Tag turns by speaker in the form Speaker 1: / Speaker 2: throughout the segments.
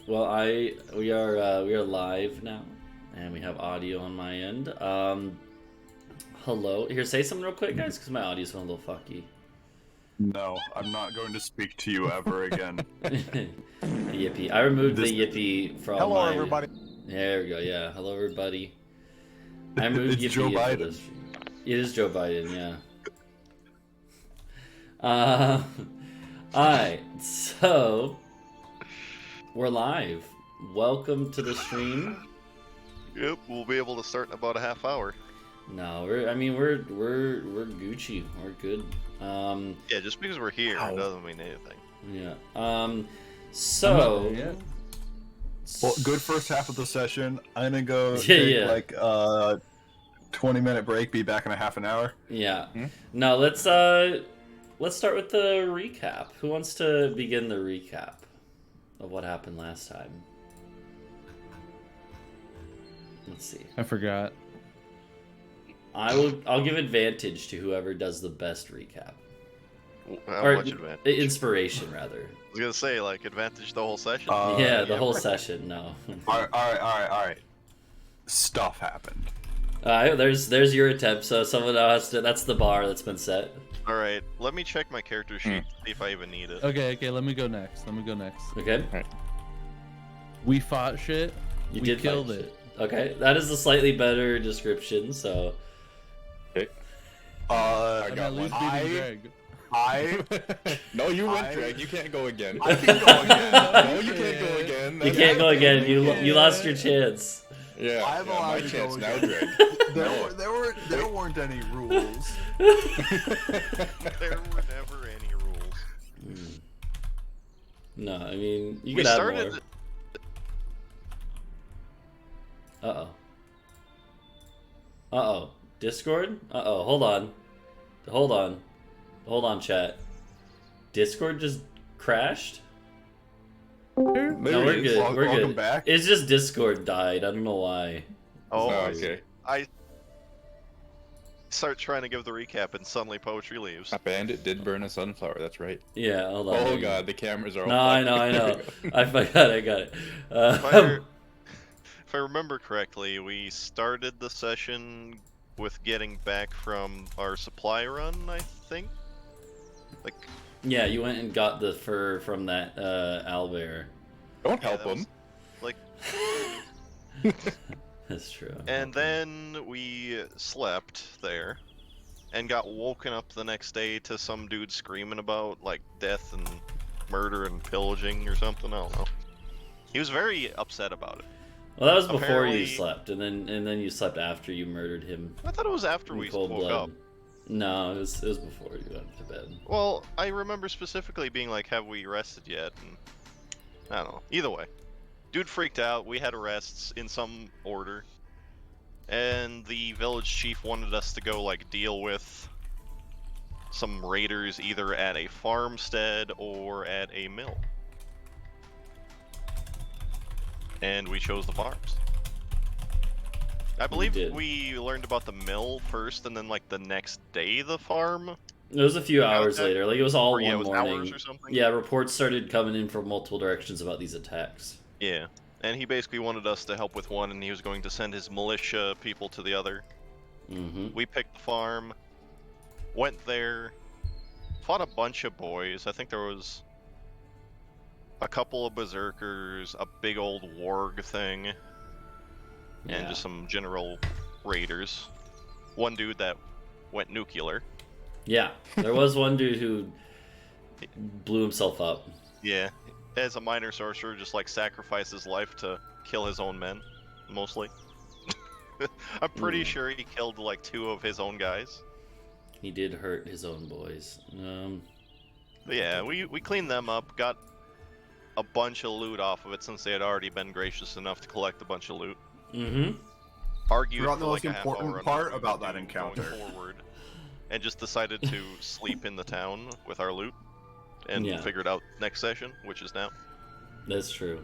Speaker 1: Well, we are live now, and we have audio on my end. Hello. Here, say something real quick, guys, because my audio's went a little fucky.
Speaker 2: No, I'm not going to speak to you ever again.
Speaker 1: Yippee! I removed the yippee from
Speaker 2: Hello,
Speaker 1: my.
Speaker 2: everybody.
Speaker 1: There we go. Yeah. Hello, everybody. I moved
Speaker 2: It's
Speaker 1: yippee
Speaker 2: Joe
Speaker 1: for
Speaker 2: Biden.
Speaker 1: this. It is Joe Biden. Yeah. Alright, so we're live. Welcome to the stream.
Speaker 3: Yep, we'll be able to start in about a half hour.
Speaker 1: No, we're Gucci. We're good.
Speaker 3: Yeah, just because we're here
Speaker 2: Ow.
Speaker 3: doesn't mean anything.
Speaker 1: Yeah. So
Speaker 2: Well, good first half of the session. I'm gonna go
Speaker 1: Yeah,
Speaker 2: take
Speaker 1: yeah.
Speaker 2: like 20-minute break. Be back in a half an hour.
Speaker 1: Yeah. No, let's start with the recap. Who wants to begin the recap of what happened last time? Let's see.
Speaker 4: I forgot.
Speaker 1: I'll give advantage to whoever does the best recap.
Speaker 3: How
Speaker 1: Or
Speaker 3: much advantage?
Speaker 1: inspiration, rather.
Speaker 3: I was gonna say, like, advantage the whole session.
Speaker 1: Yeah, the whole session. No.
Speaker 2: All right. Stuff happened.
Speaker 1: There's your attempt. So someone else has to. That's the bar that's been set.
Speaker 3: Alright, let me check my character sheet to see if I even need it.
Speaker 4: Okay, let me go next.
Speaker 1: Okay.
Speaker 4: We fought shit.
Speaker 1: You
Speaker 4: we
Speaker 1: did
Speaker 4: killed
Speaker 1: fight
Speaker 4: it.
Speaker 1: shit. Okay, that is a slightly better description. So.
Speaker 2: I
Speaker 4: I'm
Speaker 2: got
Speaker 4: at
Speaker 2: one.
Speaker 4: least beating Greg.
Speaker 5: No, you went,
Speaker 2: I-
Speaker 5: Greg. You can't go again.
Speaker 2: I can go again.
Speaker 5: No, you can't go again.
Speaker 1: You
Speaker 5: That's-
Speaker 1: can't go again. You lost your chance.
Speaker 5: Yeah,
Speaker 2: I'm
Speaker 5: yeah,
Speaker 2: allowed
Speaker 5: my
Speaker 2: to
Speaker 5: chance
Speaker 2: go
Speaker 5: now,
Speaker 2: again.
Speaker 5: Greg.
Speaker 2: There weren't any rules.
Speaker 3: There were never any rules.
Speaker 1: No, I mean you
Speaker 3: We
Speaker 1: could add
Speaker 3: started.
Speaker 1: more. Uh-oh. Discord? Uh-oh, hold on, chat. Discord just crashed? No,
Speaker 5: There
Speaker 1: we're
Speaker 5: he is.
Speaker 1: good. We're
Speaker 2: Welcome
Speaker 1: good.
Speaker 2: back.
Speaker 1: It's just Discord died. I don't know why.
Speaker 3: Oh,
Speaker 5: Oh, okay.
Speaker 3: I start trying to give the recap, and suddenly poetry leaves.
Speaker 5: A bandit did burn a sunflower. That's right.
Speaker 1: Yeah, hold on.
Speaker 5: Oh god, the cameras are all.
Speaker 1: No, I
Speaker 5: fucked.
Speaker 1: know. I forgot. I got it.
Speaker 3: If I remember correctly, we started the session with getting back from our supply run, I think. Like,
Speaker 1: Yeah, you went and got the fur from that owlbear.
Speaker 5: Don't
Speaker 3: yeah,
Speaker 5: help
Speaker 3: that was-
Speaker 5: him.
Speaker 3: like,
Speaker 1: That's true.
Speaker 3: and then we slept there, and got woken up the next day to some dude screaming about like death and murder and pillaging or something. I don't know. He was very upset about it.
Speaker 1: Well, that was before
Speaker 3: Apparently-
Speaker 1: you slept, and then you slept after you murdered him
Speaker 3: I thought it was after
Speaker 1: in
Speaker 3: we
Speaker 1: cold
Speaker 3: woke
Speaker 1: blood.
Speaker 3: up.
Speaker 1: No, it was before you went to bed.
Speaker 3: Well, I remember specifically being like, "Have we rested yet?" And I don't know. Either way, dude freaked out. We had arrests in some order, and the village chief wanted us to go like deal with some raiders either at a farmstead or at a mill. And we chose the farms. I believe
Speaker 1: did.
Speaker 3: we learned about the mill first, and then like the next day the farm.
Speaker 1: It was a few hours
Speaker 3: Okay.
Speaker 1: later. Like it was all
Speaker 3: Or, yeah, it
Speaker 1: one
Speaker 3: was
Speaker 1: morning.
Speaker 3: hours or something.
Speaker 1: Yeah, reports started coming in from multiple directions about these attacks.
Speaker 3: Yeah, and he basically wanted us to help with one, and he was going to send his militia people to the other.
Speaker 1: Mm-hmm.
Speaker 3: We picked the farm, went there, fought a bunch of boys. I think there was a couple of berserkers, a big old warg thing, and just some general raiders. One dude that went nuclear.
Speaker 1: Yeah, there was one dude who blew himself up.
Speaker 3: Yeah, as a minor sorcerer, just like sacrificed his life to kill his own men, mostly. I'm pretty sure he killed like 2 of his own guys.
Speaker 1: He did hurt his own boys.
Speaker 3: But yeah, we cleaned them up, got a bunch of loot off of it since they had already been gracious enough to collect a bunch of loot.
Speaker 1: Mm-hmm.
Speaker 3: Argued
Speaker 2: Forgot
Speaker 3: for
Speaker 2: the
Speaker 3: like
Speaker 2: most
Speaker 3: a half hour
Speaker 2: important
Speaker 3: on
Speaker 2: part
Speaker 3: what we
Speaker 2: about
Speaker 3: would
Speaker 2: that
Speaker 3: do
Speaker 2: encounter.
Speaker 3: going forward, and just decided to sleep in the town with our loot, and
Speaker 1: Yeah.
Speaker 3: figured out next session, which is now.
Speaker 1: That's true.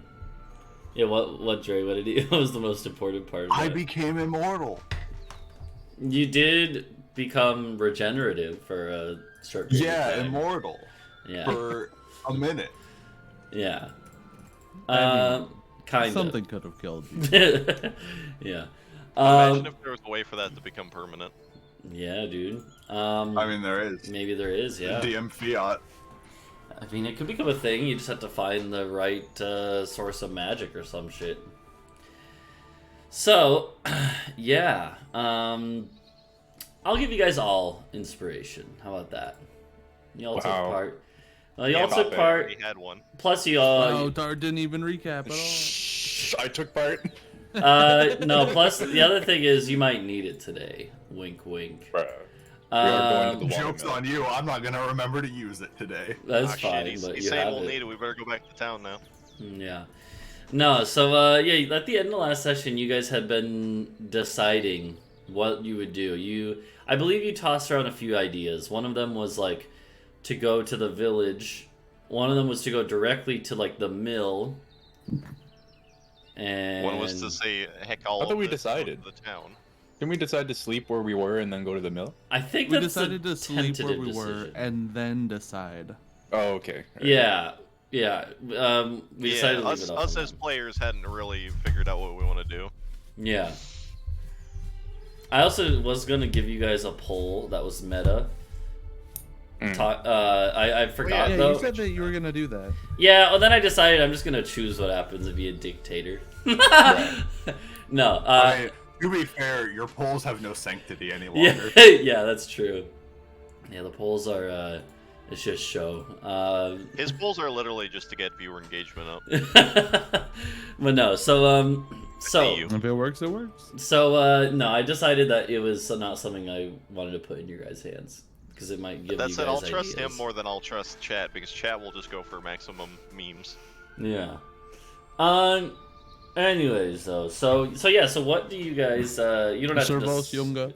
Speaker 1: Yeah, what Dre? What did he? What was the most important part of
Speaker 2: I
Speaker 1: that?
Speaker 2: became immortal.
Speaker 1: You did become regenerative for a short period
Speaker 2: Yeah,
Speaker 1: of time.
Speaker 2: immortal
Speaker 1: Yeah.
Speaker 2: for a minute.
Speaker 1: Yeah. Kind of.
Speaker 4: Something could have killed you.
Speaker 1: Yeah.
Speaker 3: Imagine if there was a way for that to become permanent.
Speaker 1: Yeah, dude.
Speaker 2: I mean, there is.
Speaker 1: Maybe there is. Yeah.
Speaker 2: DM fiat.
Speaker 1: I mean, it could become a thing. You just have to find the right source of magic or some shit. So, yeah. I'll give you guys all inspiration. How about that? You all took
Speaker 5: Wow.
Speaker 1: part. Well, you all
Speaker 3: Yeah,
Speaker 1: took part.
Speaker 3: We had one.
Speaker 1: Plus, you all.
Speaker 4: Oh, Tar didn't even recap at all.
Speaker 5: Shh, I took part.
Speaker 1: No. Plus, the other thing is, you might need it today. Wink, wink.
Speaker 5: Bruh. We are going to the
Speaker 2: Joke's
Speaker 5: watermill.
Speaker 2: on you. I'm not gonna remember to use it today.
Speaker 1: That's
Speaker 3: Shit,
Speaker 1: fine,
Speaker 3: he's
Speaker 1: but you
Speaker 3: saying
Speaker 1: have
Speaker 3: we'll
Speaker 1: it.
Speaker 3: need it. We better go back to town now.
Speaker 1: Yeah. No, so yeah, at the end of the last session, you guys had been deciding what you would do. I believe you tossed around a few ideas. One of them was like to go to the village. One of them was to go directly to like the mill. And
Speaker 3: One was to say, heck, all
Speaker 5: I thought
Speaker 3: of
Speaker 5: we
Speaker 3: this, go to
Speaker 5: decided.
Speaker 3: the town.
Speaker 5: Can we decide to sleep where we were and then go to the mill?
Speaker 1: I think
Speaker 4: We
Speaker 1: that's
Speaker 4: decided
Speaker 1: the
Speaker 4: to sleep where
Speaker 1: tentative
Speaker 4: we were
Speaker 1: decision.
Speaker 4: and then decide.
Speaker 5: Oh, okay.
Speaker 1: Yeah, yeah. We decided to leave
Speaker 3: us,
Speaker 1: it up
Speaker 3: us
Speaker 1: on
Speaker 3: as
Speaker 1: them.
Speaker 3: players hadn't really figured out what we want to do.
Speaker 1: Yeah. I also was gonna give you guys a poll that was meta. I forgot
Speaker 4: Yeah,
Speaker 1: though.
Speaker 4: you said that you were gonna do that.
Speaker 1: Yeah, well then I decided I'm just gonna choose what happens and be a dictator. No,
Speaker 2: I mean, to be fair, your polls have no sanctity any
Speaker 1: yeah,
Speaker 2: longer.
Speaker 1: yeah, that's true. Yeah, the polls are it's just show.
Speaker 3: His polls are literally just to get viewer engagement up.
Speaker 1: But no, so
Speaker 3: See you.
Speaker 4: If it works, it works.
Speaker 1: so no, I decided that it was not something I wanted to put in your guys' hands because it might give
Speaker 3: That
Speaker 1: you
Speaker 3: said,
Speaker 1: guys
Speaker 3: I'll trust
Speaker 1: ideas.
Speaker 3: him more than I'll trust chat because chat will just go for maximum memes.
Speaker 1: Yeah. Anyways, though, so yeah, so what do you guys? You don't have to.
Speaker 4: Servos Yunga.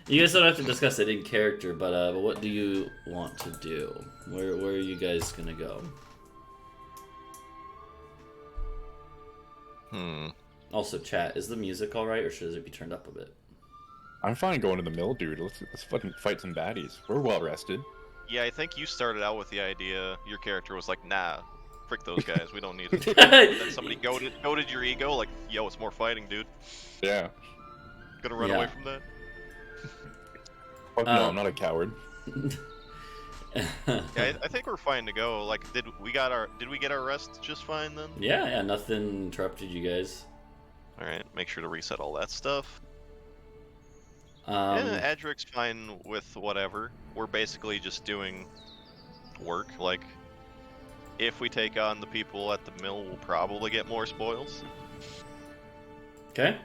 Speaker 1: You guys don't have to discuss it in character, but what do you want to do? Where are you guys gonna go? Also, chat, is the music all right, or should it be turned up a bit?
Speaker 5: I'm fine going to the mill, dude. Let's fucking fight some baddies. We're well rested.
Speaker 3: Yeah, I think you started out with the idea. Your character was like, "Nah, frick those guys. We don't need it." But then somebody goaded your ego, like, "Yo, it's more fighting, dude.
Speaker 5: Yeah.
Speaker 3: Gonna run
Speaker 1: Yeah.
Speaker 3: away from that."
Speaker 5: Fuck no, I'm not a coward.
Speaker 3: Yeah, I think we're fine to go. Like, did we get our rest just fine then?
Speaker 1: Yeah, nothing interrupted you guys.
Speaker 3: All right, make sure to reset all that stuff.
Speaker 1: Um,
Speaker 3: Yeah, Adric's fine with whatever. We're basically just doing work. Like, if we take on the people at the mill, we'll probably get more spoils.
Speaker 1: okay.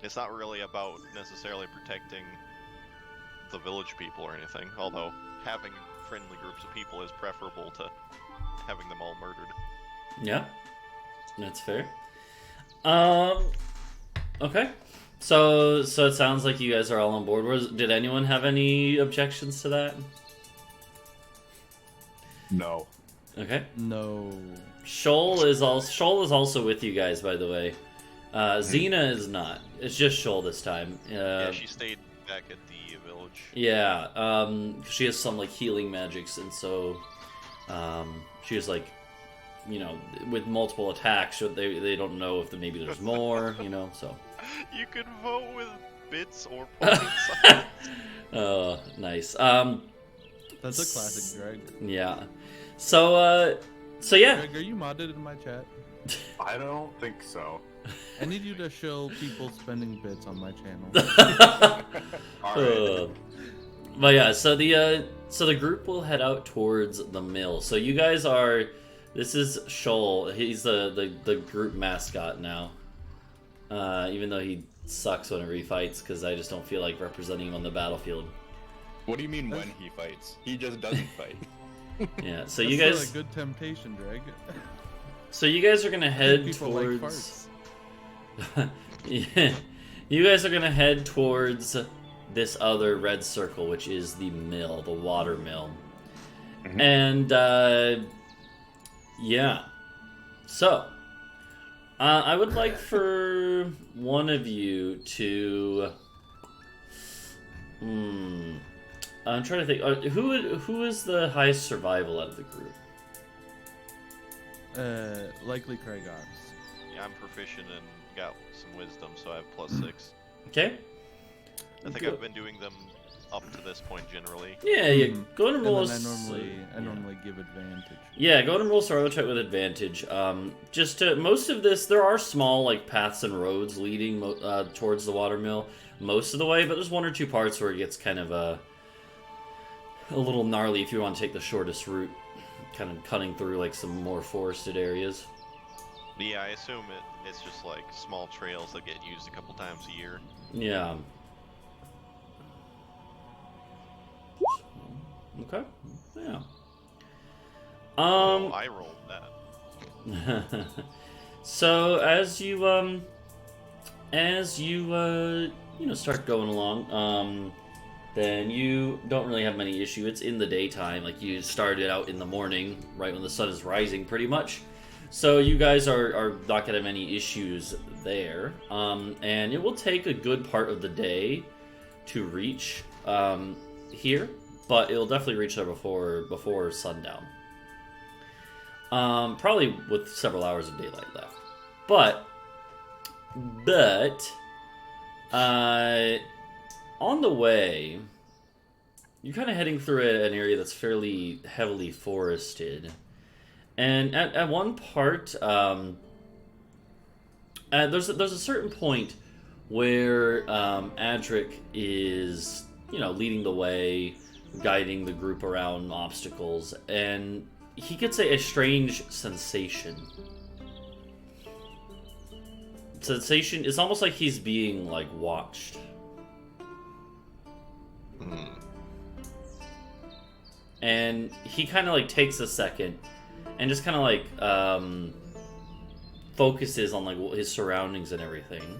Speaker 3: It's not really about necessarily protecting the village people or anything, although having friendly groups of people is preferable to having them all murdered.
Speaker 1: Yeah, that's fair. Okay. So it sounds like you guys are all on board. Did anyone have any objections to that?
Speaker 2: No.
Speaker 1: Okay.
Speaker 4: No.
Speaker 1: Shoal is also with you guys, by the way. Xena is not. It's just Shoal this time.
Speaker 3: Yeah, she stayed back at the village.
Speaker 1: Yeah, she has some like healing magics, and so she is like, you know, with multiple attacks. So they don't know if maybe there's more, you know. So.
Speaker 3: You could vote with bits or points.
Speaker 1: Oh, nice.
Speaker 4: That's a classic, Greg.
Speaker 1: Yeah. So yeah.
Speaker 4: Greg, are you modded in my chat?
Speaker 2: I don't think so.
Speaker 4: I need you to show people spending bits on my channel.
Speaker 2: Alright.
Speaker 1: But yeah, so the group will head out towards the mill. So you guys are. This is Shoal. He's the group mascot now. Even though he sucks whenever he fights, because I just don't feel like representing him on the battlefield.
Speaker 5: What do you mean when he fights? He just doesn't fight.
Speaker 1: Yeah. So
Speaker 4: That's
Speaker 1: you
Speaker 4: still
Speaker 1: guys.
Speaker 4: a good temptation, Greg.
Speaker 1: So you guys are gonna head
Speaker 4: People like
Speaker 1: towards.
Speaker 4: farts.
Speaker 1: Yeah. You guys are gonna head towards this other red circle, which is the mill, the water mill.
Speaker 5: Mhm.
Speaker 1: And yeah. So I would like for one of you to. I'm trying to think. Who is the highest survival out of the group?
Speaker 4: Likely Kragox.
Speaker 3: Yeah, I'm proficient and got some wisdom, so I have +6.
Speaker 1: Okay.
Speaker 3: I think
Speaker 1: Go-
Speaker 3: I've been doing them up to this point generally.
Speaker 1: Yeah, yeah. Go ahead and roll.
Speaker 4: And then I normally give advantage.
Speaker 1: Yeah, go ahead and roll survival check with advantage. Just to most of this, there are small like paths and roads leading towards the watermill most of the way, but there's one or two parts where it gets kind of a little gnarly if you want to take the shortest route, kind of cutting through like some more forested areas.
Speaker 3: Yeah, I assume it's just like small trails that get used a couple times a year.
Speaker 1: Yeah. Okay. Yeah.
Speaker 3: Oh, I rolled that.
Speaker 1: So as you start going along, then you don't really have many issue. It's in the daytime, like you started out in the morning, right when the sun is rising, pretty much. So you guys are not gonna have any issues there. And it will take a good part of the day to reach here, but it'll definitely reach there before sundown. Probably with several hours of daylight left. But on the way, you're kind of heading through an area that's fairly heavily forested. And at one part, there's a certain point where Adric is, leading the way, guiding the group around obstacles, and he gets a strange sensation. Sensation. It's almost like he's being like watched. And he kind of like takes a second and just kind of like focuses on like his surroundings and everything.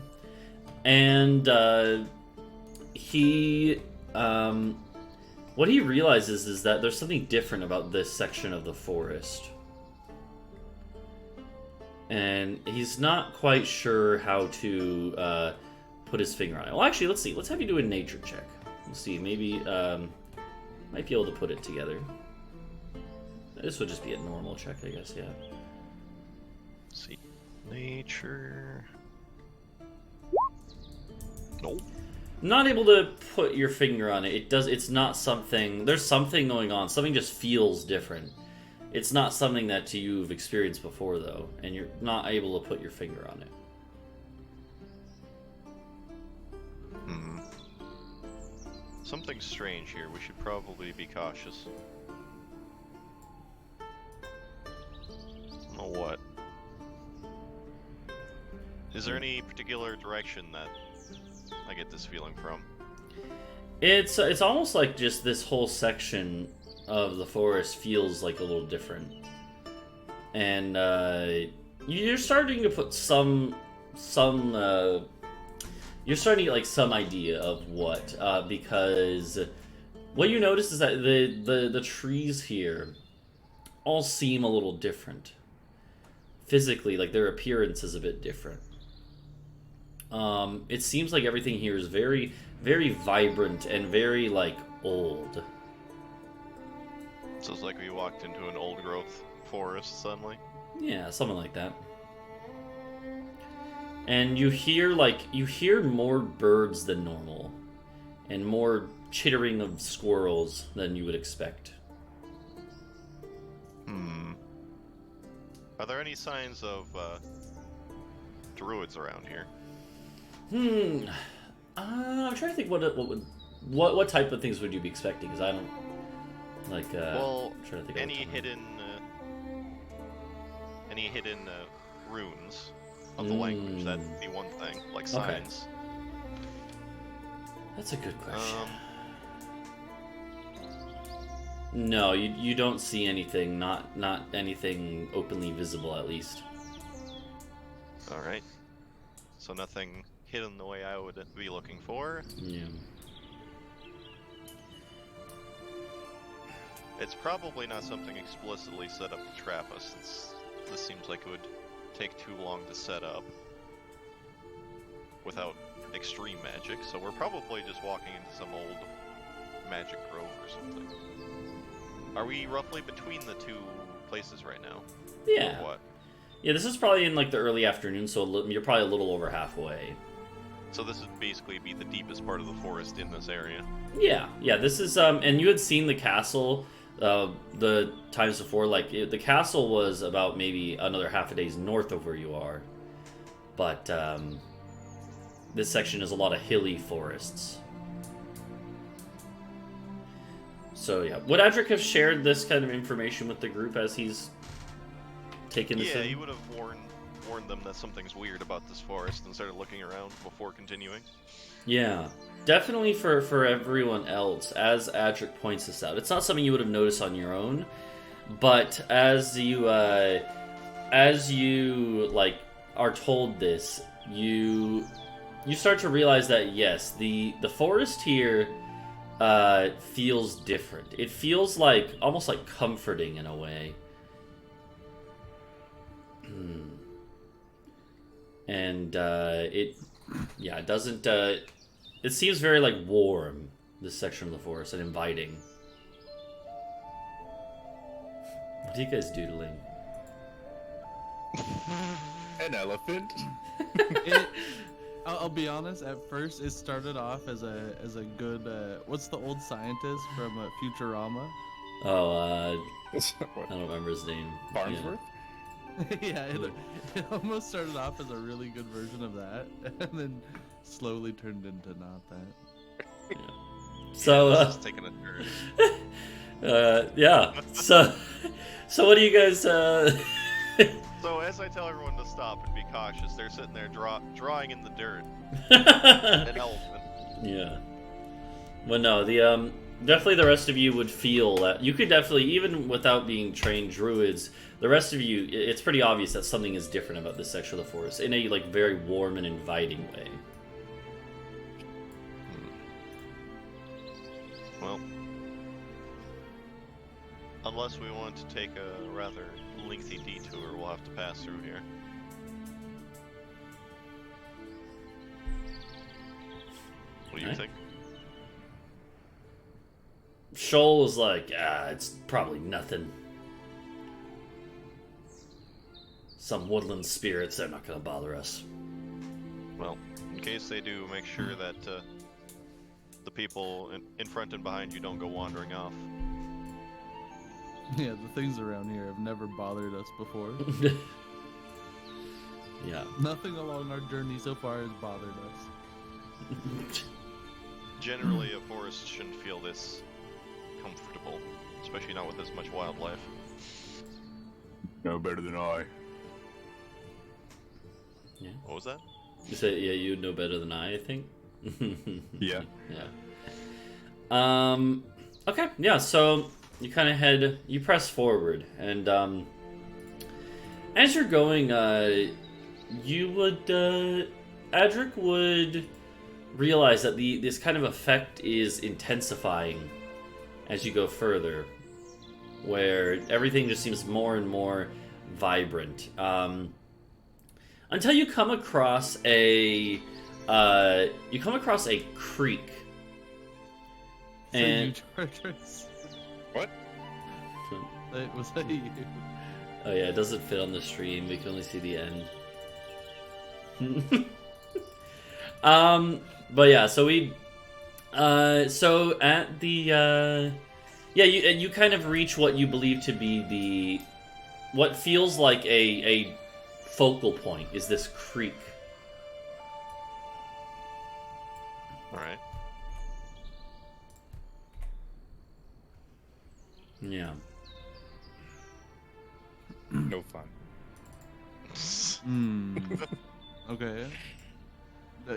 Speaker 1: And what he realizes is that there's something different about this section of the forest. And he's not quite sure how to put his finger on it. Well, actually, let's see. Let's have you do a nature check. Let's see. Maybe might be able to put it together. This would just be a normal check, I guess. Yeah.
Speaker 3: Let's see, nature. Nope.
Speaker 1: Not able to put your finger on it. It's not something. There's something going on. Something just feels different. It's not something that you've experienced before, though, and you're not able to put your finger on it.
Speaker 3: Something strange here. We should probably be cautious. I don't know what. Is there any particular direction that I get this feeling from?
Speaker 1: It's almost like just this whole section of the forest feels like a little different, and you're starting to put you're starting to get like some idea of what, because what you notice is that the trees here all seem a little different physically, like their appearance is a bit different. It seems like everything here is very, very vibrant and very like old.
Speaker 3: So it's like we walked into an old growth forest suddenly.
Speaker 1: Yeah, something like that. And you hear more birds than normal, and more chittering of squirrels than you would expect.
Speaker 3: Are there any signs of druids around here?
Speaker 1: I'm trying to think what type of things would you be expecting? Because I don't like.
Speaker 3: Well,
Speaker 1: I'm trying to think
Speaker 3: any
Speaker 1: of
Speaker 3: hidden runes of the language. That'd be one thing, like signs.
Speaker 1: That's a good question. No, you don't see anything. Not anything openly visible, at least.
Speaker 3: All right. So nothing hidden the way I would be looking for.
Speaker 1: Yeah.
Speaker 3: It's probably not something explicitly set up to trap us, since this seems like it would take too long to set up without extreme magic, so we're probably just walking into some old magic grove or something. Are we roughly between the two places right now.
Speaker 1: Yeah.
Speaker 3: Or what?
Speaker 1: Yeah, this is probably in like the early afternoon, so you're probably a little over halfway.
Speaker 3: So this would basically be the deepest part of the forest in this area.
Speaker 1: Yeah, yeah. This is and you had seen the castle the times before. Like the castle was about maybe another half a day's north of where you are, but this section is a lot of hilly forests. So yeah, would Adric have shared this kind of information with the group as he's taken this
Speaker 3: Yeah,
Speaker 1: in?
Speaker 3: he would have warned them that something's weird about this forest and started looking around before continuing.
Speaker 1: Yeah, definitely for everyone else, as Adric points this out. It's not something you would have noticed on your own, but as you like are told this, you start to realize that yes, the forest here feels different. It feels like almost like comforting in a way. And it doesn't. It seems very like warm. This section of the forest and inviting. What are you guys doodling?
Speaker 5: An elephant.
Speaker 4: I'll be honest. At first, it started off as a good. What's the old scientist from Futurama?
Speaker 1: Oh,
Speaker 5: What?
Speaker 1: I don't remember his name.
Speaker 5: Farnsworth?
Speaker 4: Yeah, it almost started off as a really good version of that, and then slowly turned into not that.
Speaker 1: Yeah. So,
Speaker 3: This is taking a turn.
Speaker 1: yeah. So what do you guys?
Speaker 3: So as I tell everyone to stop and be cautious, they're sitting there drawing in the dirt. An elephant.
Speaker 1: Yeah. Well, no, the definitely the rest of you would feel that you could definitely, even without being trained druids, the rest of you, it's pretty obvious that something is different about this section of the forest in a like very warm and inviting way.
Speaker 3: Well, unless we want to take a rather lengthy detour, we'll have to pass through here. What do you
Speaker 1: Okay.
Speaker 3: think?
Speaker 1: Shoal was like, it's probably nothing. Some woodland spirits, they're not gonna bother us.
Speaker 3: Well, in case they do, make sure that the people in front and behind you don't go wandering off.
Speaker 4: Yeah, the things around here have never bothered us before.
Speaker 1: Yeah.
Speaker 4: Nothing along our journey so far has bothered us.
Speaker 3: Generally, a forest shouldn't feel this comfortable, especially not with this much wildlife.
Speaker 2: No better than I.
Speaker 1: Yeah.
Speaker 3: What was that?
Speaker 1: You said, yeah, you know better than I think.
Speaker 2: Yeah.
Speaker 1: Yeah. Okay. Yeah. So you kind of you press forward, and as you're going, you would, Adric would realize that this kind of effect is intensifying as you go further, where everything just seems more and more vibrant. Until you come across a creek. And
Speaker 4: So you chargers.
Speaker 5: What?
Speaker 4: Was that you?
Speaker 1: oh yeah, it doesn't fit on the stream. We can only see the end. But yeah, so we, so at the, yeah, you kind of reach what you believe to be what feels like a focal point is this creek.
Speaker 3: Alright.
Speaker 1: Yeah.
Speaker 5: No fun.
Speaker 4: Okay.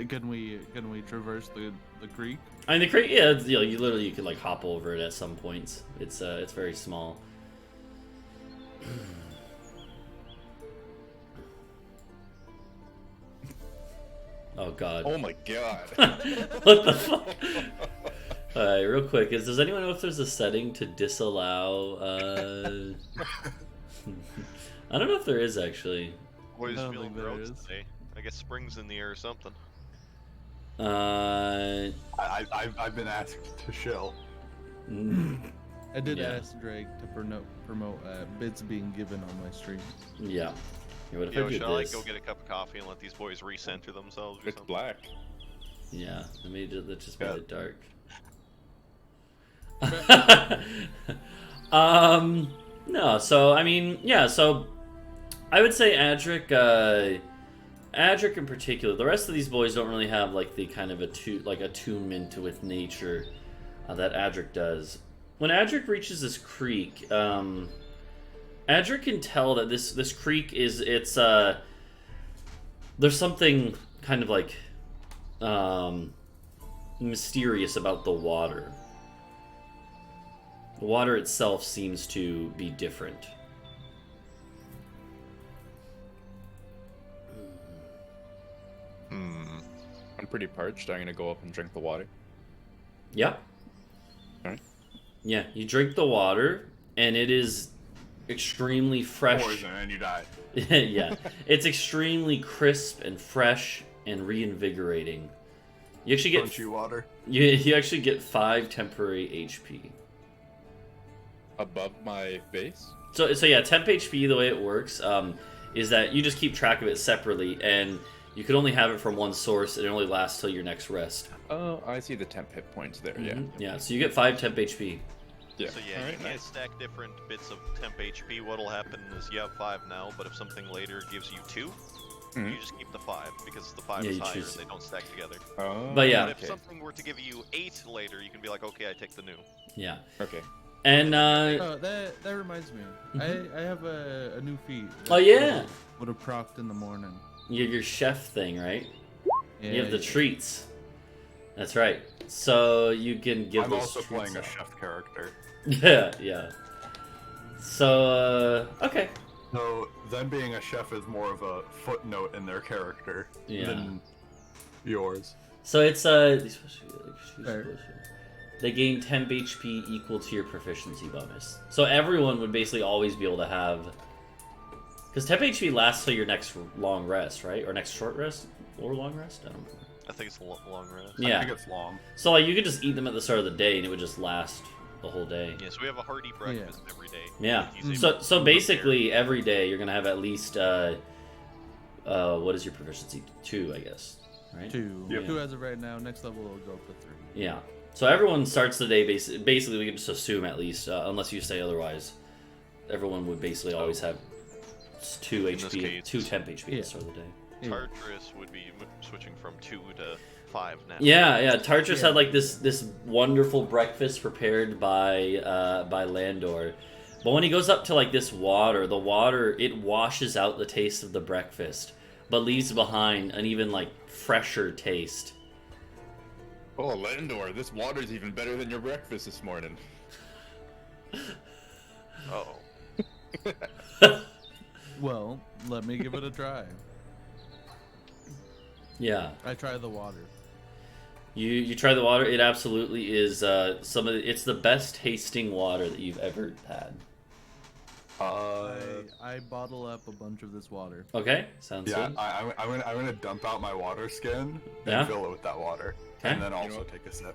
Speaker 4: Can we traverse the creek?
Speaker 1: I mean, the creek, yeah, it's, you can like hop over it at some points. It's very small. Oh god.
Speaker 5: Oh my god.
Speaker 1: What the fuck? Alright, real quick, does anyone know if there's a setting to disallow, I don't know if there is, actually.
Speaker 3: Boys
Speaker 4: I don't
Speaker 3: feeling
Speaker 4: think there
Speaker 3: gross
Speaker 4: is.
Speaker 3: today. I guess spring's in the air or something.
Speaker 2: I've been asked to chill.
Speaker 4: I did
Speaker 1: Yeah.
Speaker 4: ask Drake to promote bits being given on my stream.
Speaker 1: Yeah. Here, what if I
Speaker 3: Yo,
Speaker 1: do
Speaker 3: shall I
Speaker 1: this?
Speaker 3: go get a cup of coffee and let these boys recenter themselves or
Speaker 5: It's
Speaker 3: something?
Speaker 5: black.
Speaker 1: Yeah, that just made
Speaker 2: Yeah.
Speaker 1: it dark. No, so I mean, yeah, so I would say Adric in particular. The rest of these boys don't really have like the kind of attunement with nature that Adric does. When Adric reaches this creek, Adric can tell that this creek there's something kind of like mysterious about the water. The water itself seems to be different.
Speaker 5: I'm pretty parched. I'm gonna go up and drink the water.
Speaker 1: Yeah.
Speaker 5: Alright.
Speaker 1: Yeah, you drink the water, and it is extremely fresh.
Speaker 2: Poison and you die.
Speaker 1: Yeah, it's extremely crisp and fresh and reinvigorating. You actually get
Speaker 2: Crunchy water.
Speaker 1: you actually get 5 temporary HP.
Speaker 5: Above my base?
Speaker 1: So yeah, temp HP, the way it works is that you just keep track of it separately, and you can only have it from one source, and it only lasts till your next rest.
Speaker 5: Oh, I see the temp hit points there, yeah.
Speaker 1: Yeah, so you get 5 temp HP.
Speaker 5: Yeah.
Speaker 3: So yeah,
Speaker 5: Alright,
Speaker 3: you can
Speaker 5: nice.
Speaker 3: stack different bits of temp HP. What'll happen is you have 5 now, but if something later gives you 2,
Speaker 5: Mhm.
Speaker 3: you just keep the 5 because the 5
Speaker 1: Yeah,
Speaker 3: is
Speaker 1: you
Speaker 3: higher
Speaker 1: choose-
Speaker 3: and they don't stack together.
Speaker 5: Oh,
Speaker 1: But yeah.
Speaker 3: But if
Speaker 5: okay.
Speaker 3: something were to give you 8 later, you can be like, okay, I take the new.
Speaker 1: Yeah.
Speaker 5: Okay.
Speaker 1: And
Speaker 4: Oh, that reminds me.
Speaker 1: Mhm.
Speaker 4: I have a new feat.
Speaker 1: Oh, yeah.
Speaker 4: Would have procced in the morning.
Speaker 1: your chef thing, right?
Speaker 4: Yeah,
Speaker 1: You have the
Speaker 4: yeah.
Speaker 1: treats. That's right. So you can give
Speaker 2: I'm
Speaker 1: those
Speaker 2: also
Speaker 1: treats
Speaker 2: playing a
Speaker 1: out.
Speaker 2: chef character.
Speaker 1: Yeah. So, okay.
Speaker 2: So them being a chef is more of a footnote in their character
Speaker 1: Yeah.
Speaker 2: than yours.
Speaker 1: So it's,
Speaker 4: Fair.
Speaker 1: they gain temp HP equal to your proficiency bonus. So everyone would basically always be able to have... Because temp HP lasts till your next long rest, right? Or next short rest? Or long rest? I don't remember.
Speaker 3: I think it's a long rest.
Speaker 2: I
Speaker 1: Yeah.
Speaker 2: think it's long.
Speaker 1: So like, you could just eat them at the start of the day, and it would just last the whole day.
Speaker 3: Yeah, so we have a hearty breakfast every day.
Speaker 1: Yeah.
Speaker 3: He's able
Speaker 1: So
Speaker 3: to
Speaker 1: basically, every day you're gonna have at least what is your proficiency? 2, I guess. Right?
Speaker 4: 2.
Speaker 1: Yep.
Speaker 4: 2 as of right now. Next level will go up to 3.
Speaker 1: Yeah. So everyone starts the day basically we can just assume at least, unless you say otherwise, everyone would basically always have 2
Speaker 3: In this
Speaker 1: HP,
Speaker 3: case.
Speaker 1: 2 temp HP at
Speaker 4: Yeah.
Speaker 1: the start of the day.
Speaker 4: Yeah.
Speaker 3: Tartarus would be switching from 2 to 5 now.
Speaker 1: Yeah. Tartarus
Speaker 4: Yeah.
Speaker 1: had like this wonderful breakfast prepared by Landor. But when he goes up to like this water, the water it washes out the taste of the breakfast, but leaves behind an even like fresher taste.
Speaker 5: Oh, Landor, this water's even better than your breakfast this morning.
Speaker 3: Oh.
Speaker 4: Well, let me give it a try.
Speaker 1: Yeah.
Speaker 4: I try the water.
Speaker 1: You try the water. It absolutely is it's the best tasting water that you've ever had.
Speaker 4: I bottle up a bunch of this water.
Speaker 1: Okay, sounds
Speaker 2: Yeah,
Speaker 1: good.
Speaker 2: I'm gonna dump out my water skin and
Speaker 1: Yeah?
Speaker 2: fill it with that water,
Speaker 1: Okay.
Speaker 2: and then
Speaker 5: You
Speaker 2: also
Speaker 5: know-
Speaker 2: take a sip.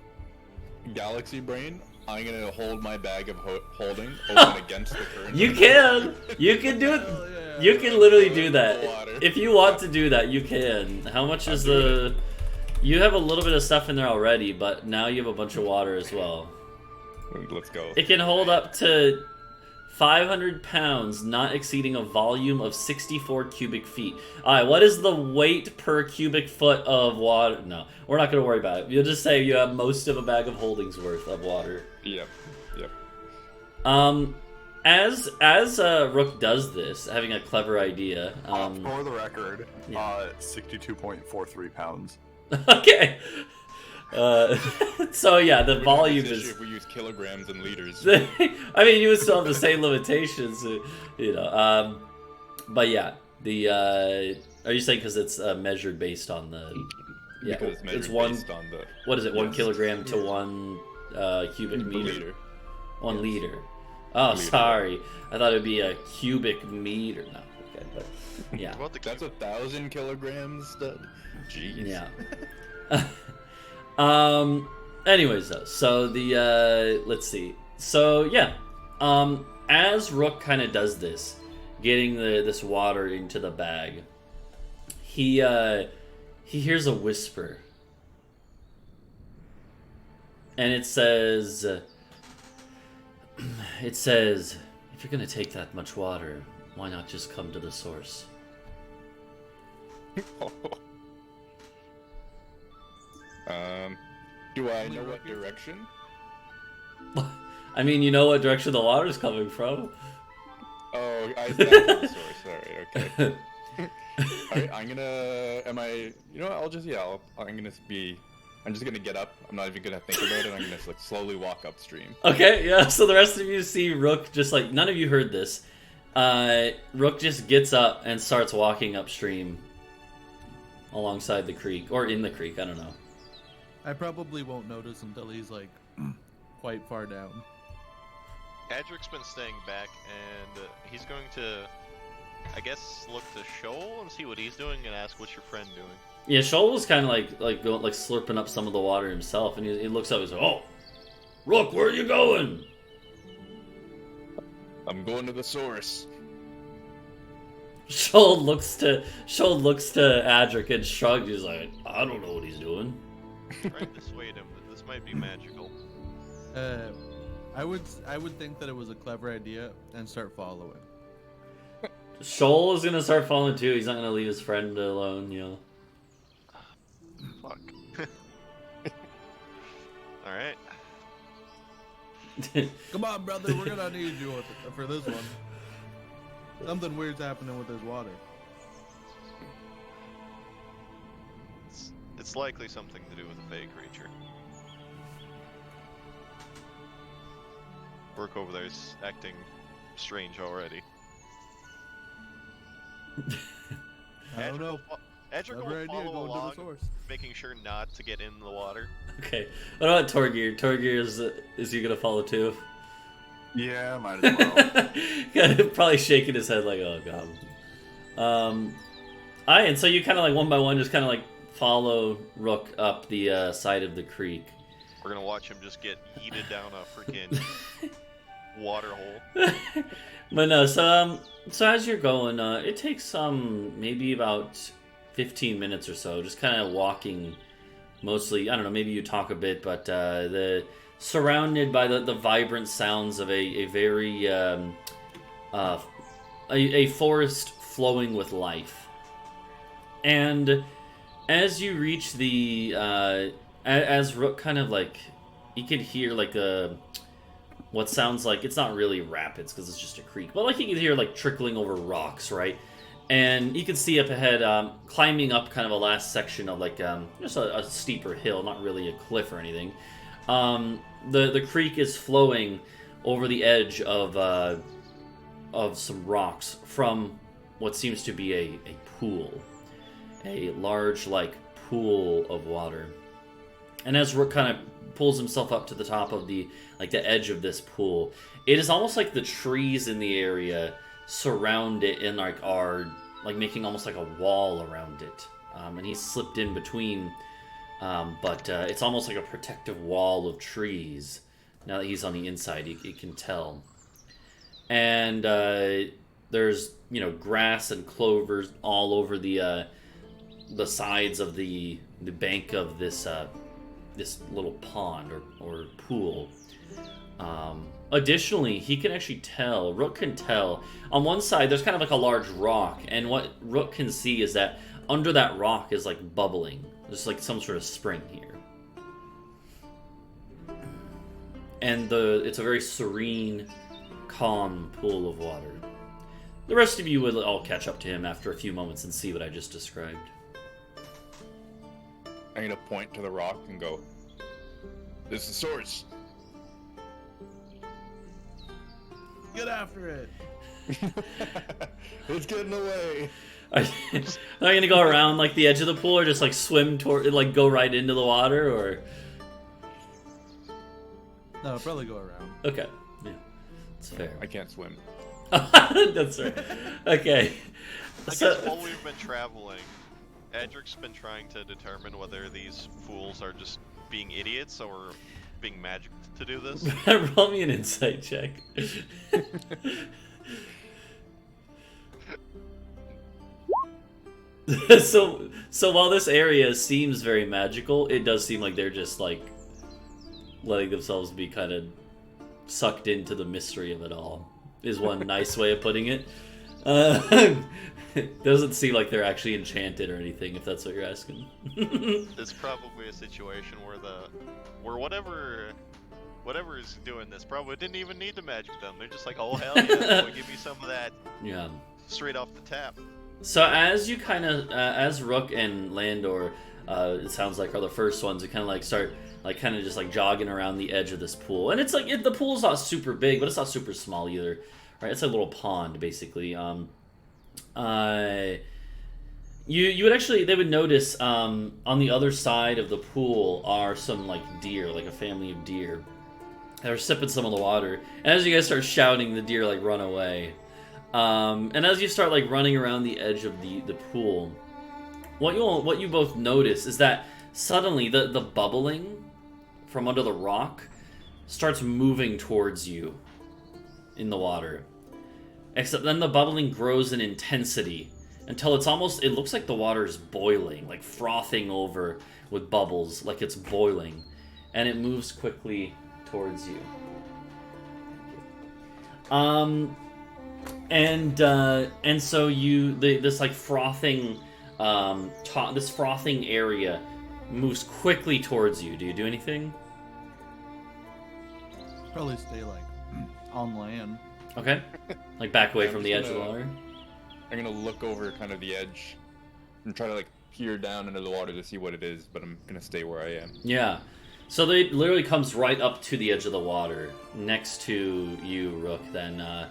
Speaker 5: Galaxy Brain, I'm gonna hold my bag of holding open against the current.
Speaker 1: You can do it.
Speaker 4: Hell yeah.
Speaker 1: You can literally do that
Speaker 5: Water.
Speaker 1: if you want to do that. You can. How much is the? You have a little bit of stuff in there already, but now you have a bunch of water as well.
Speaker 5: Let's go.
Speaker 1: It can hold up to 500 pounds, not exceeding a volume of 64 cubic feet. Alright, what is the weight per cubic foot of water? No, we're not going to worry about it. You'll just say you have most of a bag of holdings worth of water.
Speaker 5: Yep.
Speaker 1: As Rook does this, having a clever idea.
Speaker 2: For the record,
Speaker 1: yeah.
Speaker 2: 62.43 pounds.
Speaker 1: Okay. So yeah, the volume
Speaker 5: This
Speaker 1: is.
Speaker 5: issue if we use kilograms and liters.
Speaker 1: I mean, you would still have the same limitations, you know. But yeah, the are you saying because it's measured based on the? Yeah,
Speaker 5: Because it's measured
Speaker 1: it's one.
Speaker 5: based on the
Speaker 1: What is it? 1
Speaker 5: Yes.
Speaker 1: kilogram to 1 cubic meter.
Speaker 5: liter.
Speaker 1: 1 liter. Oh,
Speaker 5: Liter.
Speaker 1: sorry. I thought it'd be a cubic meter. No, okay, but yeah,
Speaker 3: What the
Speaker 5: That's 1,000 kilograms. Jeez.
Speaker 1: yeah. Anyways, though, so the let's see. So yeah, as Rook kind of does this, getting this water into the bag, he hears a whisper, and it says, if you're gonna take that much water, why not just come to the source?
Speaker 5: Do I know what direction?
Speaker 1: I mean, you know what direction the water's coming from.
Speaker 5: Oh, that's the source. Alright, okay. Alright, I'm just gonna get up. I'm not even gonna think about it. I'm gonna like slowly walk upstream.
Speaker 1: Okay, yeah, so the rest of you see Rook just like, none of you heard this. Rook just gets up and starts walking upstream alongside the creek, or in the creek, I don't know.
Speaker 4: I probably won't notice until he's like quite far down.
Speaker 3: Adric's been staying back, and he's going to, I guess, look to Shoal and see what he's doing, and ask, "What's your friend doing?"
Speaker 1: Yeah, Shoal was kind of like going, like slurping up some of the water himself, and he looks up and says, "Oh, Rook, where are you going?"
Speaker 5: I'm going to the source.
Speaker 1: Shoal looks to Adric and shrugs. He's like, "I don't know what he's doing."
Speaker 3: Try and dissuade him that this might be magical.
Speaker 4: I would think that it was a clever idea and start following.
Speaker 1: Shoal is gonna start following too. He's not gonna leave his friend alone, you know.
Speaker 3: Fuck. Alright.
Speaker 4: Come on, brother, we're gonna need you for this one. Something weird's happening with this water.
Speaker 3: It's likely something to do with a fey creature. Rook over there's acting strange already.
Speaker 4: I don't know.
Speaker 3: Adric will follow along, making sure not to get in the water.
Speaker 1: Okay. What about Torgir? Torgir, is he gonna follow too?
Speaker 2: Yeah, might as well.
Speaker 1: Probably shaking his head like, oh god. And so you kind of like one by one just kind of like follow Rook up the side of the creek.
Speaker 3: We're gonna watch him just get yeeted down a freaking water hole.
Speaker 1: But no, so as you're going, it takes maybe about 15 minutes or so, just kind of walking. Mostly, I don't know, maybe you talk a bit, but surrounded by the vibrant sounds of a very a forest flowing with life. And as you reach the as Rook kind of like, you can hear like what sounds like, it's not really rapids because it's just a creek, but like you can hear like trickling over rocks, right? And you can see up ahead, climbing up kind of a last section of like just a steeper hill, not really a cliff or anything. The creek is flowing over the edge of some rocks from what seems to be a pool, a large like pool of water. And as Rook kind of pulls himself up to the top of the edge of this pool, it is almost like the trees in the area surround it and like are like making almost like a wall around it. And he's slipped in between, but it's almost like a protective wall of trees. Now that he's on the inside, you can tell. And there's grass and clovers all over the sides of the bank of this little pond or pool. Additionally, he can actually tell, Rook can tell, on one side there's kind of like a large rock, and what Rook can see is that under that rock is like bubbling. There's like some sort of spring here. And it's a very serene, calm pool of water. The rest of you will all catch up to him after a few moments and see what I just described.
Speaker 5: I'm gonna point to the rock and go, "This is the source."
Speaker 4: Get after it.
Speaker 5: It's getting away.
Speaker 1: Are you gonna go around like the edge of the pool, or just like swim toward, like go right into the water, or?
Speaker 4: No, I'll probably go around.
Speaker 1: Okay, yeah, it's fair.
Speaker 5: I can't swim.
Speaker 1: That's right. Okay.
Speaker 3: I guess while we've been traveling, Adric's been trying to determine whether these fools are just being idiots or being magic to do this?
Speaker 1: Roll me an insight check. So while this area seems very magical, it does seem like they're just like letting themselves be kind of sucked into the mystery of it all. Is one nice way of putting it. It doesn't seem like they're actually enchanted or anything, if that's what you're asking.
Speaker 3: It's probably a situation where whatever is doing this probably didn't even need to magic them. They're just like, oh hell yeah, boy, give me some of that
Speaker 1: Yeah.
Speaker 3: straight off the tap.
Speaker 1: So as you kind of, as Rook and Landor, it sounds like are the first ones to kind of like start, like kind of just like jogging around the edge of this pool, and it's like the pool's not super big, but it's not super small either, right? It's a little pond basically. You would actually, they would notice on the other side of the pool are some like deer, like a family of deer. They're sipping some of the water, and as you guys start shouting, the deer like run away. And as you start like running around the edge of the pool, what you both notice is that suddenly the bubbling from under the rock starts moving towards you in the water. Except then the bubbling grows in intensity until it looks like the water is boiling, like frothing over with bubbles, like it's boiling, and it moves quickly towards you. And so this like frothing, this frothing area moves quickly towards you. Do you do anything?
Speaker 4: Probably stay like on land.
Speaker 1: Okay. Like back away
Speaker 5: I'm
Speaker 1: from the
Speaker 5: just
Speaker 1: edge of the
Speaker 5: gonna-
Speaker 1: water.
Speaker 5: I'm gonna look over kind of the edge and try to like peer down into the water to see what it is, but I'm gonna stay where I am.
Speaker 1: Yeah. So they literally comes right up to the edge of the water, next to you, Rook. Then,
Speaker 5: All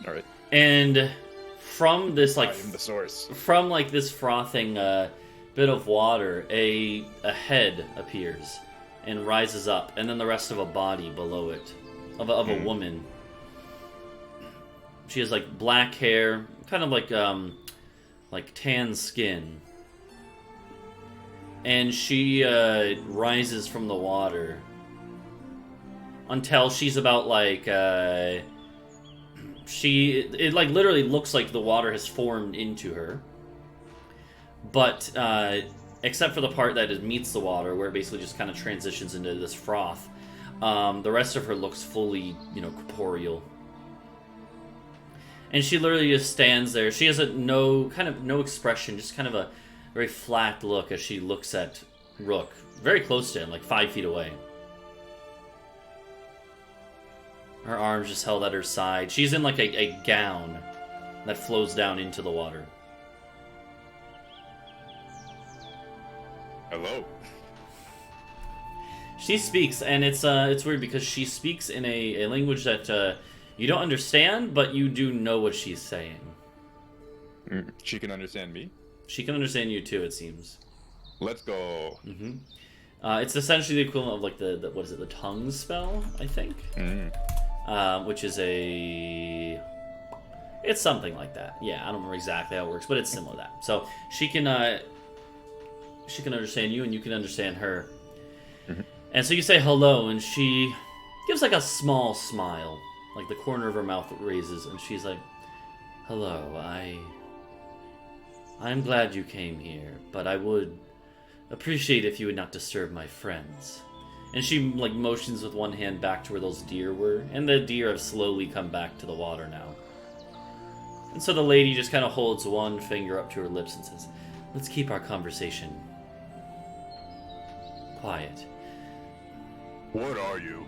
Speaker 5: right.
Speaker 1: and from this like
Speaker 5: I am the source.
Speaker 1: from like this frothing bit of water, a head appears and rises up, and then the rest of a body below it, of a woman. She has like black hair, kind of like tan skin, and she rises from the water until she's about like it like literally looks like the water has formed into her, but except for the part that it meets the water, where it basically just kind of transitions into this froth, the rest of her looks fully, corporeal. And she literally just stands there. She has no expression, just kind of a very flat look as she looks at Rook, very close to him, like 5 feet away. Her arms just held at her side. She's in like a gown that flows down into the water.
Speaker 5: Hello.
Speaker 1: She speaks, and it's weird because she speaks in a language that you don't understand, but you do know what she's saying.
Speaker 5: She can understand me.
Speaker 1: She can understand you too, it seems.
Speaker 5: Let's go.
Speaker 1: Mm-hmm. It's essentially the equivalent of like the what is it, the tongue spell, I think, which is it's something like that. Yeah, I don't remember exactly how it works, but it's similar to that. So she can understand you, and you can understand her.
Speaker 5: Mm-hmm.
Speaker 1: And so you say hello, and she gives like a small smile, like the corner of her mouth raises, and she's like, "Hello, I'm glad you came here, but I would appreciate if you would not disturb my friends." And she like motions with one hand back to where those deer were, and the deer have slowly come back to the water now. And so the lady just kind of holds one finger up to her lips and says, "Let's keep our conversation quiet."
Speaker 2: What are you?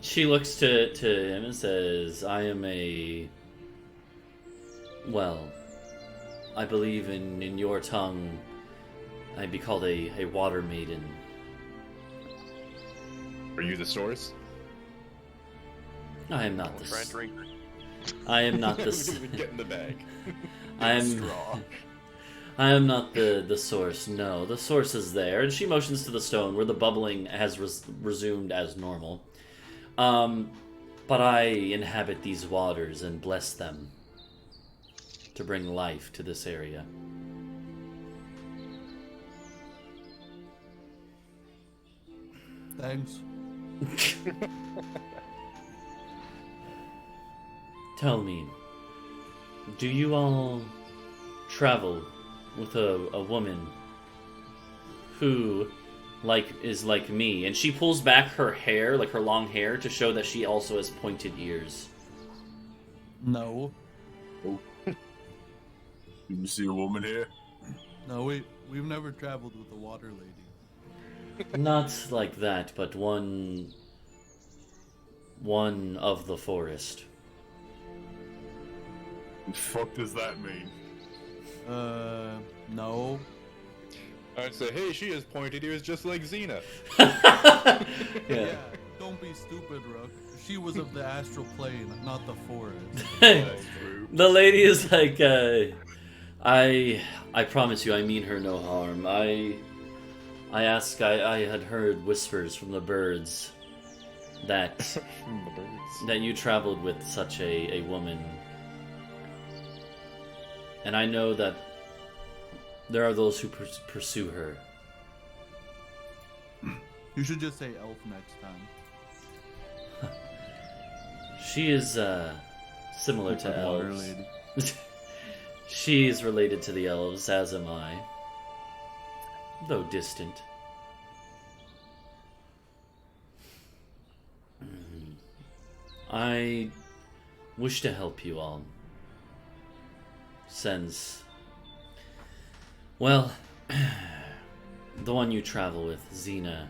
Speaker 1: She looks to him and says, "I am I believe in your tongue, I'd be called a water maiden."
Speaker 5: Are you the source?
Speaker 1: I am not
Speaker 3: Try and
Speaker 1: the.
Speaker 3: drink.
Speaker 1: I am not
Speaker 5: Get
Speaker 1: the.
Speaker 5: in the bag.
Speaker 2: Straw.
Speaker 1: I am not the source. No, the source is there, and she motions to the stone where the bubbling has resumed as normal. But I inhabit these waters and bless them to bring life to this area.
Speaker 4: Thanks.
Speaker 1: Tell me, do you all travel with a woman who is like me? And she pulls back her hair, like her long hair, to show that she also has pointed ears.
Speaker 4: No.
Speaker 2: You see a woman here?
Speaker 4: No, we've never traveled with a water lady.
Speaker 1: Not like that, but one of the forest.
Speaker 2: What the fuck does that mean?
Speaker 4: No.
Speaker 5: I'd say, hey, she has pointed ears just like Xena.
Speaker 4: Yeah, don't be stupid, Rook. She was of the astral plane, not the forest.
Speaker 2: That's true.
Speaker 1: The lady is like, I promise you, I mean her no harm. I had heard whispers from the birds that
Speaker 5: The birds.
Speaker 1: that you traveled with such a woman. And I know that there are those who pursue her.
Speaker 4: You should just say elf next time.
Speaker 1: She is similar to
Speaker 4: Water
Speaker 1: elves.
Speaker 4: lady.
Speaker 1: She is related to the elves, as am I. Though distant. I wish to help you all. Since, well, the one you travel with, Xena,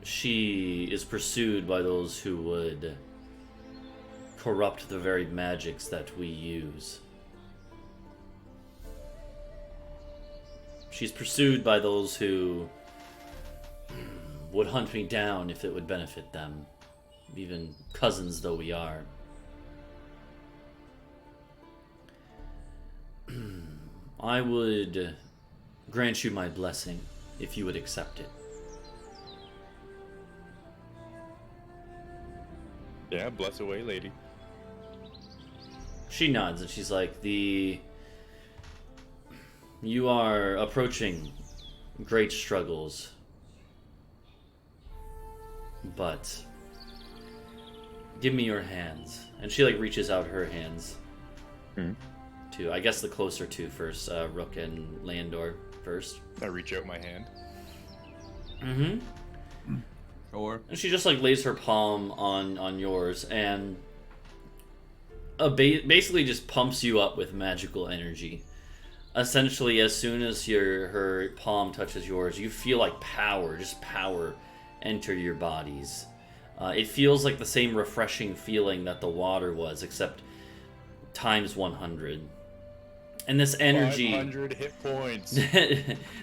Speaker 1: she is pursued by those who would corrupt the very magics that we use. She's pursued by those who would hunt me down if it would benefit them, even cousins though we are. I would grant you my blessing if you would accept it.
Speaker 5: Yeah, bless away, lady.
Speaker 1: She nods and she's like, you are approaching great struggles, but give me your hands. And she like reaches out her hands to, I guess, the closer two first, Rook and Landor first.
Speaker 5: I reach out my hand.
Speaker 1: Mm-hmm.
Speaker 4: Or
Speaker 1: And she just like lays her palm on yours and basically just pumps you up with magical energy. Essentially, as soon as her palm touches yours, you feel like power enter your bodies. It feels like the same refreshing feeling that the water was, except times 100. And this energy...
Speaker 5: 500 hit points.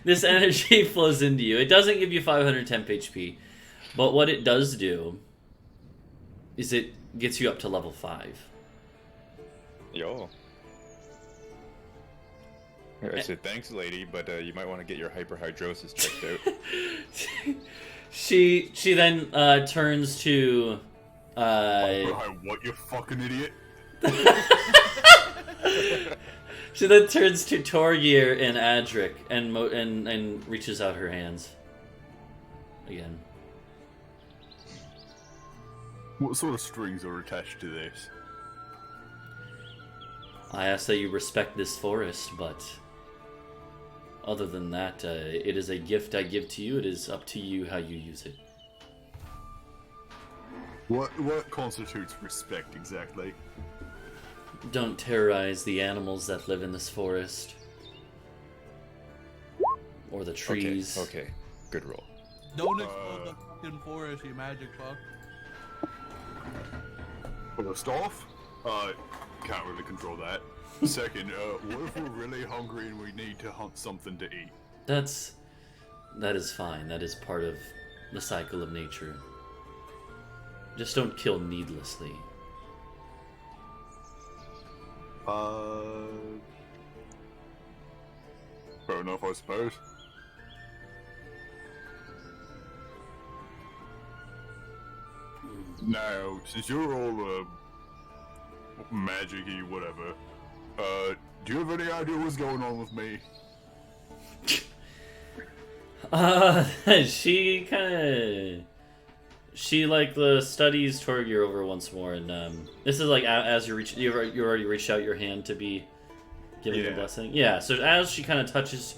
Speaker 1: This energy flows into you. It doesn't give you 500 temp HP, but what it does do is it gets you up to level 5.
Speaker 5: Yo. I said, thanks, lady, but you might want to get your hyperhidrosis checked out.
Speaker 1: She then turns to...
Speaker 2: What, you fucking idiot?
Speaker 1: She then turns to Torgir and Adric and reaches out her hands. Again.
Speaker 2: What sort of strings are attached to this?
Speaker 1: I ask that you respect this forest, but other than that, it is a gift I give to you. It is up to you how you use it.
Speaker 2: What constitutes respect exactly?
Speaker 1: Don't terrorize the animals that live in this forest. Or the trees.
Speaker 5: Okay, good roll.
Speaker 4: don't explode the fucking forest, you magic fuck.
Speaker 2: First off, can't really control that. Second, what if we're really hungry and we need to hunt something to eat?
Speaker 1: That is fine. That is part of the cycle of nature. Just don't kill needlessly.
Speaker 2: Fair enough, I suppose. Now, since you're all, magic-y, whatever, do you have any idea what's going on with me?
Speaker 1: She kind of. She like the studies Torgir over once more, and this is like as you already reached out your hand to be giving the blessing. Yeah. So as she kind of touches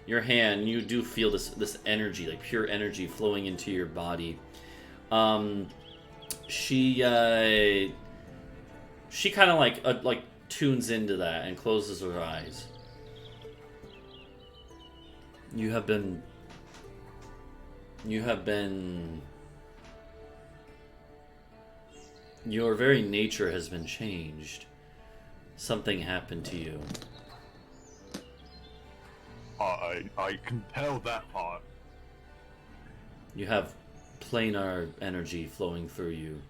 Speaker 1: your hand, you do feel this energy, like pure energy, flowing into your body. She kind of like tunes into that and closes her eyes. Your very nature has been changed. Something happened to you.
Speaker 2: I can tell that part.
Speaker 1: You have planar energy flowing through you.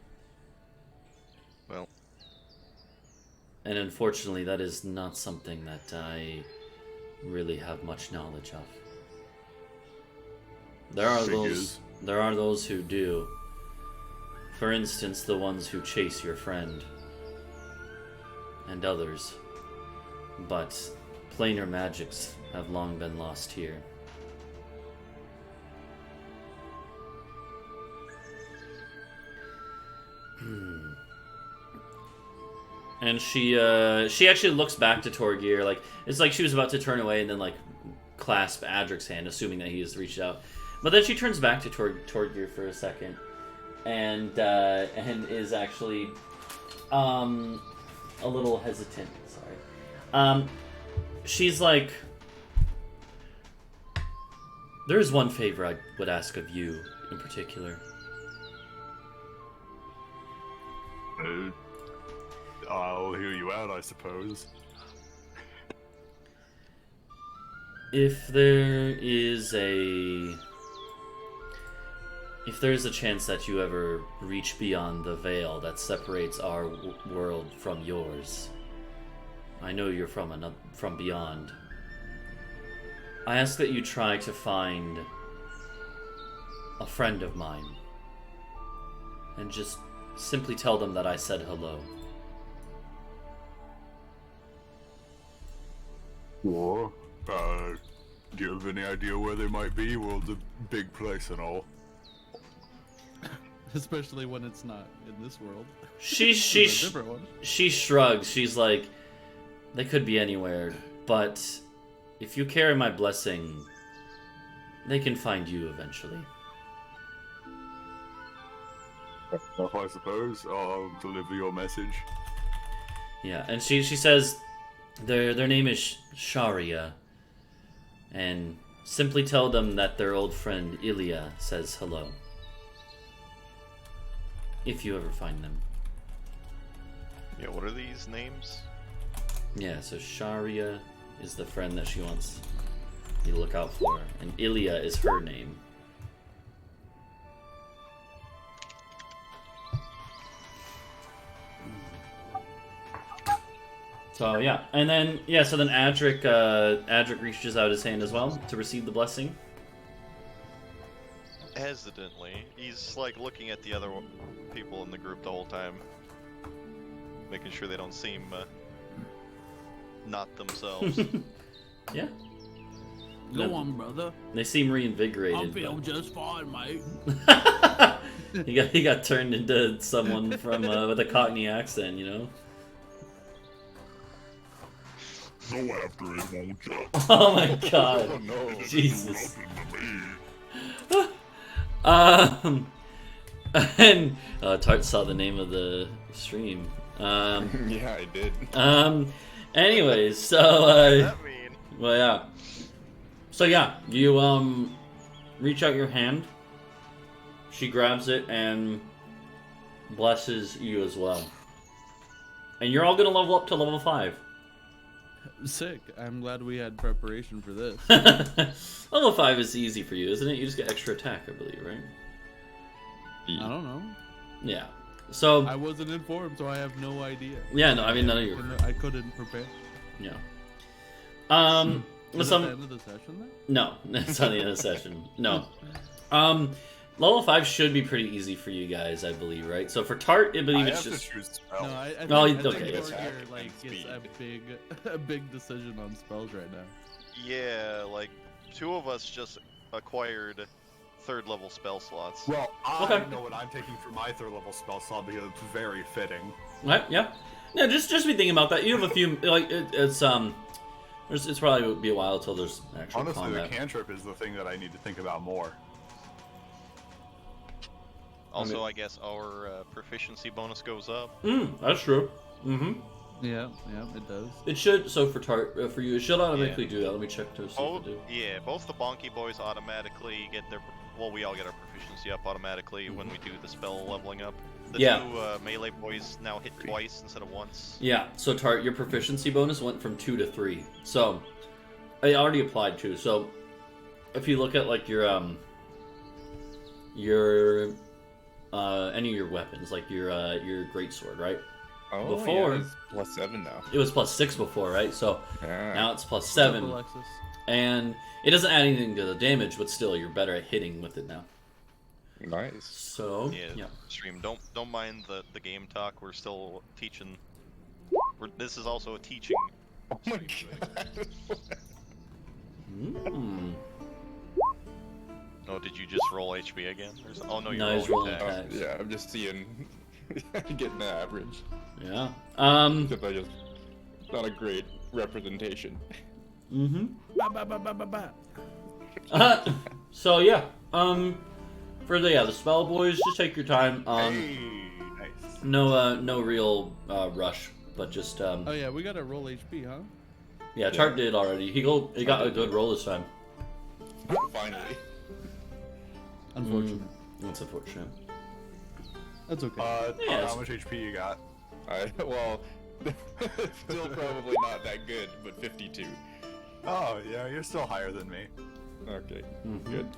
Speaker 3: Well.
Speaker 1: And unfortunately, that is not something that I really have much knowledge of. There are those who do. For instance, the ones who chase your friend. And others. But planar magics have long been lost here. And she actually looks back to Torgir, like it's like she was about to turn away and then like clasp Adric's hand, assuming that he has reached out. But then she turns back to Torgir for a second, and is actually a little hesitant. Sorry. She's like, there is one favor I would ask of you in particular.
Speaker 2: I'll hear you out, I suppose.
Speaker 1: If there's a chance that you ever reach beyond the veil that separates our world from yours, I know you're from beyond. I ask that you try to find a friend of mine and just simply tell them that I said hello.
Speaker 2: Or, do you have any idea where they might be? World's a big place and all.
Speaker 4: Especially when it's not in this world.
Speaker 1: She shrugs. She's like, they could be anywhere, but if you carry my blessing, they can find you eventually.
Speaker 2: I suppose I'll deliver your message.
Speaker 1: Yeah, and she says their name is Sharia, and simply tell them that their old friend Ilya says hello. If you ever find them.
Speaker 3: Yeah, what are these names?
Speaker 1: Yeah, so Sharia is the friend that she wants you to look out for, and Ilya is her name. So yeah, and then so then Adric reaches out his hand as well to receive the blessing.
Speaker 3: Hesitantly, he's like looking at the other people in the group the whole time, making sure they don't seem not themselves.
Speaker 1: Yeah.
Speaker 4: Go on, brother.
Speaker 1: They seem reinvigorated.
Speaker 4: I feel just fine, mate.
Speaker 1: he got turned into someone from with a Cockney accent, you know.
Speaker 2: Go after it, won't you?
Speaker 1: Oh my god.
Speaker 5: Oh no.
Speaker 1: Jesus. And Tart saw the name of the stream.
Speaker 5: Yeah, I did.
Speaker 1: Anyways, so
Speaker 3: What does that mean?
Speaker 1: well, yeah. So yeah, you reach out your hand. She grabs it and blesses you as well. And you're all gonna level up to level 5.
Speaker 4: Sick. I'm glad we had preparation for this.
Speaker 1: Level 5 is easy for you, isn't it? You just get extra attack, I believe, right?
Speaker 4: I don't know.
Speaker 1: Yeah. So
Speaker 4: I wasn't informed, so I have no idea.
Speaker 1: yeah, no, I mean none of you.
Speaker 4: I couldn't prepare.
Speaker 1: Yeah.
Speaker 4: Is it the end of the session then?
Speaker 1: No, it's not the end of the session. No. Level 5 should be pretty easy for you guys, I believe, right? So for Tart, I believe
Speaker 2: I
Speaker 1: it's
Speaker 2: have
Speaker 1: just
Speaker 2: to choose spell.
Speaker 4: No, I think,
Speaker 1: Oh,
Speaker 4: I think
Speaker 1: okay, that's
Speaker 4: Torgir,
Speaker 5: fine.
Speaker 4: like
Speaker 5: And
Speaker 4: gets
Speaker 5: speed.
Speaker 4: a big decision on spells right now.
Speaker 3: Yeah, like 2 of us just acquired 3rd level spell slots.
Speaker 2: Well, I
Speaker 1: Okay.
Speaker 2: know what I'm taking for my 3rd level spell slot because it's very fitting.
Speaker 1: Right? Yeah. Yeah. Just be thinking about that. You have a few like it's probably would be a while till there's actual
Speaker 2: Honestly,
Speaker 1: combat.
Speaker 2: the cantrip is the thing that I need to think about more.
Speaker 3: Also, I guess our proficiency bonus goes up.
Speaker 1: That's true.
Speaker 4: Yeah, it does.
Speaker 1: It should. So for for you, it should automatically do that. Let me check to see
Speaker 3: Oh,
Speaker 1: if it do.
Speaker 3: yeah, both the Bonky Boys automatically get their... Well, we all get our proficiency up automatically when we do the spell leveling up. The
Speaker 1: Yeah.
Speaker 3: 2 melee boys now hit twice instead of once.
Speaker 1: Yeah. So your proficiency bonus went from 2 to 3. So I already applied 2. So if you look at like your any of your weapons, like your greatsword, right?
Speaker 5: Oh,
Speaker 1: Before-
Speaker 5: yeah, it's +7 now.
Speaker 1: It was +6 before, right? So
Speaker 5: Yeah.
Speaker 1: now it's
Speaker 4: What's up,
Speaker 1: +7,
Speaker 4: Alexis?
Speaker 1: and it doesn't add anything to the damage, but still, you're better at hitting with it now.
Speaker 5: Nice.
Speaker 1: So
Speaker 3: Yeah, stream. Don't mind the game talk. We're still teaching. This is also a teaching.
Speaker 5: Oh my god.
Speaker 1: Mm.
Speaker 3: Oh, did you just roll HP again? Oh no, you're
Speaker 1: No, he's
Speaker 3: rolling
Speaker 1: rolling
Speaker 3: attacks.
Speaker 1: attacks.
Speaker 5: Yeah, I'm just seeing. Getting the average.
Speaker 1: Yeah.
Speaker 5: Except I just. Not a great representation.
Speaker 4: Ba, ba, ba, ba, ba, ba.
Speaker 1: So yeah. For the spell boys, just take your time.
Speaker 2: Hey, nice.
Speaker 1: No real rush, but just
Speaker 4: Oh yeah, we gotta roll HP, huh?
Speaker 1: yeah. Tart did already. He got a good roll this time.
Speaker 5: Finally.
Speaker 4: Unfortunate.
Speaker 1: That's unfortunate.
Speaker 4: That's okay.
Speaker 1: Yeah,
Speaker 2: How much HP you got?
Speaker 5: Well, still probably not that good, but 52.
Speaker 2: Oh, yeah, you're still higher than me.
Speaker 5: Okay,
Speaker 1: Mhm.
Speaker 5: good.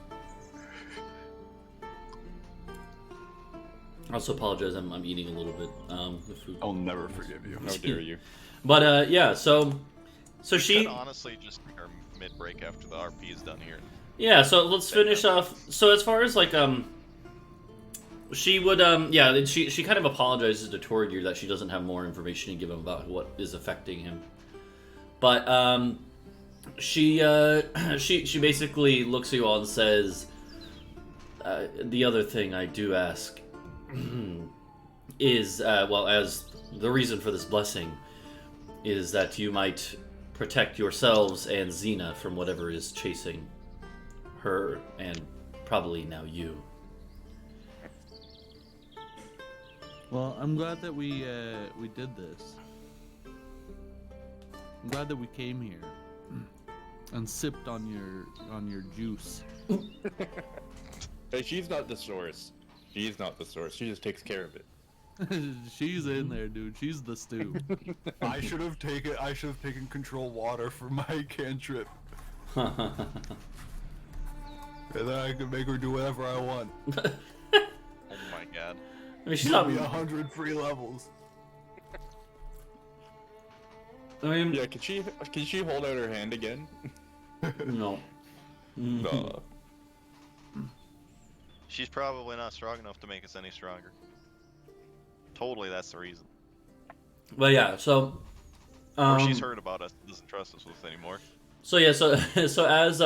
Speaker 1: I also apologize. I'm eating a little bit the food.
Speaker 2: I'll never forgive you.
Speaker 5: How dare you?
Speaker 1: But yeah. So she.
Speaker 3: Should honestly just take our mid break after the RP is done here.
Speaker 1: Yeah, so let's finish off. So as far as like she would yeah, she kind of apologizes to Torgir that she doesn't have more information to give him about what is affecting him. But she basically looks at you all and says, the other thing I do ask is well, as the reason for this blessing is that you might protect yourselves and Xena from whatever is chasing her and probably now you.
Speaker 4: Well, I'm glad that we did this. I'm glad that we came here and sipped on your juice.
Speaker 5: Hey, she's not the source. She's not the source. She just takes care of it.
Speaker 4: She's in there, dude. She's the stew.
Speaker 2: I should have taken control water for my cantrip. And then I could make her do whatever I want.
Speaker 3: Oh my god.
Speaker 1: I mean, she's
Speaker 2: Give
Speaker 1: not.
Speaker 2: me 100 free levels.
Speaker 1: I mean,
Speaker 5: Yeah, can she hold out her hand again?
Speaker 1: no.
Speaker 5: No.
Speaker 3: She's probably not strong enough to make us any stronger. Totally, that's the reason.
Speaker 1: But yeah, so.
Speaker 3: Or she's heard about us, doesn't trust us with us anymore.
Speaker 1: So yeah, so as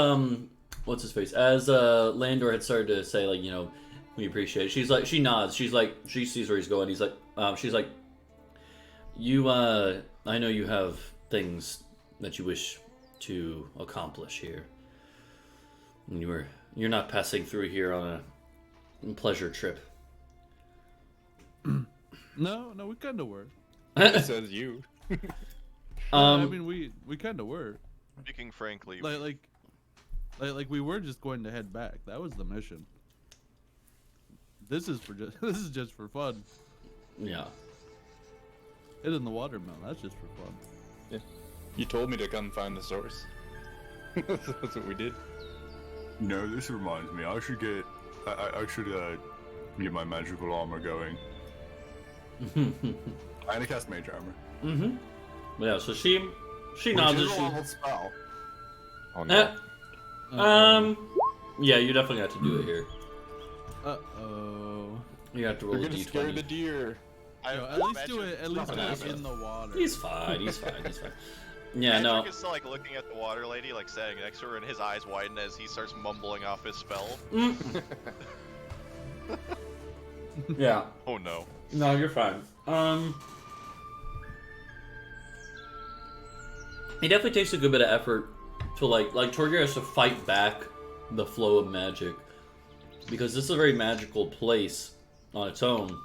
Speaker 1: what's his face? As Landor had started to say, like, you know, we appreciate it. She's like, she nods. She's like, she sees where he's going. He's like, she's like, you, I know you have things that you wish to accomplish here. And you're not passing through here on a pleasure trip.
Speaker 4: No, we kind of were.
Speaker 5: It says you.
Speaker 4: I mean, we kind of were.
Speaker 3: Speaking frankly,
Speaker 4: Like we were just going to head back. That was the mission. This is just for fun.
Speaker 1: Yeah.
Speaker 4: Hitting the watermelon, that's just for fun.
Speaker 5: Yeah. You told me to come find the source. That's what we did.
Speaker 2: No, this reminds me. I should get my magical armor going. I'm gonna cast mage armor.
Speaker 1: Mm-hmm. Yeah, so she
Speaker 2: Which
Speaker 1: nods.
Speaker 2: is
Speaker 1: As
Speaker 2: a level spell.
Speaker 5: Oh no.
Speaker 1: Yeah, you definitely have to do it here.
Speaker 4: Uh-oh.
Speaker 1: You have to roll
Speaker 5: You're
Speaker 1: a
Speaker 5: gonna scare the
Speaker 1: d20.
Speaker 5: deer.
Speaker 4: Yo, at least do it. At least do it in the water.
Speaker 1: He's fine. He's fine. He's fine. Yeah, no.
Speaker 3: Edric is still like looking at the water lady, like standing next to her, and his eyes widen as he starts mumbling off his spell.
Speaker 1: Yeah.
Speaker 3: Oh no.
Speaker 1: No, you're fine. It definitely takes a good bit of effort to like Torgir has to fight back the flow of magic because this is a very magical place on its own,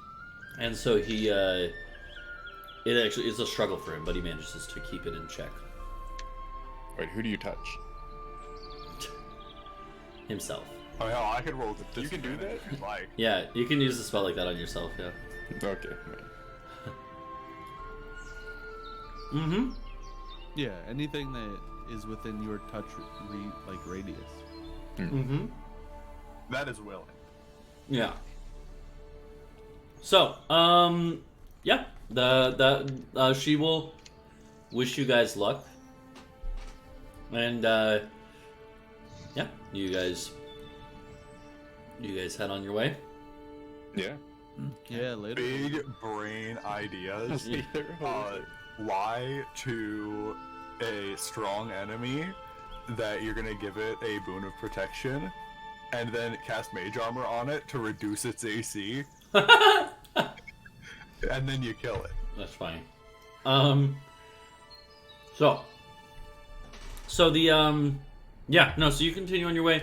Speaker 1: and so he it actually is a struggle for him, but he manages to keep it in check.
Speaker 5: Wait, who do you touch?
Speaker 1: Himself.
Speaker 2: Oh hell, I could roll the
Speaker 5: You can do
Speaker 2: disadvantage
Speaker 5: that?
Speaker 2: if you'd like.
Speaker 1: Yeah, you can use a spell like that on yourself. Yeah.
Speaker 5: Okay.
Speaker 1: Mm-hmm.
Speaker 4: Yeah, anything that is within your touch radius.
Speaker 1: Mm-hmm.
Speaker 2: That is willing.
Speaker 1: Yeah. So, yeah, she will wish you guys luck, and yeah, you guys head on your way.
Speaker 5: Yeah.
Speaker 4: Yeah, later.
Speaker 2: Big brain ideas. Lie to a strong enemy that you're gonna give it a boon of protection, and then cast mage armor on it to reduce its AC, and then you kill it.
Speaker 1: That's fine. So the yeah, no. So you continue on your way.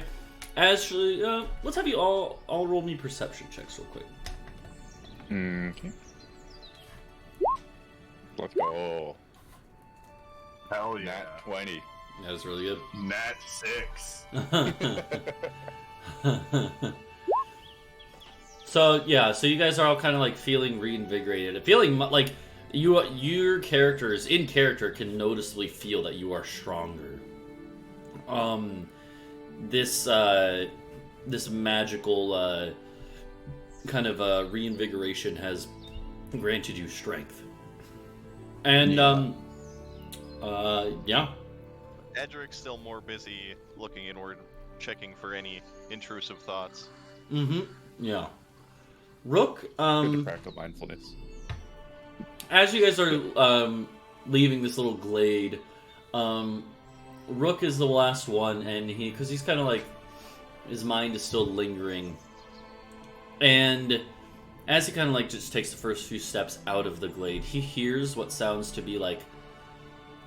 Speaker 1: Actually, let's have you all roll me perception checks real quick.
Speaker 5: Okay. Let's go.
Speaker 2: Hell yeah.
Speaker 5: Nat 20.
Speaker 1: That was really good.
Speaker 2: Nat 6.
Speaker 1: So yeah, so you guys are all kind of like feeling reinvigorated, feeling like your characters in character can noticeably feel that you are stronger. This magical kind of reinvigoration has granted you strength, and yeah.
Speaker 3: Edric's still more busy looking inward, checking for any intrusive thoughts.
Speaker 1: Mm-hmm. Yeah. Rook,
Speaker 5: Good to practice mindfulness.
Speaker 1: as you guys are leaving this little glade, Rook is the last one, and because he's kind of like, his mind is still lingering, and as he kind of like just takes the first few steps out of the glade, he hears what sounds to be like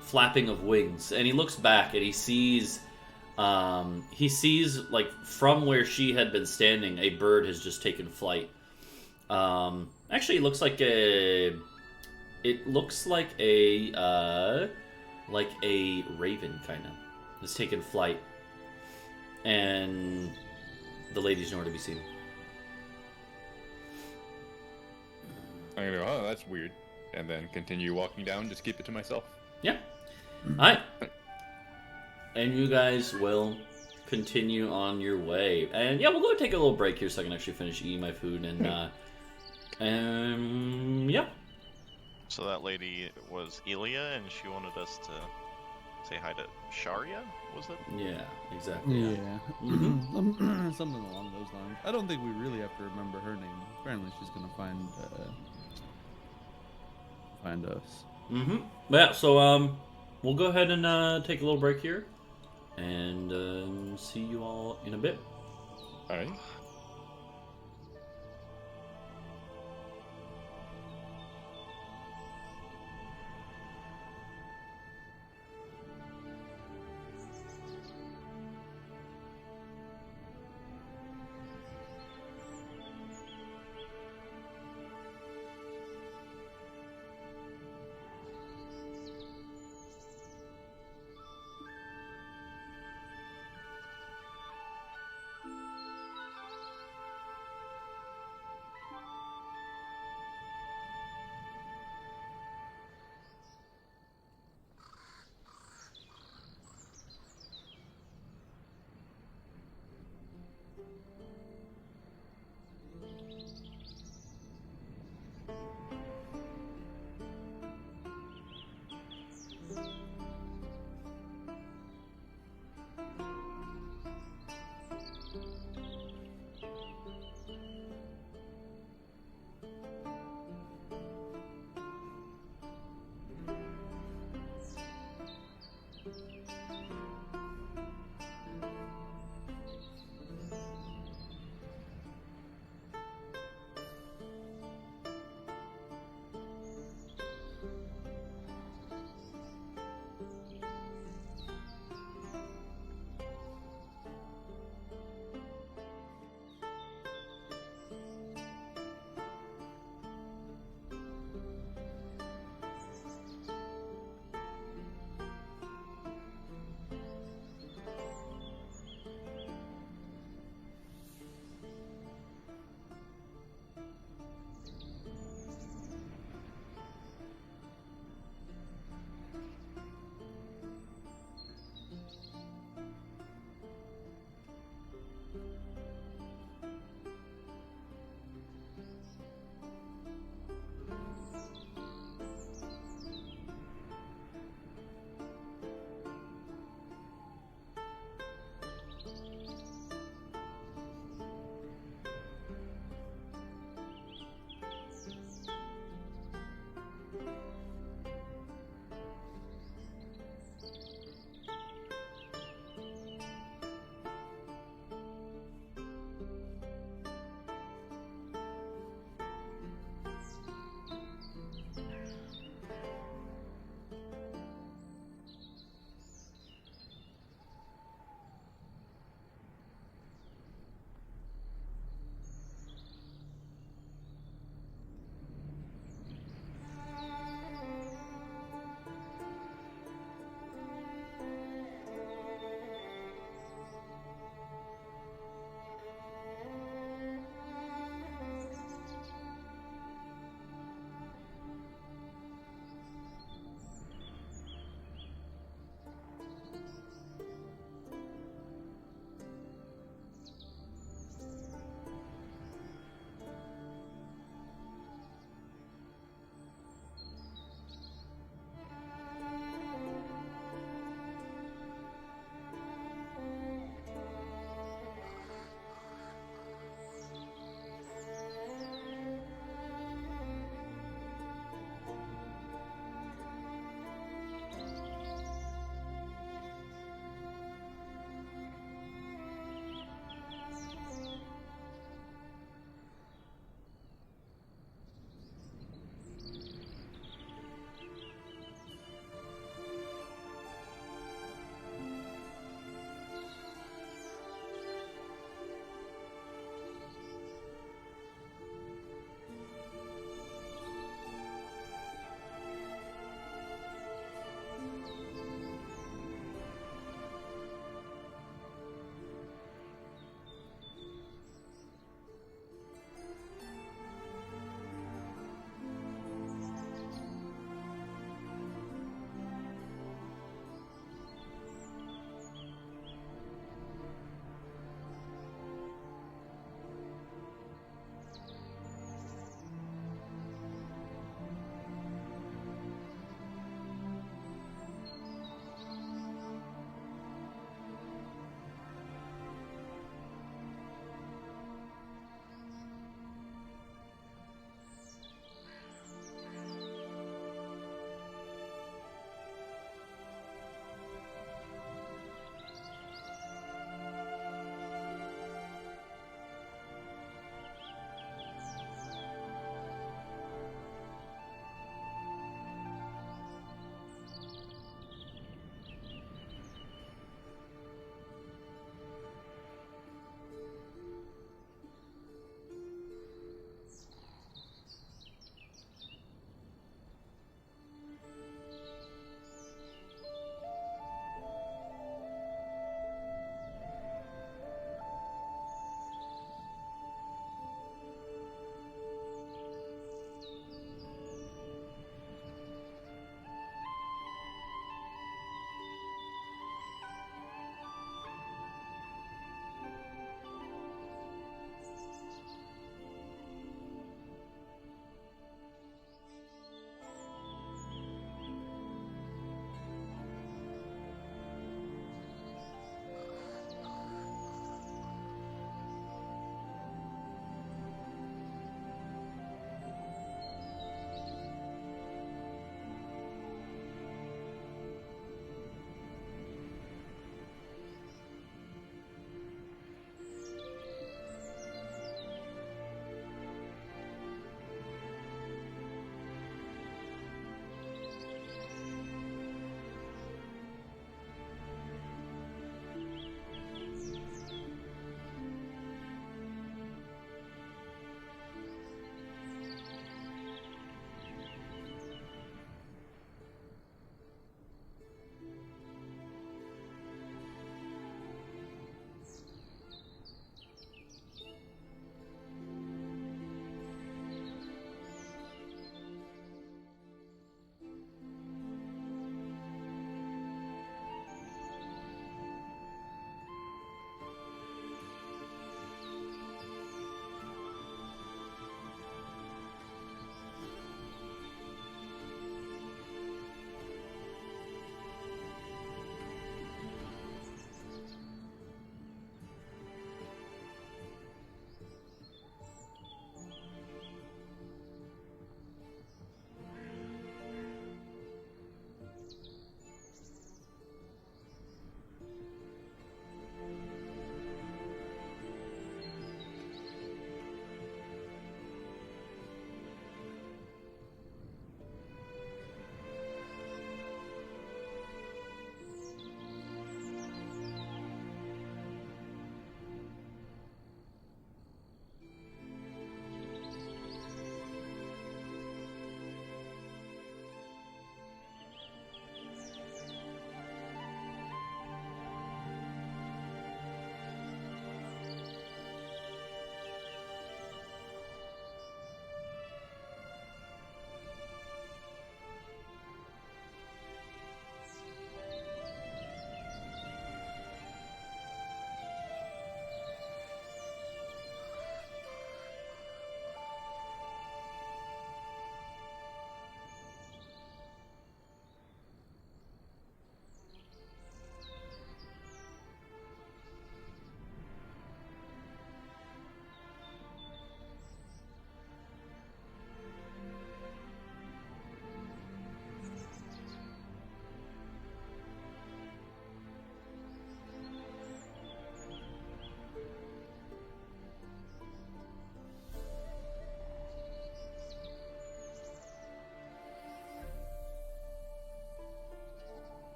Speaker 1: flapping of wings, and he looks back and he sees like from where she had been standing, a bird has just taken flight. Actually, it looks like a raven kind of has taken flight, and the lady's nowhere to be seen.
Speaker 5: I'm gonna go, oh, that's weird. And then continue walking down, just keep it to myself.
Speaker 1: Yeah. Alright. And you guys will continue on your way. And yeah, we'll go take a little break here so I can actually finish eating my food, and yeah.
Speaker 3: So that lady was Ilya, and she wanted us to say hi to Sharia, was it?
Speaker 1: Yeah, exactly.
Speaker 4: Yeah.
Speaker 1: Mm-hmm.
Speaker 4: Something along those lines. I don't think we really have to remember her name. Apparently she's gonna find us.
Speaker 1: Mm-hmm. Yeah, so we'll go ahead and take a little break here, and see you all in a bit.
Speaker 5: Alright.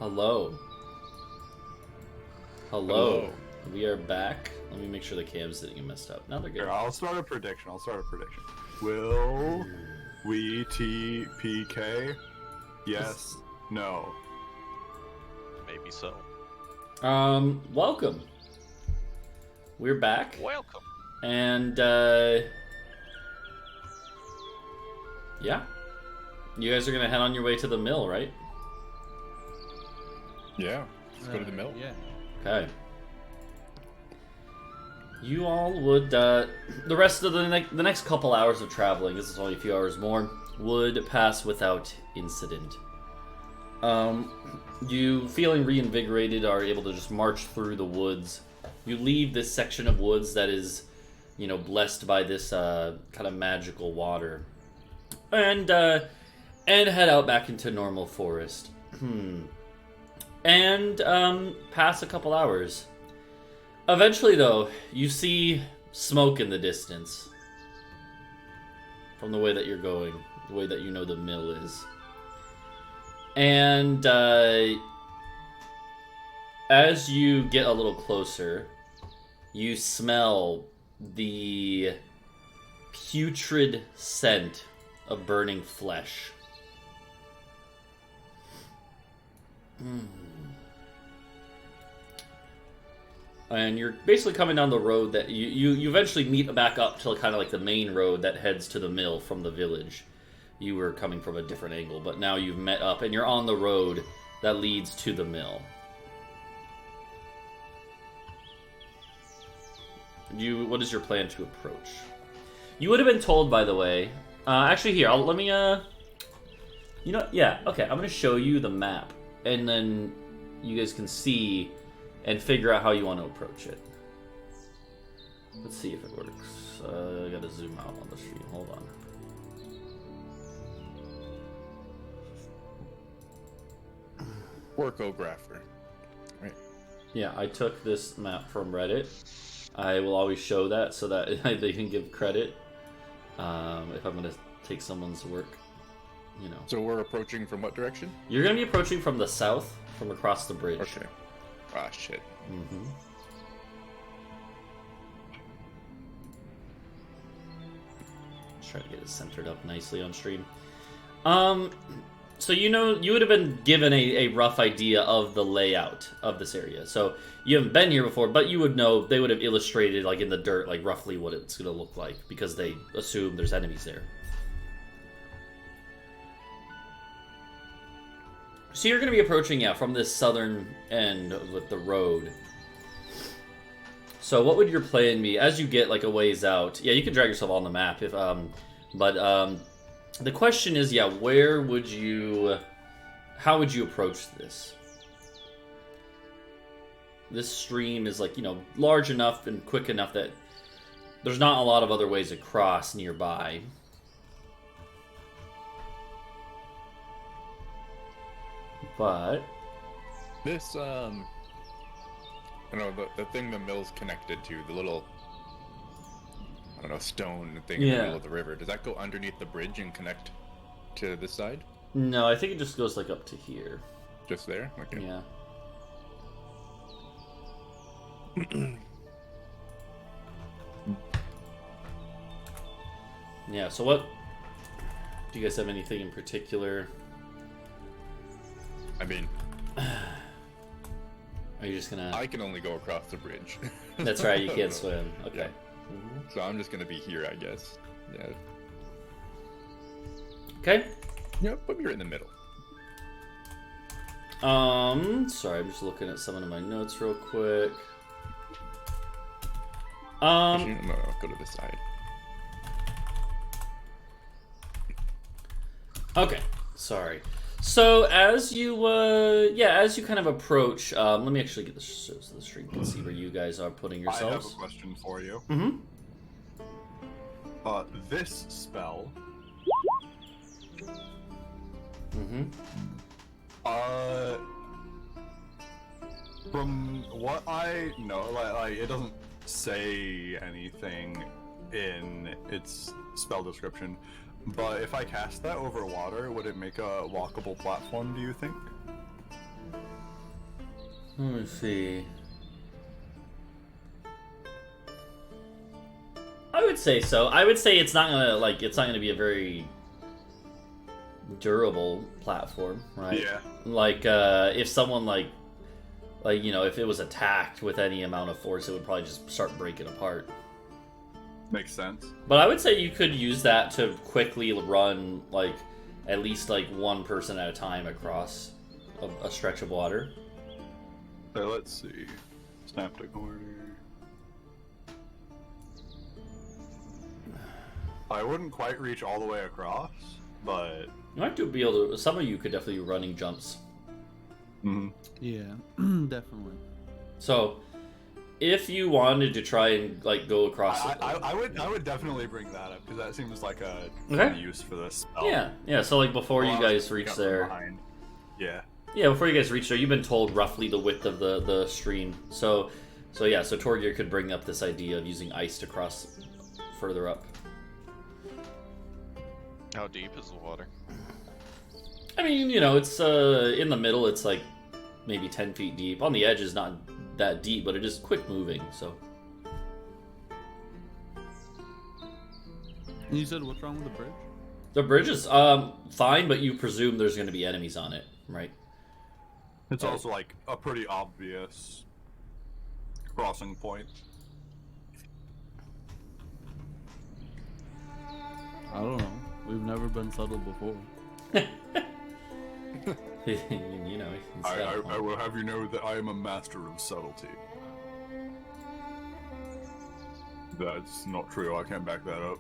Speaker 1: Hello. Hello. We are back. Let me make sure the cam's didn't get messed up. Now they're good.
Speaker 2: Here, I'll start a prediction. Will we TPK? Yes. No.
Speaker 3: Maybe so.
Speaker 1: Welcome. We're back.
Speaker 3: Welcome.
Speaker 1: And, yeah. You guys are gonna head on your way to the mill, right?
Speaker 5: Yeah. Let's go to the mill.
Speaker 4: Yeah.
Speaker 1: Okay. You all would, the rest of the next couple hours of traveling, this is only a few hours more, would pass without incident. You, feeling reinvigorated, are able to just march through the woods. You leave this section of woods that is, you know, blessed by this, kind of magical water. And head out back into normal forest. And, pass a couple hours. Eventually, though, you see smoke in the distance. From the way that you're going. The way that you know the mill is. And, as you get a little closer, you smell the putrid scent of burning flesh. And you're basically coming down the road that you eventually meet back up to kind of like the main road that heads to the mill from the village. You were coming from a different angle, but now you've met up and you're on the road that leads to the mill. What is your plan to approach? You would have been told, by the way. Actually, here, let me. You know, yeah, okay. I'm gonna show you the map, and then you guys can see and figure out how you want to approach it. Let's see if it works. I gotta zoom out on the stream. Hold on.
Speaker 5: Workographer. Right.
Speaker 1: Yeah, I took this map from Reddit. I will always show that so that they can give credit. If I'm gonna take someone's work, you know.
Speaker 5: So we're approaching from what direction?
Speaker 1: You're gonna be approaching from the south, from across the bridge.
Speaker 5: Okay. Ah, shit.
Speaker 1: Mm-hmm. Just try to get it centered up nicely on stream. So you know, you would have been given a rough idea of the layout of this area. So you haven't been here before, but you would know, they would have illustrated like in the dirt, like roughly what it's gonna look like, because they assume there's enemies there. So you're gonna be approaching, yeah, from this southern end with the road. So what would your plan be as you get like a ways out? Yeah, you can drag yourself on the map if the question is, yeah, how would you approach this? This stream is like, you know, large enough and quick enough that there's not a lot of other ways to cross nearby. But
Speaker 5: This, I don't know, the thing the mill's connected to, the little, I don't know, stone thing in the middle of the river, does that go underneath the bridge and connect to this side?
Speaker 1: No, I think it just goes like up to here.
Speaker 5: Just there? Okay.
Speaker 1: Yeah. Yeah, so what... Do you guys have anything in particular?
Speaker 5: I mean...
Speaker 1: Are you just gonna...
Speaker 5: I can only go across the bridge.
Speaker 1: That's right, you can't swim. Okay.
Speaker 5: Yeah. So I'm just gonna be here, I guess. Yeah.
Speaker 1: Okay.
Speaker 5: Yeah, put me right in the middle.
Speaker 1: Sorry, I'm just looking at some of my notes real quick.
Speaker 5: Actually, no, go to the side.
Speaker 1: Okay, sorry. So as you, as you kind of approach, let me actually get this so the stream can see where you guys are putting
Speaker 2: I have a
Speaker 1: yourselves.
Speaker 2: question for you.
Speaker 1: Mm-hmm.
Speaker 2: This spell.
Speaker 1: Mm-hmm.
Speaker 2: From what I know, like it doesn't say anything in its spell description, but if I cast that over water, would it make a walkable platform, do you think?
Speaker 1: Let me see. I would say so. I would say it's not gonna be a very durable platform, right?
Speaker 2: Yeah.
Speaker 1: Like if someone like if it was attacked with any amount of force, it would probably just start breaking apart.
Speaker 2: Makes sense.
Speaker 1: But I would say you could use that to quickly run like at least like one person at a time across a stretch of water.
Speaker 2: So let's see. Snap to corner. I wouldn't quite reach all the way across, but
Speaker 1: You might be able to. Some of you could definitely do running jumps.
Speaker 4: Yeah, definitely.
Speaker 1: So, if you wanted to try and like go across,
Speaker 2: I would definitely bring that up because that seems like a
Speaker 1: Okay.
Speaker 2: good use for this spell.
Speaker 1: yeah. So like before
Speaker 2: Well,
Speaker 1: you
Speaker 2: I was
Speaker 1: guys
Speaker 2: picking
Speaker 1: reach
Speaker 2: up from
Speaker 1: there,
Speaker 2: behind. Yeah.
Speaker 1: yeah, before you guys reach there, you've been told roughly the width of the stream. So Torgir could bring up this idea of using ice to cross further up.
Speaker 3: How deep is the water?
Speaker 1: I mean, it's in the middle. It's like maybe 10 feet deep. On the edge is not that deep, but it is quick moving. So
Speaker 4: And you said what's wrong with the bridge?
Speaker 1: the bridge is fine, but you presume there's going to be enemies on it, right?
Speaker 2: It's also like a pretty obvious crossing point.
Speaker 4: I don't know. We've never been subtle before.
Speaker 2: I will have you know that I am a master of subtlety. That's not true. I can't back that up.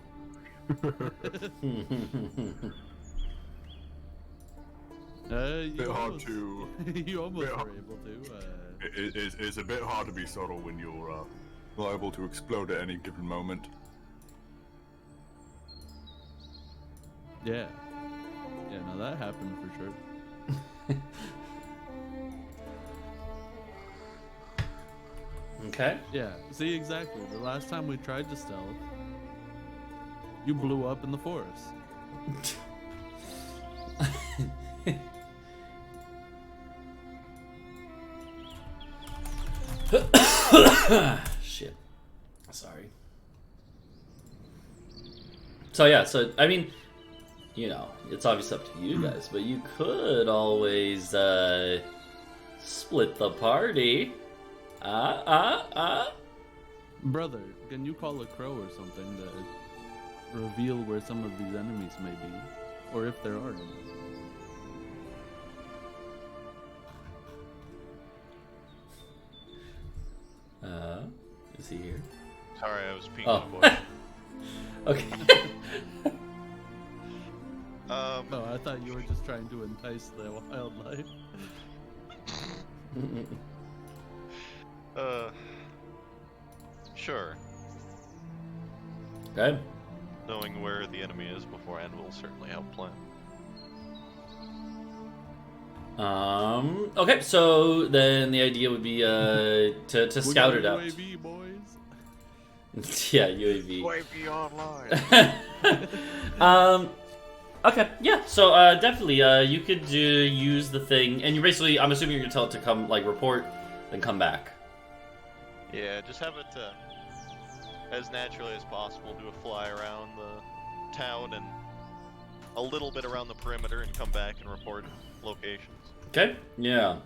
Speaker 4: You
Speaker 2: Bit hard
Speaker 4: almost,
Speaker 2: to.
Speaker 4: you almost
Speaker 2: bit
Speaker 4: were
Speaker 2: hard-
Speaker 4: able to.
Speaker 2: It's a bit hard to be subtle when you're liable to explode at any given moment.
Speaker 4: Yeah. Yeah, no, that happened for sure.
Speaker 1: Okay.
Speaker 4: Yeah, see, exactly. The last time we tried to stealth, you blew up in the forest.
Speaker 1: Shit. Sorry. So I mean, it's obviously up to you guys, but you could always split the party.
Speaker 4: Brother, can you call a crow or something to reveal where some of these enemies may be? Or if there are any?
Speaker 1: Is he here?
Speaker 3: Sorry, I was peeking
Speaker 1: Oh.
Speaker 3: the bush.
Speaker 1: Okay.
Speaker 4: Oh, I thought you were just trying to entice the wildlife.
Speaker 3: Sure.
Speaker 1: Okay.
Speaker 3: Knowing where the enemy is beforehand will certainly help plan.
Speaker 1: Okay, so then the idea would be to scout it out.
Speaker 4: UAV, boys.
Speaker 1: Yeah, UAV.
Speaker 3: Online.
Speaker 1: Okay, yeah. So definitely, you could use the thing, and you basically, I'm assuming you're gonna tell it to come, like, report, then come back.
Speaker 3: Yeah, just have it as naturally as possible. Do a fly around the town and a little bit around the perimeter, and come back and report locations.
Speaker 1: Okay. Yeah.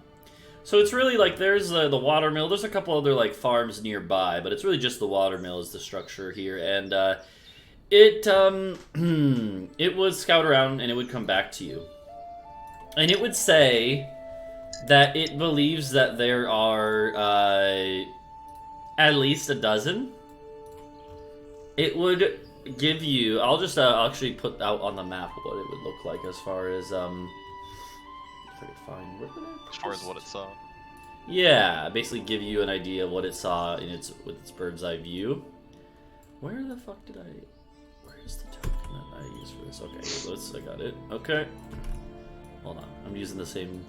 Speaker 1: So it's really like there's the watermill. There's a couple other like farms nearby, but it's really just the watermill is the structure here, and it it would scout around and it would come back to you, and it would say that it believes that there are at least a dozen. It would give you. I'll just actually put out on the map what it would look like as far as if I could find where would I
Speaker 3: As far as what it saw.
Speaker 1: Yeah, basically give you an idea of what it saw with its bird's eye view. Where the fuck did I? Where's the token that I used for this? Okay, I got it. Okay, hold on. I'm using the same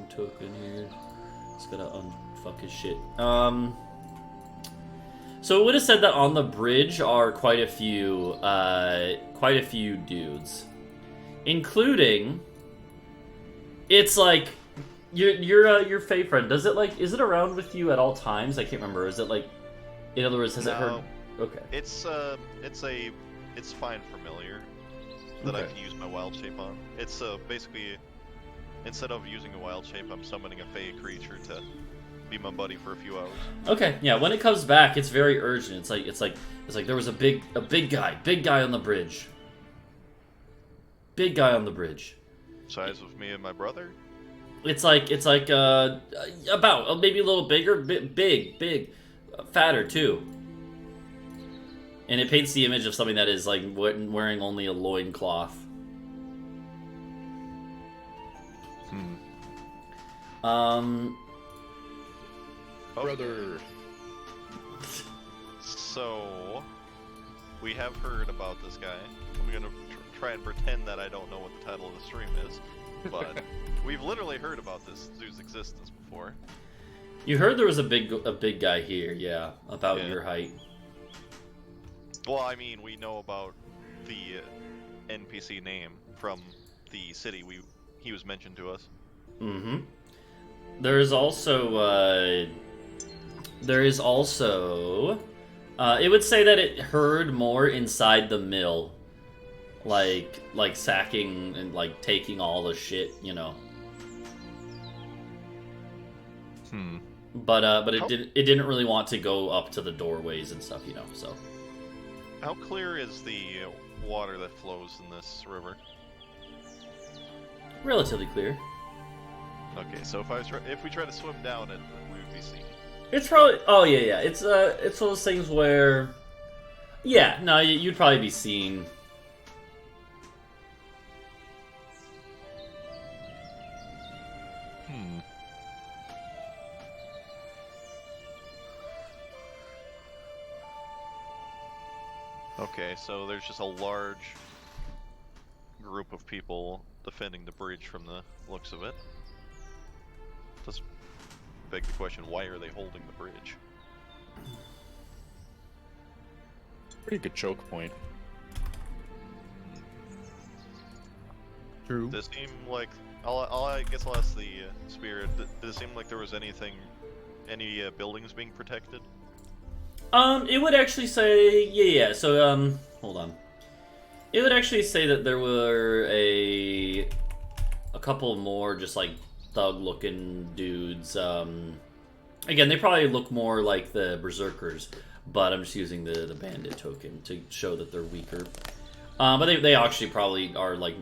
Speaker 1: token here. Just gotta unfuck his shit. So it would have said that on the bridge are quite a few dudes, including. It's like your Fey friend, does it like, is it around with you at all times? I can't remember. Is it like, in other words, has it heard? Okay.
Speaker 3: It's fine familiar that I
Speaker 1: Okay.
Speaker 3: can use my wild shape on. It's basically, instead of using a wild shape, I'm summoning a Fey creature to be my buddy for a few hours.
Speaker 1: Okay, yeah. When it comes back, it's very urgent. It's like there was a big guy on the bridge. Big guy on the bridge.
Speaker 3: Size of me and my brother?
Speaker 1: It's like about maybe a little bigger, big, fatter too. And it paints the image of something that is like wearing only a loincloth.
Speaker 5: Brother.
Speaker 3: So, we have heard about this guy. I'm gonna try and pretend that I don't know what the title of the stream is, but we've literally heard about this dude's existence before.
Speaker 1: You heard there was a big guy here, yeah, about your height.
Speaker 3: Well, I mean, we know about the NPC name from the city he was mentioned to us.
Speaker 1: Mm-hmm. There is also it would say that it heard more inside the mill, like sacking and like taking all the shit, you know. But it didn't really want to go up to the doorways and stuff, you know. So.
Speaker 3: How clear is the water that flows in this river?
Speaker 1: Relatively clear.
Speaker 3: Okay, so if we try to swim down it, we would be seen.
Speaker 1: It's probably yeah. It's one of those things where, yeah, no, you'd probably be seen.
Speaker 3: Okay, so there's just a large group of people defending the bridge from the looks of it. Does beg the question, why are they holding the bridge?
Speaker 5: Pretty good choke point.
Speaker 4: True.
Speaker 3: Does it seem like I guess I'll ask the spirit. Does it seem like there was any buildings being protected?
Speaker 1: It would actually say yeah. So hold on. It would actually say that there were a couple more just like thug-looking dudes. Again, they probably look more like the berserkers, but I'm just using the bandit token to show that they're weaker. But they actually probably are like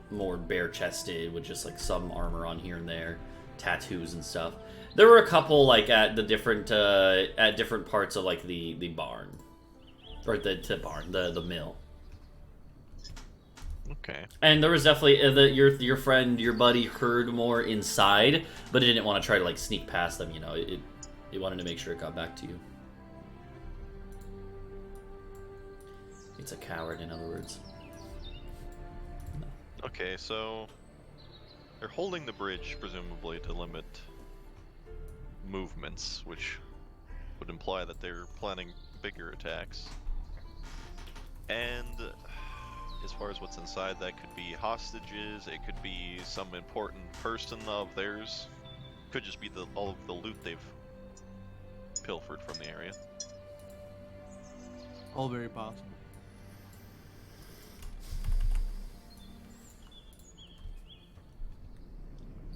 Speaker 1: more bare-chested with just like some armor on here and there, tattoos and stuff. There were a couple like at the different parts of like the barn, or the mill.
Speaker 3: Okay.
Speaker 1: And there was definitely your friend, your buddy heard more inside, but it didn't want to try to like sneak past them. You know, it wanted to make sure it got back to you. It's a coward, in other words.
Speaker 3: Okay, so they're holding the bridge presumably to limit movements, which would imply that they're planning bigger attacks. And as far as what's inside, that could be hostages, it could be some important person of theirs, could just be all of the loot they've pilfered from the area.
Speaker 4: All very possible.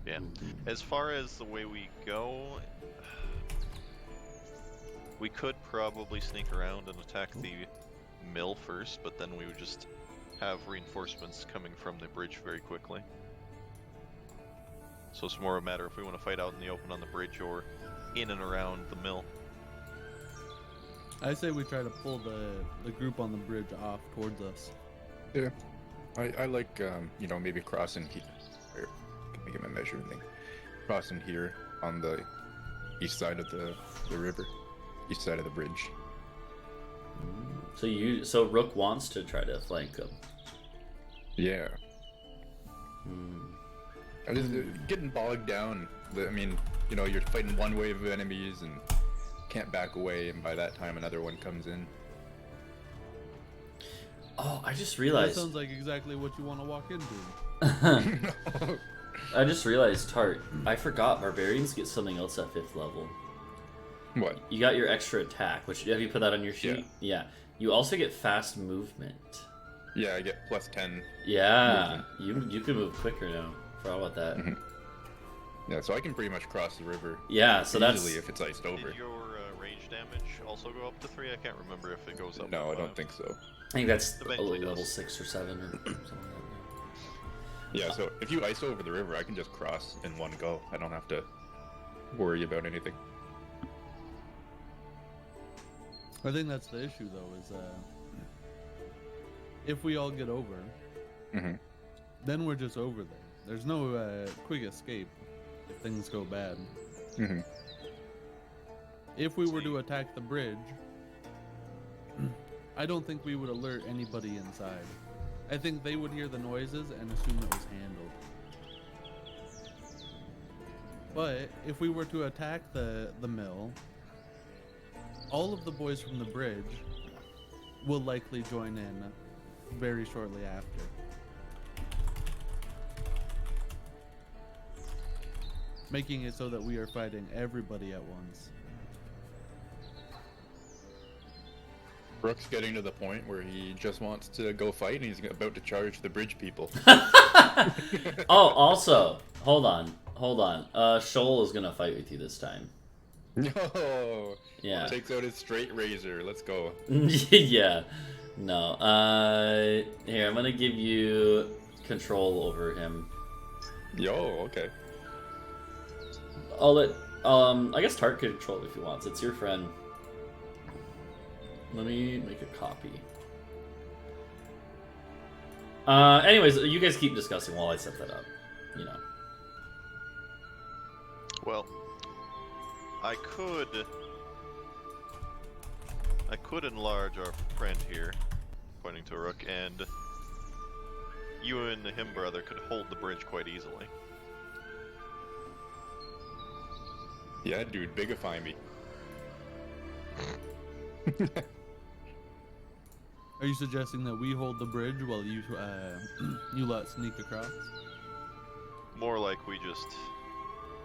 Speaker 3: Yeah. As far as the way we go, we could probably sneak around and attack the mill first, but then we would just have reinforcements coming from the bridge very quickly. So it's more a matter if we want to fight out in the open on the bridge or in and around the mill.
Speaker 4: I say we try to pull the group on the bridge off towards us.
Speaker 5: Yeah, I like maybe crossing here. Can we get my measuring thing? Crossing here on the east side of the river, east side of the bridge.
Speaker 1: So Rook wants to try to flank them.
Speaker 5: Yeah. I just getting bogged down. You're fighting one wave of enemies and can't back away, and by that time another one comes in.
Speaker 1: Oh, I just
Speaker 4: That
Speaker 1: realized.
Speaker 4: sounds like exactly what you want to walk into.
Speaker 1: I just realized, Tart, I forgot barbarians get something else at 5th level.
Speaker 5: What?
Speaker 1: You got your extra attack, which have you put that on your sheet? Yeah. You also get fast movement.
Speaker 5: Yeah, I get plus 10.
Speaker 1: Yeah, you can move quicker now. Forgot about that.
Speaker 5: Mm-hmm. Yeah, so I can pretty much cross the river.
Speaker 1: Yeah, so that's
Speaker 5: easily if it's iced over.
Speaker 3: Did your range damage also go up to 3? I can't remember if it goes up.
Speaker 5: No,
Speaker 3: to
Speaker 5: I don't
Speaker 3: 5.
Speaker 5: think so.
Speaker 1: I think that's
Speaker 3: Eventually
Speaker 1: level
Speaker 3: does.
Speaker 1: 6 or 7 or something like that.
Speaker 5: Yeah, so if you ice over the river, I can just cross in one go. I don't have to worry about anything.
Speaker 4: I think that's the issue, though, is if we all get over,
Speaker 5: Mm-hmm.
Speaker 4: then we're just over there. There's no quick escape if things go bad.
Speaker 5: Mm-hmm.
Speaker 4: If we were to attack the bridge, I don't think we would alert anybody inside. I think they would hear the noises and assume it was handled. But if we were to attack the mill, all of the boys from the bridge will likely join in very shortly after. Making it so that we are fighting everybody at once.
Speaker 5: Brooke's getting to the point where he just wants to go fight and he's about to charge the bridge people.
Speaker 1: Oh, also, hold on. Shoal is gonna fight with you this time.
Speaker 5: No!
Speaker 1: Yeah.
Speaker 5: Takes out his straight razor. Let's go.
Speaker 1: Yeah. No. Here, I'm gonna give you control over him.
Speaker 5: Yo, okay.
Speaker 1: I'll let, I guess Tart could control it if he wants. It's your friend. Let me make a copy. Anyways, you guys keep discussing while I set that up. You know.
Speaker 3: Well, I could enlarge our friend here, pointing to Rook, and you and him, brother, could hold the bridge quite easily.
Speaker 5: Yeah, dude, bigify me.
Speaker 4: Are you suggesting that we hold the bridge while you you lot sneak across?
Speaker 3: More like we just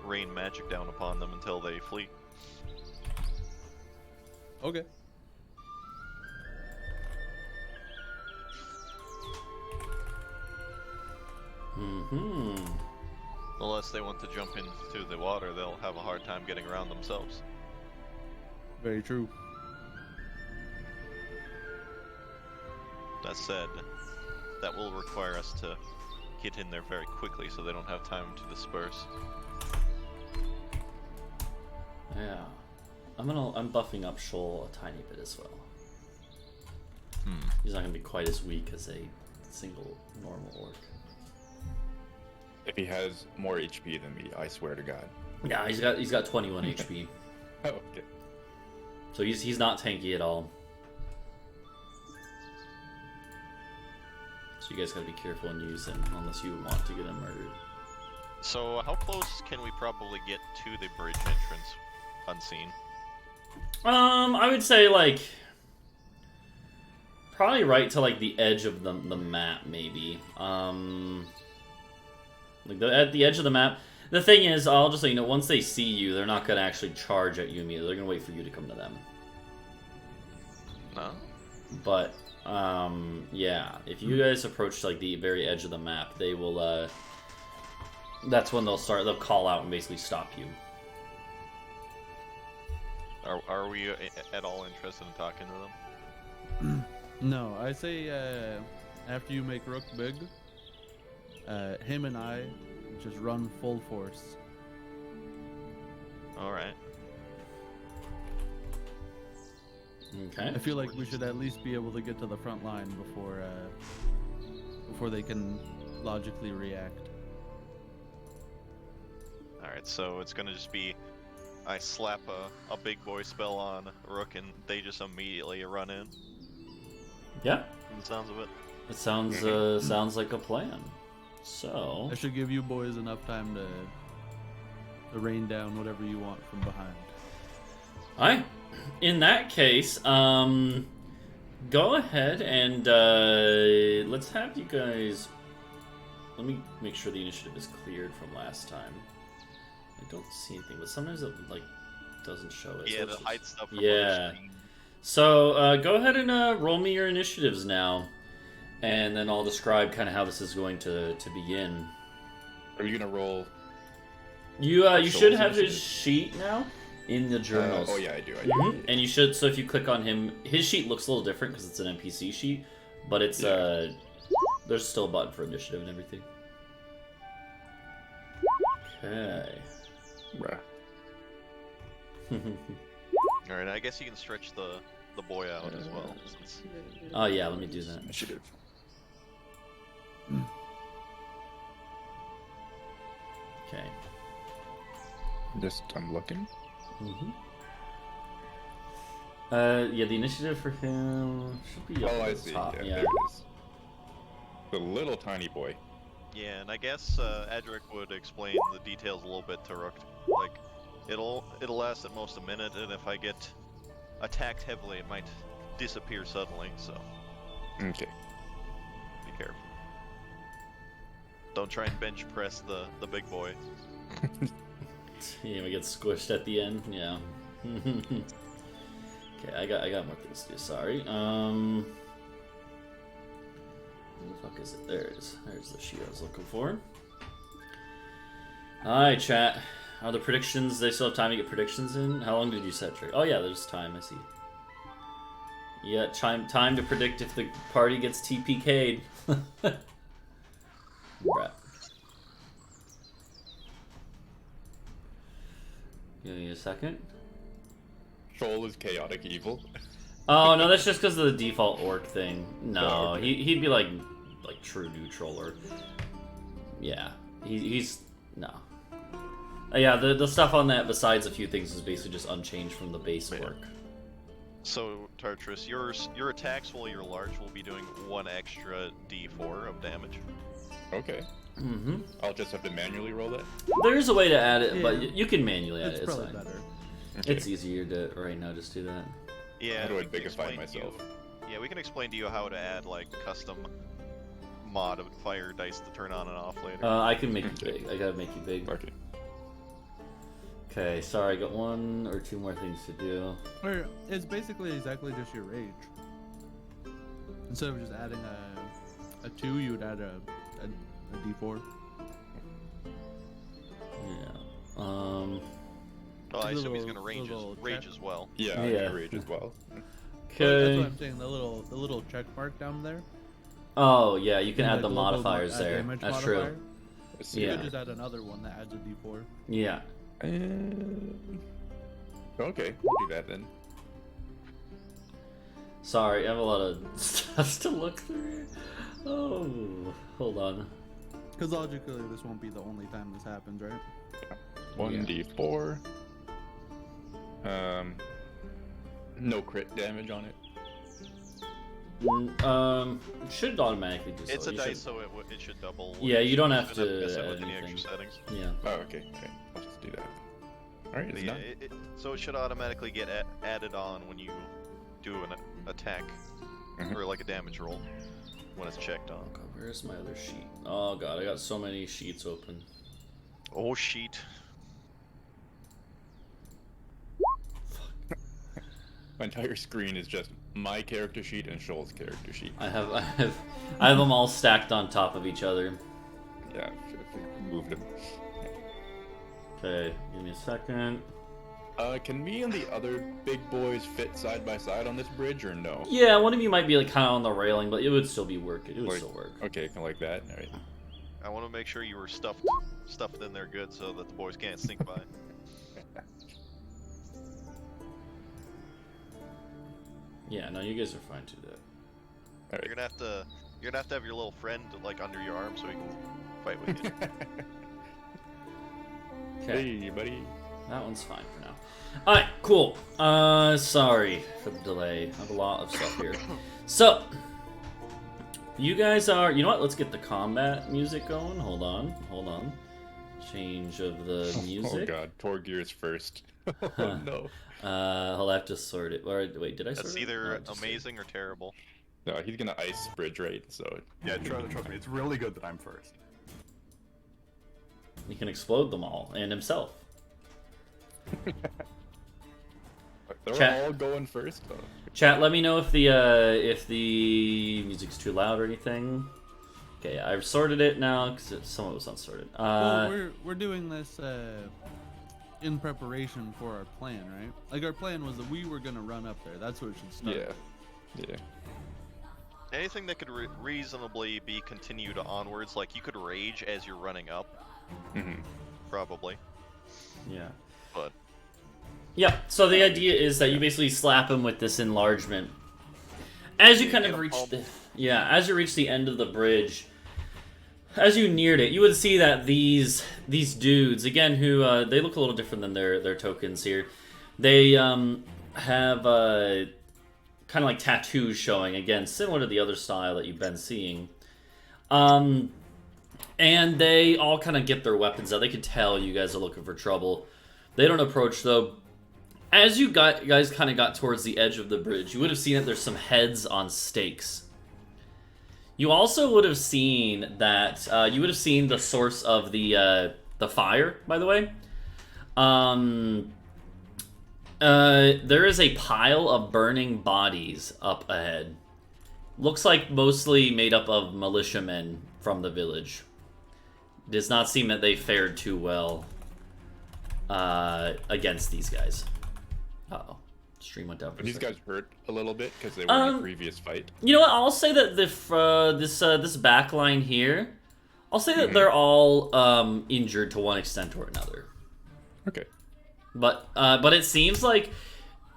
Speaker 3: rain magic down upon them until they flee.
Speaker 4: Okay.
Speaker 1: Mm-hmm.
Speaker 3: Unless they want to jump into the water, they'll have a hard time getting around themselves.
Speaker 4: Very true.
Speaker 3: That said, that will require us to get in there very quickly so they don't have time to disperse.
Speaker 1: Yeah. I'm buffing up Shoal a tiny bit as well. He's not gonna be quite as weak as a single normal orc.
Speaker 5: If he has more HP than me, I swear to God.
Speaker 1: Yeah, he's got 21 HP.
Speaker 5: Oh, okay.
Speaker 1: So he's not tanky at all. So you guys gotta be careful and use him unless you want to get him murdered.
Speaker 3: So how close can we probably get to the bridge entrance unseen?
Speaker 1: I would say like probably right to like the edge of the map, maybe. Like at the edge of the map. The thing is, I'll just let you know, once they see you, they're not gonna actually charge at you immediately. They're gonna wait for you to come to them.
Speaker 3: No.
Speaker 1: But yeah, if you guys approach like the very edge of the map, they will. That's when they'll call out and basically stop you.
Speaker 3: Are we at all interested in talking to them?
Speaker 4: No, I say after you make Rook big, him and I just run full force.
Speaker 3: Alright.
Speaker 1: Okay.
Speaker 4: I feel like we should at least be able to get to the front line before they can logically react.
Speaker 3: Alright, so it's gonna just be I slap a big boy spell on Rook and they just immediately run in.
Speaker 1: Yeah.
Speaker 3: From the sounds of it.
Speaker 1: It sounds sounds like a plan. So
Speaker 4: I should give you boys enough time to rain down whatever you want from behind.
Speaker 1: Alright. In that case, go ahead and let's have you guys let me make sure the initiative is cleared from last time. I don't see anything, but sometimes it like doesn't show it.
Speaker 3: Yeah,
Speaker 1: so
Speaker 3: the
Speaker 1: it's
Speaker 3: hide stuff from
Speaker 1: yeah.
Speaker 3: other screen.
Speaker 1: So go ahead and roll me your initiatives now, and then I'll describe kind of how this is going to begin.
Speaker 5: Are you gonna roll?
Speaker 1: You
Speaker 5: Soul's
Speaker 1: should have his
Speaker 5: initiative?
Speaker 1: sheet now in the journals.
Speaker 5: Oh yeah, I do.
Speaker 1: And you should. So if you click on him, his sheet looks a little different because it's an NPC sheet, but it's there's still a button for initiative and everything. Okay.
Speaker 5: Bruh.
Speaker 3: All right, I guess you can stretch the boy out as well. Since...
Speaker 1: Oh yeah, let me do that.
Speaker 5: Initiative.
Speaker 1: Okay.
Speaker 5: I'm looking.
Speaker 1: Yeah, the initiative for him should be up
Speaker 5: Oh,
Speaker 1: at
Speaker 5: I
Speaker 1: the
Speaker 5: see.
Speaker 1: top.
Speaker 5: Yeah,
Speaker 1: Yeah.
Speaker 5: there it is. The little tiny boy.
Speaker 3: Yeah, and I guess Adric would explain the details a little bit to Rook. Like, it'll last at most a minute, and if I get attacked heavily, it might disappear suddenly. So
Speaker 5: Okay.
Speaker 3: be careful. Don't try and bench press the big boy.
Speaker 1: Yeah, we get squished at the end. Yeah. Okay, I got more things to do. Sorry. Where the fuck is it? There it is. There's the sheet I was looking for. Alright, chat. Are the predictions? They still have time to get predictions in? How long did you set, Drake? Oh yeah, there's time. I see. Yeah, time to predict if the party gets TPK'd. Crap. Give me a second.
Speaker 5: Troll is chaotic evil.
Speaker 1: Oh no, that's just because of the default orc thing. No,
Speaker 5: Oh, okay.
Speaker 1: he'd be like true neutral or yeah. He's no. Yeah, the stuff on that besides a few things is basically just unchanged from the base
Speaker 3: Yeah.
Speaker 1: orc.
Speaker 3: So, Tartarus, your attacks while you're large will be doing 1 extra d4 of damage.
Speaker 5: Okay.
Speaker 1: Mm-hmm.
Speaker 5: I'll just have to manually roll that.
Speaker 1: There's a way to add it, but
Speaker 4: Yeah.
Speaker 1: you can manually add
Speaker 4: It's
Speaker 1: it. It's
Speaker 4: probably
Speaker 1: fine.
Speaker 4: better.
Speaker 5: Okay.
Speaker 1: It's easier to right now just do that.
Speaker 3: Yeah.
Speaker 5: How do I
Speaker 3: we can
Speaker 5: bigify
Speaker 3: explain to
Speaker 5: myself?
Speaker 3: Yeah, we can explain to you how to add like custom modifier dice to turn on and off later.
Speaker 1: I can make you big. I gotta make you big.
Speaker 5: Okay.
Speaker 1: Okay, sorry, I got 1 or 2 more things to do.
Speaker 4: Or it's basically exactly just your rage. Instead of just adding a 2, you would add a d4.
Speaker 1: Yeah.
Speaker 3: Well, I assume he's gonna
Speaker 4: little
Speaker 3: rage
Speaker 4: check.
Speaker 3: as well.
Speaker 5: Yeah,
Speaker 1: Yeah.
Speaker 5: I rage as well.
Speaker 4: That's
Speaker 1: Okay.
Speaker 4: what I'm saying. The little check mark down there.
Speaker 1: Oh yeah, you can
Speaker 4: and
Speaker 1: add the
Speaker 4: global
Speaker 1: modifiers
Speaker 4: add
Speaker 1: there.
Speaker 4: damage
Speaker 1: That's
Speaker 4: modifier.
Speaker 1: true.
Speaker 5: Let's see.
Speaker 4: You
Speaker 1: Yeah.
Speaker 4: could just add another one that adds a d4.
Speaker 1: Yeah.
Speaker 5: Okay, we'll do that then.
Speaker 1: Sorry, I have a lot of stuff to look through. Oh, hold on.
Speaker 4: Because logically, this won't be the only time this happens, right?
Speaker 5: 1d4. No crit damage on it.
Speaker 1: Should automatically do so.
Speaker 3: It's a
Speaker 1: You
Speaker 3: dice,
Speaker 1: should-
Speaker 3: so it should double.
Speaker 1: Yeah, you don't have
Speaker 3: shouldn't
Speaker 1: to
Speaker 3: mess it
Speaker 1: add
Speaker 3: with any
Speaker 1: anything.
Speaker 3: extra settings.
Speaker 1: Yeah.
Speaker 5: Oh, okay. Okay, I'll just do that. Alright,
Speaker 3: But
Speaker 5: it's
Speaker 3: yeah,
Speaker 5: done.
Speaker 3: so it should automatically get added on when you do an attack
Speaker 5: Mhm.
Speaker 3: or like a damage roll when it's checked on.
Speaker 1: God, where's my other sheet? Oh god, I got so many sheets open.
Speaker 3: Oh sheet.
Speaker 5: My entire screen is just my character sheet and Shoal's character sheet.
Speaker 1: I have them all stacked on top of each other.
Speaker 5: Yeah, I've moved them.
Speaker 1: Okay, give me a second.
Speaker 5: Can me and the other big boys fit side by side on this bridge or no?
Speaker 1: Yeah, one of you might be like kind of on the railing, but it would still be working. It would
Speaker 5: Like-
Speaker 1: still work.
Speaker 5: Okay, kind of like that. Alright.
Speaker 3: I want to make sure you were stuffed in there good so that the boys can't sneak by.
Speaker 1: Yeah, no, you guys are fine to do that.
Speaker 3: You're gonna have to have your little friend like under your arm so he can fight with you.
Speaker 1: Okay,
Speaker 5: Hey, buddy.
Speaker 1: that one's fine for now. Alright, cool. Sorry for the delay. I have a lot of stuff here. So, you guys are... You know what? Let's get the combat music going. Hold on. Change of the
Speaker 5: Oh
Speaker 1: music.
Speaker 5: god, Torgear's first. Oh no.
Speaker 1: I'll have to sort it. Or, wait, did I sort
Speaker 3: That's
Speaker 1: it?
Speaker 3: either
Speaker 1: No, I just
Speaker 3: amazing or terrible.
Speaker 5: No, he's gonna ice bridge right, so
Speaker 2: Yeah, trust me, it's really good that I'm first.
Speaker 1: He can explode them all and himself.
Speaker 5: They're
Speaker 1: Chat.
Speaker 5: all going first, though.
Speaker 1: Chat, let me know if the music's too loud or anything. Okay, I've sorted it now because some of it was unsorted.
Speaker 4: Well, we're doing this in preparation for our plan, right? Like our plan was that we were gonna run up there. That's what it should start.
Speaker 5: Yeah.
Speaker 4: with.
Speaker 5: Yeah.
Speaker 3: Anything that could reasonably be continued onwards, like you could rage as you're running up, probably.
Speaker 1: Yeah.
Speaker 3: But
Speaker 1: Yeah, so the idea is that you basically slap him with this enlargement. As you kind of reach as you reach the end of the bridge, as you neared it, you would see that these dudes, again, who they look a little different than their tokens here. They have kind of like tattoos showing, again, similar to the other style that you've been seeing. And they all kind of get their weapons out. They can tell you guys are looking for trouble. They don't approach, though. As you guys kind of got towards the edge of the bridge, you would have seen that there's some heads on stakes. You also would have seen that you would have seen the source of the fire, by the way. There is a pile of burning bodies up ahead. Looks like mostly made up of militiamen from the village. Does not seem that they fared too well against these guys. Uh-oh. Stream went down for
Speaker 5: Are these
Speaker 1: a second.
Speaker 5: guys hurt a little bit because they were in a previous fight?
Speaker 1: You know what? I'll say that this back line here, I'll say that they're all injured to one extent or another.
Speaker 5: Okay.
Speaker 1: But it seems like,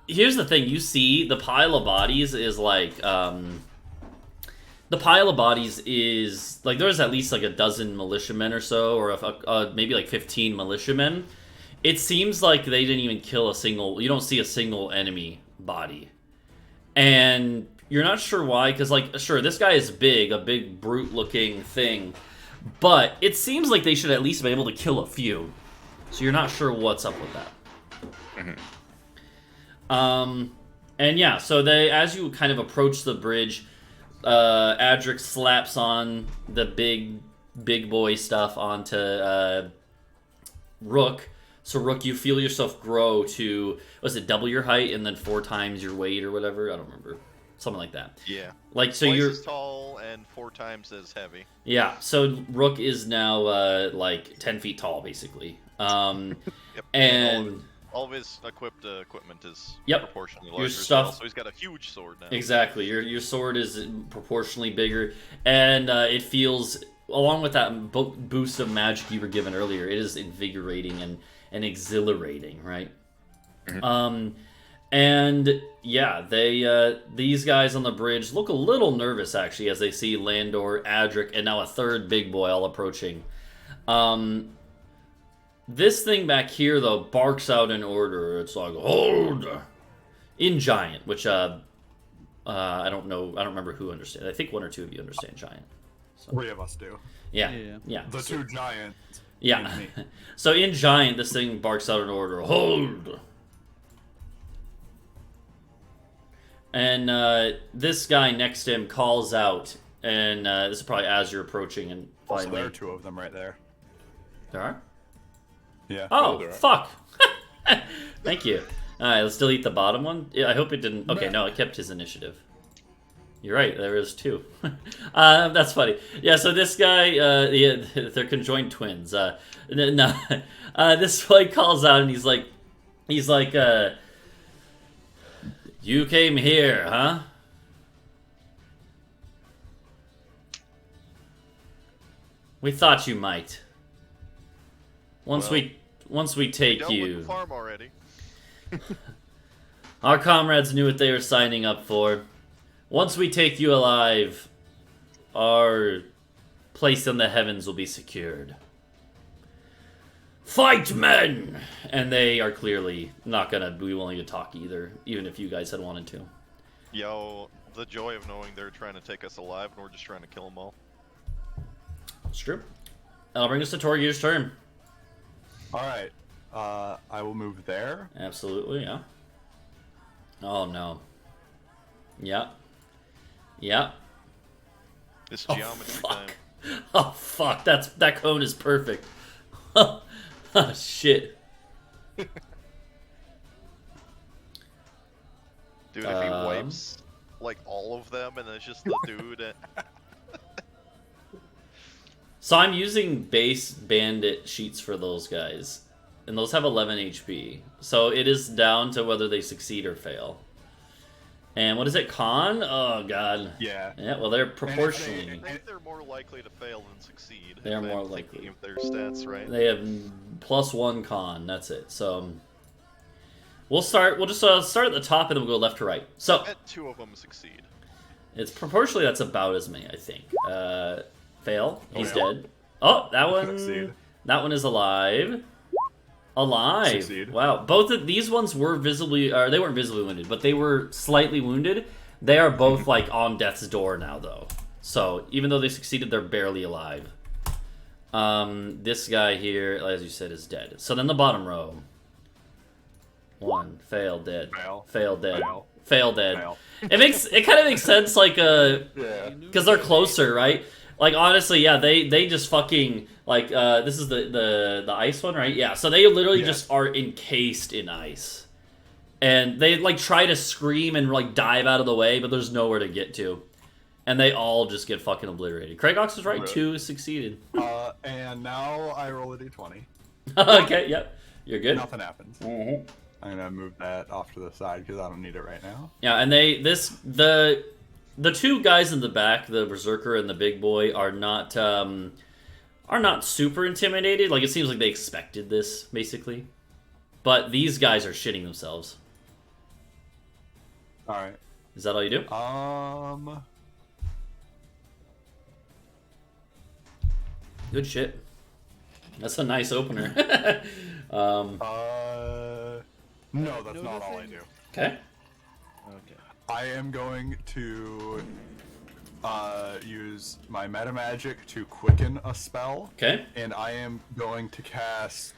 Speaker 1: here's the thing: you see the pile of bodies is like there's at least like a dozen militiamen or so, or maybe like 15 militiamen. It seems like they didn't even kill a single. You don't see a single enemy body, and you're not sure why. Because like, sure, this guy is big, a big brute-looking thing, but it seems like they should at least be able to kill a few. So you're not sure what's up with that. And yeah, so as you kind of approach the bridge, Adric slaps on the big boy stuff onto Rook. So Rook, you feel yourself grow to, was it double your height and then 4 times your weight or whatever? I don't remember. Something like that.
Speaker 3: yeah,
Speaker 1: Like, so
Speaker 3: twice
Speaker 1: you're
Speaker 3: as tall and 4 times as heavy.
Speaker 1: Yeah, so Rook is now like 10 feet tall, basically.
Speaker 3: Yep.
Speaker 1: And
Speaker 3: all of his equipment is
Speaker 1: Yep.
Speaker 3: proportionally
Speaker 1: Your
Speaker 3: larger as
Speaker 1: stuff-
Speaker 3: well, so he's got a huge sword now.
Speaker 1: exactly, your sword is proportionally bigger, and it feels, along with that boost of magic you were given earlier, it is invigorating and exhilarating, right? And yeah, these guys on the bridge look a little nervous actually as they see Landor, Adric, and now a third big boy all approaching. This thing back here though barks out an order. It's like, hold! In Giant, which I don't know, I don't remember who understands. I think 1 or 2 of you understand Giant. So,
Speaker 2: 3 of us do.
Speaker 1: yeah.
Speaker 2: The
Speaker 1: So-
Speaker 2: 2 giants.
Speaker 1: yeah.
Speaker 2: and me.
Speaker 1: So in Giant, this thing barks out an order. Hold! And this guy next to him calls out, and this is probably as you're approaching, and
Speaker 2: Also,
Speaker 1: finally...
Speaker 2: there are 2 of them right there.
Speaker 1: There are?
Speaker 2: Yeah.
Speaker 1: Oh,
Speaker 5: there are.
Speaker 1: fuck! Thank you. Alright, let's delete the bottom one. Yeah, I hope it didn't... Okay, no, it kept his initiative. You're right, there is 2. That's funny. Yeah, so this guy, yeah, they're conjoined twins. No, this boy calls out and he's like, you came here, huh? We thought you might. Once we take
Speaker 3: Dealt with
Speaker 1: you.
Speaker 3: the farm already.
Speaker 1: Our comrades knew what they were signing up for. Once we take you alive, our place in the heavens will be secured. Fight, men! And they are clearly not gonna be willing to talk either, even if you guys had wanted to.
Speaker 3: Yo, the joy of knowing they're trying to take us alive and we're just trying to kill them all.
Speaker 1: It's true. That'll bring us to Torgir's turn.
Speaker 2: Alright. I will move there.
Speaker 1: Absolutely, yeah. Oh no. Yep. Yep.
Speaker 3: It's
Speaker 1: Oh,
Speaker 3: geometry
Speaker 1: fuck.
Speaker 3: time.
Speaker 1: Oh fuck, that cone is perfect. Oh, shit.
Speaker 3: Dude, if he wipes like all of them and it's just the dude.
Speaker 1: So I'm using base bandit sheets for those guys. And those have 11 HP. So it is down to whether they succeed or fail. And what is it, con? Oh, God.
Speaker 2: Yeah.
Speaker 1: Yeah, well, they're
Speaker 3: I
Speaker 1: proportionally.
Speaker 3: think they're more likely to fail than succeed.
Speaker 1: They are
Speaker 3: if
Speaker 1: more
Speaker 3: I'm
Speaker 1: likely.
Speaker 3: thinking of their stats, right?
Speaker 1: They have +1 con. That's it. So we'll start. We'll just start at the top and then we'll go left to right. So
Speaker 3: I bet 2 of them succeed.
Speaker 1: it's proportionally that's about as many, I think. Fail. He's
Speaker 2: Fail.
Speaker 1: dead. Oh, that one.
Speaker 2: Succeed.
Speaker 1: That one is alive. Alive.
Speaker 2: Succeed.
Speaker 1: Wow. Both of these ones were visibly, or they weren't visibly wounded, but they were slightly wounded. They are both like on death's door now, though. So even though they succeeded, they're barely alive. This guy here, as you said, is dead. So then the bottom row. 1 fail, dead. Fail, dead. Fail, dead.
Speaker 2: Fail.
Speaker 1: It kind of makes sense, like
Speaker 2: Yeah.
Speaker 1: because they're closer, right? Like honestly, yeah, they just fucking like this is the ice one, right? Yeah, so they literally
Speaker 2: Yeah.
Speaker 1: just are encased in ice, and they like try to scream and like dive out of the way, but there's nowhere to get to, and they all just get fucking obliterated. Craig Ox was right,
Speaker 2: Right.
Speaker 1: 2 succeeded.
Speaker 2: And now I roll a d20.
Speaker 1: Okay, yep, you're good.
Speaker 2: Nothing happens.
Speaker 1: Mhm.
Speaker 2: I'm gonna move that off to the side because I don't need it right now.
Speaker 1: Yeah, and the 2 guys in the back, the berserker and the big boy, are not super intimidated. Like it seems like they expected this basically, but these guys are shitting themselves.
Speaker 2: All right.
Speaker 1: Is that all you do? Good shit. That's a nice opener.
Speaker 2: No, that's not all I do.
Speaker 1: Okay.
Speaker 4: Okay.
Speaker 2: I am going to use my meta magic to quicken a spell,
Speaker 1: Okay.
Speaker 2: and I am going to cast.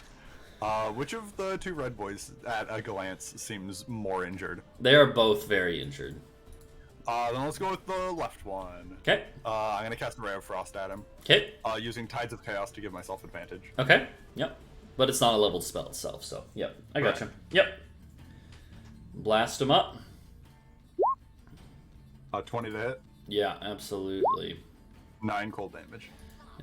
Speaker 2: Which of the 2 red boys at a glance seems more injured?
Speaker 1: They are both very injured.
Speaker 2: Then let's go with the left one.
Speaker 1: Okay.
Speaker 2: I'm gonna cast a Ray of Frost at him,
Speaker 1: Okay.
Speaker 2: using Tides of Chaos to give myself advantage.
Speaker 1: Okay. Yep. But it's not a leveled spell itself, so yep. I gotcha. Yep. Blast him up.
Speaker 2: 20 to hit,
Speaker 1: Yeah, absolutely.
Speaker 2: 9 cold damage.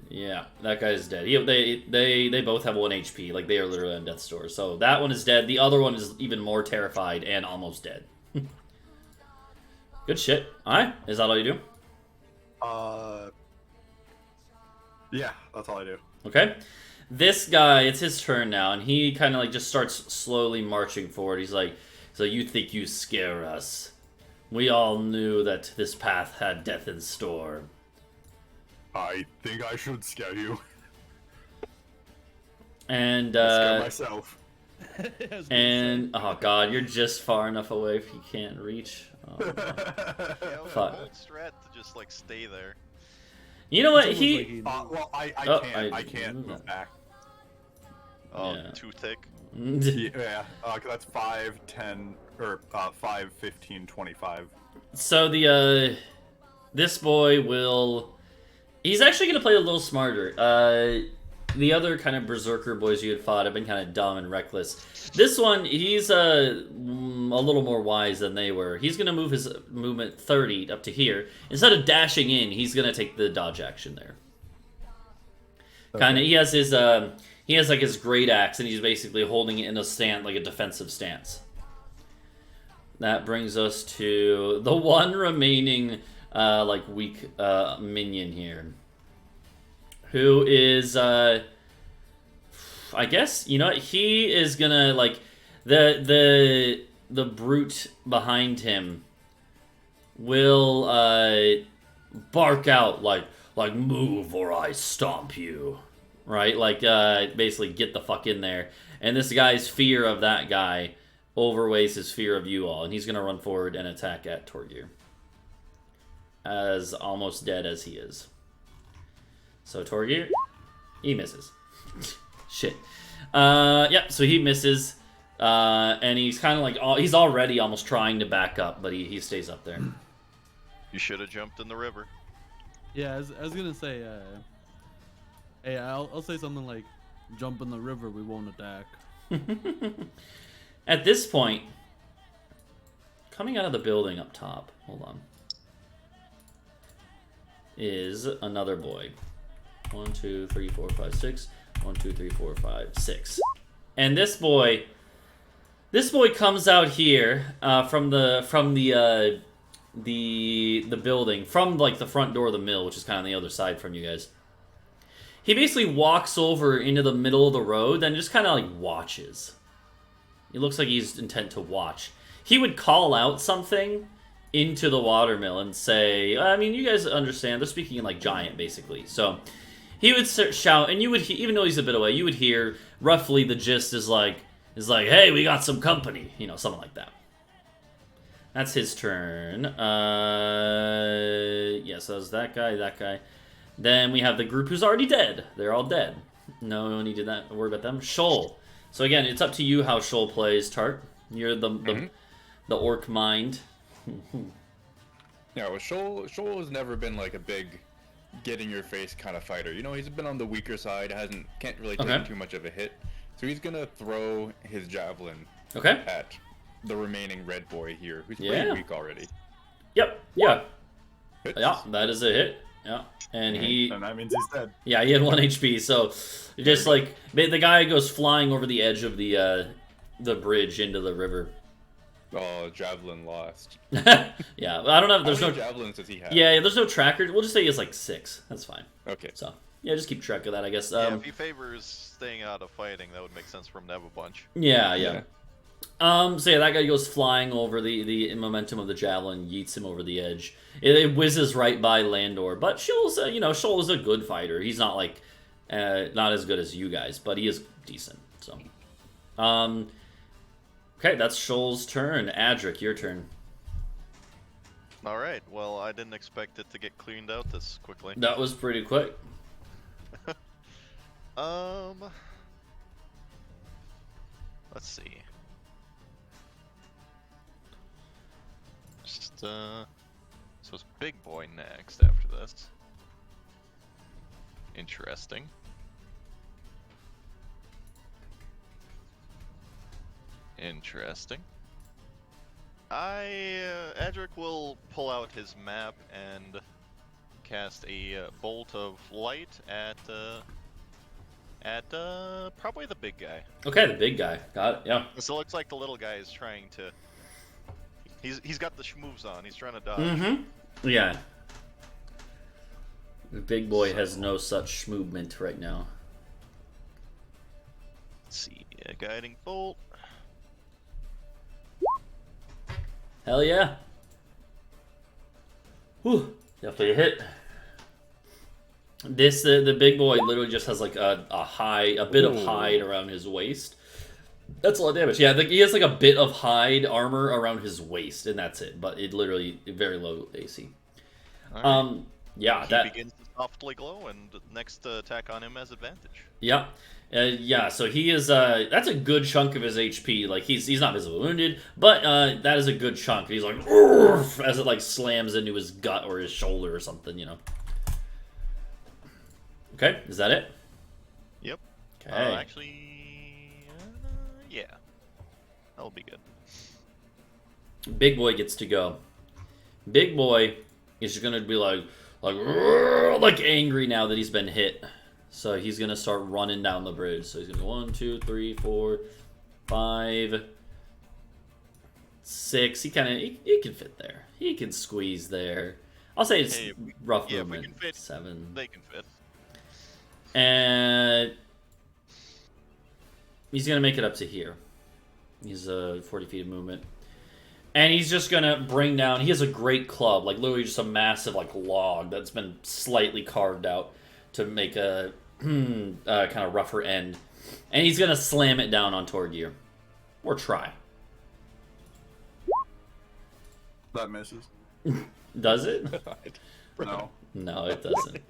Speaker 1: Yeah, that guy's dead. They both have 1 HP. Like, they are literally on death's door. So that one is dead. The other one is even more terrified and almost dead. Good shit. Alright, is that all you do?
Speaker 2: Yeah, that's all I do.
Speaker 1: Okay. This guy, it's his turn now, and he kind of like just starts slowly marching forward. He's like, so you think you scare us? We all knew that this path had death in store.
Speaker 2: I think I should scare you.
Speaker 1: And,
Speaker 2: Scare myself.
Speaker 1: and, oh god, you're just far enough away if you can't reach. Oh.
Speaker 3: Yeah, it was
Speaker 1: Fuck.
Speaker 3: a bold strat to just like stay there.
Speaker 1: You know what,
Speaker 4: It's
Speaker 1: he...
Speaker 4: almost
Speaker 2: Well, I
Speaker 1: Oh,
Speaker 2: can't.
Speaker 1: I
Speaker 2: I can't
Speaker 1: knew
Speaker 2: move
Speaker 1: that.
Speaker 2: back.
Speaker 3: Oh,
Speaker 1: Yeah.
Speaker 3: too thick.
Speaker 2: Yeah, 'cause that's 5, 10, or 5, 15, 25.
Speaker 1: So this boy will... He's actually going to play a little smarter. The other kind of berserker boys you had fought have been kind of dumb and reckless. This one, he's a little more wise than they were. He's going to move his movement 30 up to here. Instead of dashing in, he's going to take the dodge action there.
Speaker 2: Okay.
Speaker 1: Kind of, he has like his great axe, and he's basically holding it in a stand, like a defensive stance. That brings us to the one remaining, like, weak minion here. Who is, I guess, you know what? He is gonna, like, the brute behind him will, bark out, like, move or I stomp you. Right? Like, basically get the fuck in there. And this guy's fear of that guy overweighs his fear of you all, and he's gonna run forward and attack at Torgir. As almost dead as he is. So Torgir, he misses. Shit. Yep, so he misses. And he's kind of like, he's already almost trying to back up, but he stays up there.
Speaker 3: You should have jumped in the river.
Speaker 4: Yeah, I was gonna say, hey, I'll say something like, jump in the river, we won't attack.
Speaker 1: At this point, coming out of the building up top, hold on, is another boy. 1, 2, 3, 4, 5, 6. 1, 2, 3, 4, 5, 6. And this boy comes out here from the building, from like the front door of the mill, which is kind of on the other side from you guys. He basically walks over into the middle of the road, then just kind of like watches. It looks like he's intent to watch. He would call out something into the watermill and say, I mean, you guys understand, they're speaking in like giant, basically. So he would shout, and you would, even though he's a bit away, you would hear roughly the gist is like, hey, we got some company, you know, something like that. That's his turn. Yeah, so that's that guy. Then we have the group who's already dead. They're all dead. No need to worry about them. Shoal. So again, it's up to you how Shoal plays, Tart. You're the orc mind.
Speaker 5: Yeah, well, Shoal has never been like a big get-in-your-face kind of fighter. You know, he's been on the weaker side, can't really take too much of a hit. So he's gonna throw his javelin at the remaining red boy here, who's pretty weak already.
Speaker 1: Yep. Yeah.
Speaker 5: Hits.
Speaker 1: Yeah, that is a hit. Yeah. And
Speaker 2: And that means he's dead.
Speaker 1: Yeah, he had 1 HP, so just like the guy goes flying over the edge of the bridge into the river.
Speaker 5: Oh, javelin lost.
Speaker 1: Yeah, I don't know if there's
Speaker 5: How
Speaker 1: no
Speaker 5: many javelins does he have?
Speaker 1: Yeah, there's no tracker. We'll just say he has like 6. That's fine.
Speaker 5: Okay.
Speaker 1: So yeah, just keep track of that, I guess.
Speaker 3: Yeah, if he favors staying out of fighting, that would make sense for him to have a bunch.
Speaker 1: Yeah. So yeah, that guy goes flying over the momentum of the javelin, yeets him over the edge. It whizzes right by Landor, but Shoal's Shoal is a good fighter. He's not like not as good as you guys, but he is decent. So, okay, that's Shoal's turn. Adric, your turn.
Speaker 3: All right. Well, I didn't expect it to get cleaned out this quickly.
Speaker 1: That was pretty quick.
Speaker 3: Let's see. Just so it's big boy next after this. Interesting. Adric will pull out his map and cast a bolt of light at probably the big guy.
Speaker 1: Okay, the big guy. Got it. Yeah.
Speaker 3: So it looks like the little guy is trying to. He's got the schmoves on. He's trying to dodge.
Speaker 1: Mm-hmm. Yeah. The big boy has no such movement right now.
Speaker 3: Let's see. A guiding bolt.
Speaker 1: Hell yeah. Whew. Definitely a hit. The big boy literally just has like a bit of hide around his waist. That's a lot of damage. Yeah, he has like a bit of hide armor around his waist, and that's it. But it literally very low AC.
Speaker 3: Right.
Speaker 1: Yeah,
Speaker 3: he begins to softly glow, and the next attack on him has advantage.
Speaker 1: Yeah. Yeah, so he is, that's a good chunk of his HP. Like, he's not visibly wounded, but that is a good chunk. He's like, "Urgh," as it, like, slams into his gut or his shoulder or something, you know. Okay, is that it?
Speaker 3: Yep.
Speaker 1: Okay.
Speaker 3: Actually, yeah. That'll be good.
Speaker 1: Big boy gets to go. Big boy is going to be like angry now that he's been hit. So he's going to start running down the bridge. So he's going to go 1, 2, 3, 4, 5, 6. He can fit there. He can squeeze there. I'll say it's rough movement.
Speaker 3: We can fit,
Speaker 1: 7.
Speaker 3: They can fit.
Speaker 1: And he's going to make it up to here. He's 40 feet of movement. And he's just going to bring down... He has a great club. Like, literally just a massive, like, log that's been slightly carved out to make a kind of rougher end. And he's going to slam it down on Torgir. Or try.
Speaker 2: That misses.
Speaker 1: Does it?
Speaker 2: No.
Speaker 1: No, it doesn't.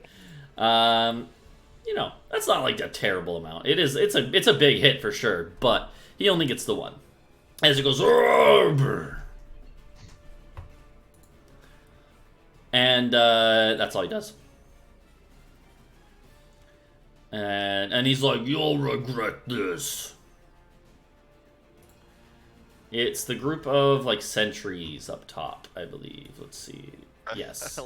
Speaker 1: You know, that's not like a terrible amount. It's a big hit for sure, but he only gets the 1. As it goes, and that's all he does. And he's like, "You'll regret this." It's the group of like sentries up top, I believe. Let's see. Yes.
Speaker 3: I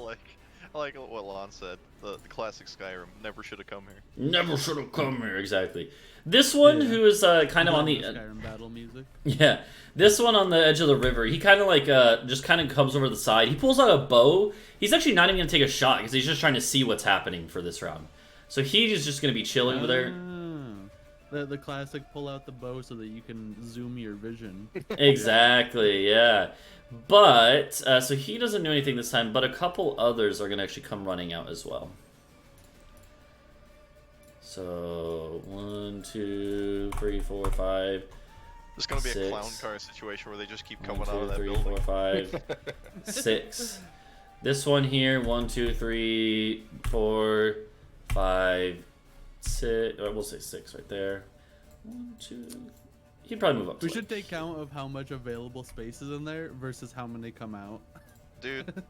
Speaker 3: like what Lon said. The classic Skyrim. Never should have come here.
Speaker 1: Never should have come here. Exactly. This one, who is kind of on the
Speaker 4: Skyrim battle music.
Speaker 1: yeah, this one on the edge of the river. He kind of like just kind of comes over the side. He pulls out a bow. He's actually not even gonna take a shot because he's just trying to see what's happening for this round. So he is just gonna be chilling over there.
Speaker 4: The classic pull out the bow so that you can zoom your vision.
Speaker 1: Exactly. Yeah. But so he doesn't do anything this time. But a couple others are gonna actually come running out as well. So 1, 2, 3, 4, 5.
Speaker 3: There's gonna be a
Speaker 1: 6.
Speaker 3: clown car situation where they just keep
Speaker 1: 1,
Speaker 3: coming
Speaker 1: 2,
Speaker 3: out of that
Speaker 1: 3,
Speaker 3: building.
Speaker 1: 4, 5, 6. This one here, 1, 2, 3, 4, 5, 6. Or we'll say 6 right there. 1, 2. He'd probably move up. To
Speaker 4: We should take count of how much available space is in there versus how many come out.
Speaker 3: Dude,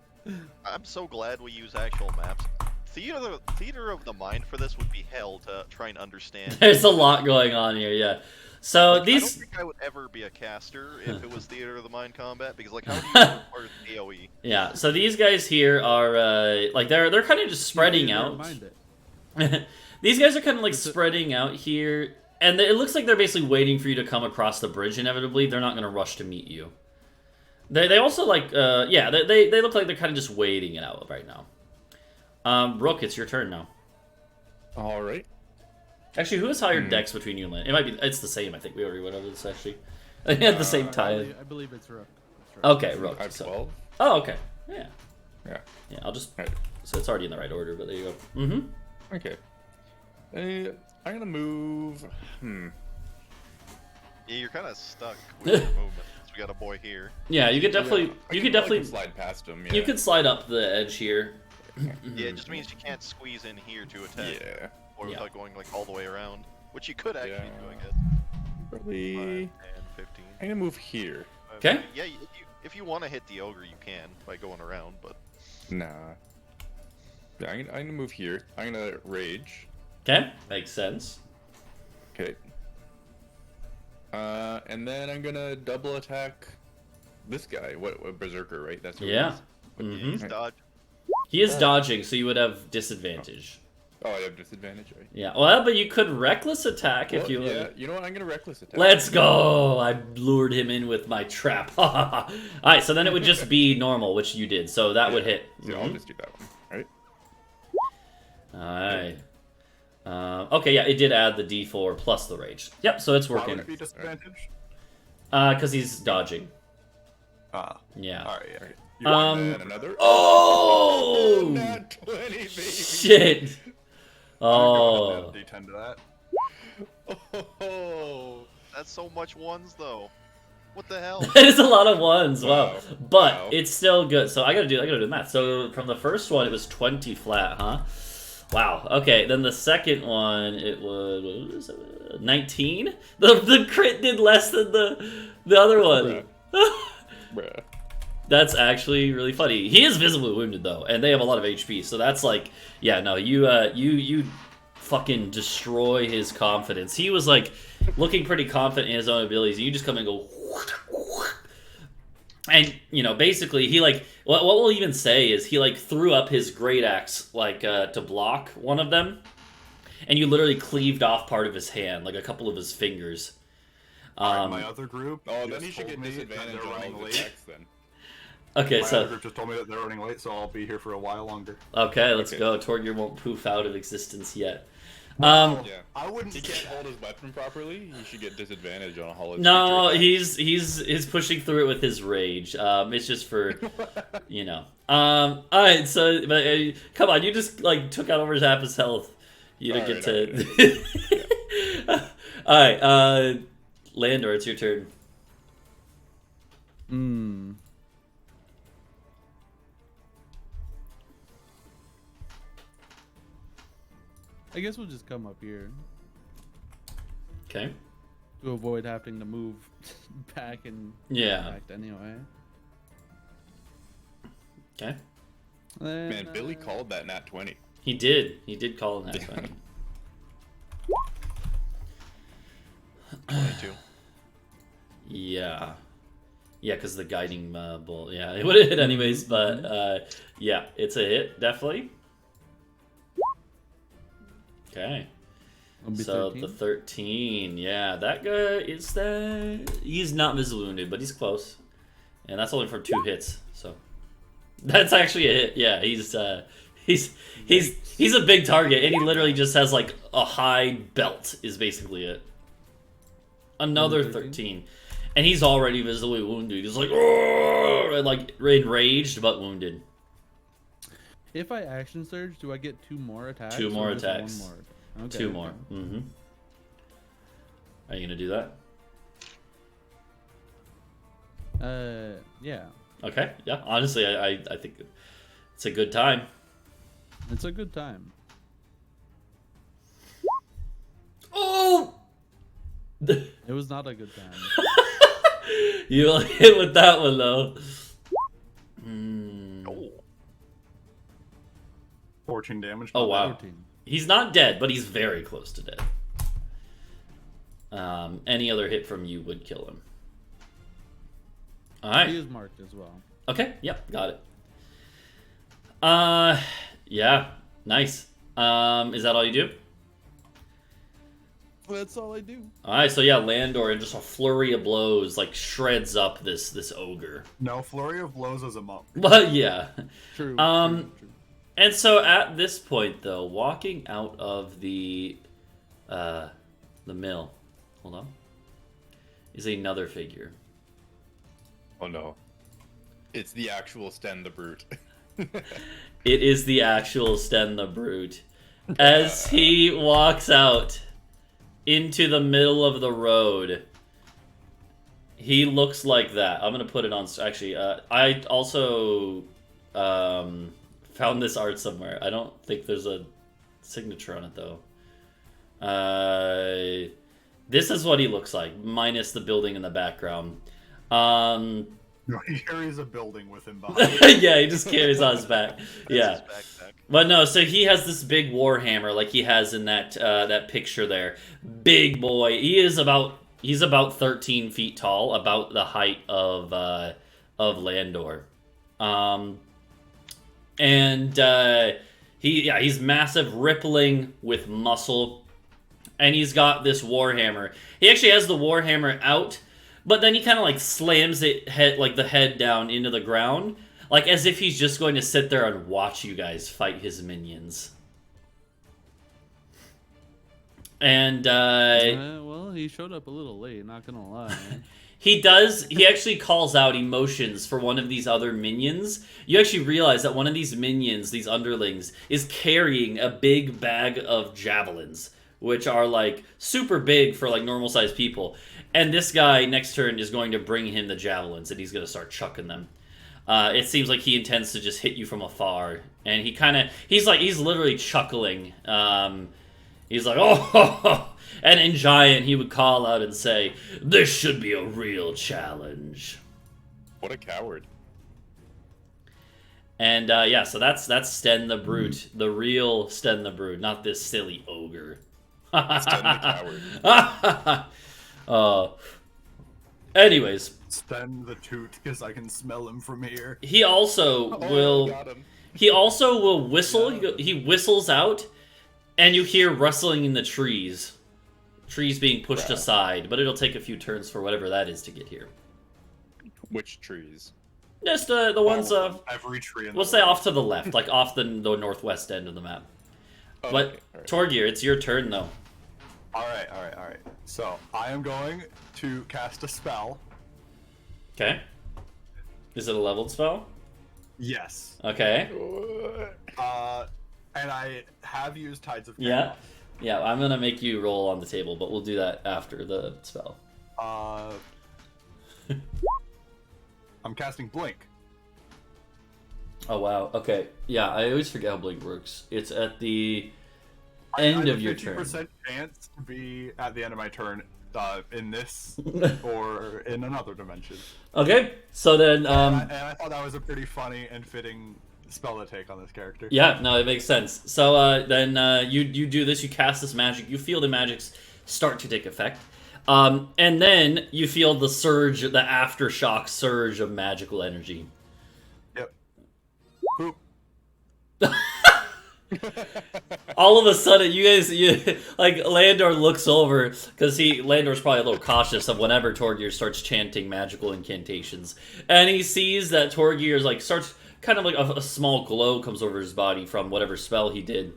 Speaker 3: I'm so glad we use actual maps. Theater of the mind for this would be hell to try and understand.
Speaker 1: There's a lot going on here, yeah. So
Speaker 3: Like,
Speaker 1: these.
Speaker 3: I don't think I would ever be a caster if it was Theater of the Mind combat because, like, how do you require AOE?
Speaker 1: Yeah. So these guys here are like they're kind of just spreading out.
Speaker 4: Mind it.
Speaker 1: These guys are kind of like spreading out here, and it looks like they're basically waiting for you to come across the bridge. Inevitably, they're not going to rush to meet you. They also like yeah they look like they're kind of just waiting it out right now. Rook, it's your turn now.
Speaker 5: All right.
Speaker 1: Actually, who has higher dex between you and Lynn? It might be. It's the same. I think we already went over this actually. At the same time.
Speaker 4: I believe it's Rook.
Speaker 1: Okay, Rook.
Speaker 5: I have
Speaker 1: So.
Speaker 5: 12.
Speaker 1: Oh, okay. Yeah.
Speaker 5: Yeah.
Speaker 1: Yeah. I'll just.
Speaker 5: All right.
Speaker 1: So it's already in the right order, but there you go. Mm-hmm.
Speaker 5: Okay. I'm gonna move.
Speaker 3: Yeah, you're kind of stuck with your movement. So we got a boy here.
Speaker 1: Yeah, you could definitely.
Speaker 5: I
Speaker 1: You
Speaker 5: can
Speaker 1: could definitely.
Speaker 5: slide past him. Yeah.
Speaker 1: You could slide up the edge here.
Speaker 3: Yeah, it just means you can't squeeze in here to attack.
Speaker 5: Yeah.
Speaker 3: Or
Speaker 1: Yeah.
Speaker 3: without going, like, all the way around. Which you could actually do, I guess.
Speaker 5: Probably.
Speaker 3: 5, 10, 15.
Speaker 5: I'm gonna move here.
Speaker 1: Okay.
Speaker 3: Yeah, if you want to hit the ogre, you can by going around, but
Speaker 5: Nah. Yeah, I'm gonna move here. I'm gonna rage.
Speaker 1: Okay, makes sense.
Speaker 5: Okay. And then I'm gonna double attack this guy. What berserker, right? That's who it
Speaker 1: Yeah.
Speaker 5: is.
Speaker 1: Mm-hmm.
Speaker 3: he's dodge.
Speaker 1: He is dodging, so you would have disadvantage.
Speaker 5: Oh, I have disadvantage, right?
Speaker 1: Yeah. Well, but you could reckless attack if
Speaker 5: Well,
Speaker 1: you.
Speaker 5: yeah, you know what? I'm gonna reckless attack.
Speaker 1: Let's go! I lured him in with my trap. All right, so then it would just be normal, which you did, so that would hit.
Speaker 5: So I'll just do that one. All right.
Speaker 1: All right. Okay, yeah, it did add the D4 plus the rage. Yep, so it's
Speaker 2: Why
Speaker 1: working.
Speaker 2: would it be disadvantage?
Speaker 1: Because he's dodging.
Speaker 2: Ah,
Speaker 1: Yeah.
Speaker 2: alright, yeah.
Speaker 5: And another.
Speaker 1: Oh!
Speaker 5: Nat 20, baby.
Speaker 1: Shit! Oh.
Speaker 2: Add a D10 to that.
Speaker 5: Oh.
Speaker 3: That's so much ones, though. What the hell?
Speaker 1: That is a lot of ones, wow.
Speaker 5: Wow.
Speaker 1: But
Speaker 5: Wow.
Speaker 1: it's still good. So I gotta do math. So from the first one, it was 20 flat, huh? Wow. Okay. Then the second one, it was what was it? 19. The crit did less than the other one.
Speaker 5: Bruh.
Speaker 1: That's actually really funny. He is visibly wounded though, and they have a lot of HP. So that's like, yeah, no, you fucking destroy his confidence. He was like looking pretty confident in his own abilities. And you just come and go. And, you know, basically, he, like, what we'll even say is he, like, threw up his great axe, like, to block one of them, and you literally cleaved off part of his hand, like a couple of his fingers.
Speaker 2: Alright, my other group.
Speaker 5: Oh, then
Speaker 2: just
Speaker 5: he should
Speaker 2: told
Speaker 5: get
Speaker 2: me that
Speaker 5: disadvantage
Speaker 2: they're
Speaker 5: on all
Speaker 2: running
Speaker 5: the
Speaker 2: late.
Speaker 5: attacks then.
Speaker 1: Okay,
Speaker 2: My other
Speaker 1: so,
Speaker 2: group just told me that they're running late, so I'll be here for a while longer.
Speaker 1: okay, let's
Speaker 5: Okay.
Speaker 1: go. Torgir won't poof out of existence yet.
Speaker 5: Yeah.
Speaker 2: I wouldn't.
Speaker 5: He can't hold his weapon properly. He should get disadvantage on all his.
Speaker 1: No,
Speaker 5: future attacks.
Speaker 1: he's pushing through it with his rage. It's just for, you know. All right, so but, come on, you just like took out over half his health. You didn't get to. All right, Landor, it's your turn.
Speaker 4: I guess we'll just come up here
Speaker 1: Okay.
Speaker 4: to avoid having to move back and
Speaker 1: Yeah.
Speaker 4: attacked anyway.
Speaker 1: Okay.
Speaker 4: Then,
Speaker 5: Man, Billy called that nat 20.
Speaker 1: He did. He did call in that funny.
Speaker 3: 22.
Speaker 1: Yeah. Yeah, because the guiding bolt. Yeah, it would have hit anyways, but yeah, it's a hit, definitely. Okay. So
Speaker 4: 13.
Speaker 1: the 13, yeah, that guy is he's not visibly wounded, but he's close, and that's only from 2 hits. So that's actually a hit. Yeah, he's a big target, and he literally just has like a high belt is basically it. Another 13, and he's already visibly wounded. He's like, "Roar!" And, like enraged but wounded.
Speaker 4: If I action surge, do I get 2 more attacks?
Speaker 1: 2 more
Speaker 4: or just
Speaker 1: attacks.
Speaker 4: 1 more? Okay,
Speaker 1: 2 more. Mm-hmm. Are you gonna do that?
Speaker 4: Yeah.
Speaker 1: Okay. Yeah. Honestly, I think it's a good time.
Speaker 4: It's a good time.
Speaker 1: Oh!
Speaker 4: It was not a good time.
Speaker 1: You hit with that one though.
Speaker 2: 14 damage.
Speaker 1: Oh wow.
Speaker 4: 14.
Speaker 1: He's not dead, but he's very close to dead. Any other hit from you would kill him. All right.
Speaker 4: He is marked as well.
Speaker 1: Okay. Yep. Got it. Yeah. Nice. Is that all you do?
Speaker 4: That's all I do.
Speaker 1: All right. So yeah, Landor in just a flurry of blows like shreds up this ogre.
Speaker 2: No, flurry of blows as a monk.
Speaker 1: But yeah.
Speaker 4: True.
Speaker 1: True.
Speaker 4: True.
Speaker 1: And so at this point, though, walking out of the mill, hold on, is another figure.
Speaker 5: Oh no. It's the actual Sten the Brute.
Speaker 1: It is the actual Sten the Brute. As he walks out into the middle of the road, he looks like that. I'm going to put it on... Actually, I also... found this art somewhere. I don't think there's a signature on it though. This is what he looks like, minus the building in the background.
Speaker 2: He carries a building with him behind.
Speaker 1: Yeah, he just carries on his back. Yeah,
Speaker 3: His backpack.
Speaker 1: but no. So he has this big war hammer, like he has in that that picture there. Big boy. He's about 13 feet tall, about the height of Landor. And he's massive, rippling with muscle, and he's got this warhammer. He actually has the warhammer out, but then he kind of like slams the head down into the ground, like as if he's just going to sit there and watch you guys fight his minions. And
Speaker 4: well, he showed up a little late. Not gonna lie.
Speaker 1: He actually calls out emotions for one of these other minions. You actually realize that one of these minions, these underlings, is carrying a big bag of javelins, which are like super big for like normal sized people. And this guy next turn is going to bring him the javelins, and he's going to start chucking them. It seems like he intends to just hit you from afar. And he's literally chuckling. He's like, oh, and in Giant, he would call out and say, "This should be a real challenge."
Speaker 5: What a coward.
Speaker 1: And yeah, so that's Sten the Brute, the real Sten the Brute, not this silly ogre.
Speaker 5: Sten the coward.
Speaker 1: Anyways,
Speaker 2: Sten the toot, because I can smell him from here.
Speaker 1: he also
Speaker 5: Got him.
Speaker 1: will whistle. He whistles out, and you hear rustling in the trees. Trees being pushed aside, but it'll take a few turns for whatever that is to get here.
Speaker 5: Which trees?
Speaker 1: Just the ones
Speaker 2: Every tree in the
Speaker 1: we'll say
Speaker 2: world.
Speaker 1: off to the left, like off the northwest end of the map.
Speaker 5: Oh,
Speaker 1: But
Speaker 5: okay, all right.
Speaker 1: Torgir, it's your turn though.
Speaker 2: Alright. So, I am going to cast a spell.
Speaker 1: Okay. Is it a leveled spell?
Speaker 2: Yes.
Speaker 1: Okay.
Speaker 2: And I have used Tides of
Speaker 1: Yeah.
Speaker 2: Chaos.
Speaker 1: Yeah, I'm gonna make you roll on the table, but we'll do that after the spell.
Speaker 2: I'm casting Blink.
Speaker 1: Oh wow. Okay. Yeah, I always forget how Blink works. It's at the end of your turn.
Speaker 2: 50% chance to be at the end of my turn in this or in another dimension.
Speaker 1: Okay. So then
Speaker 2: And I thought that was a pretty funny and fitting spell to take on this character.
Speaker 1: yeah, no, it makes sense. So then you do this, you cast this magic, you feel the magics start to take effect. And then you feel the surge, the aftershock surge of magical energy.
Speaker 2: Yep. Boop.
Speaker 1: All of a sudden, like Landor looks over because Landor's probably a little cautious of whenever Torgir starts chanting magical incantations, and he sees that Torgir is like starts kind of like a small glow comes over his body from whatever spell he did,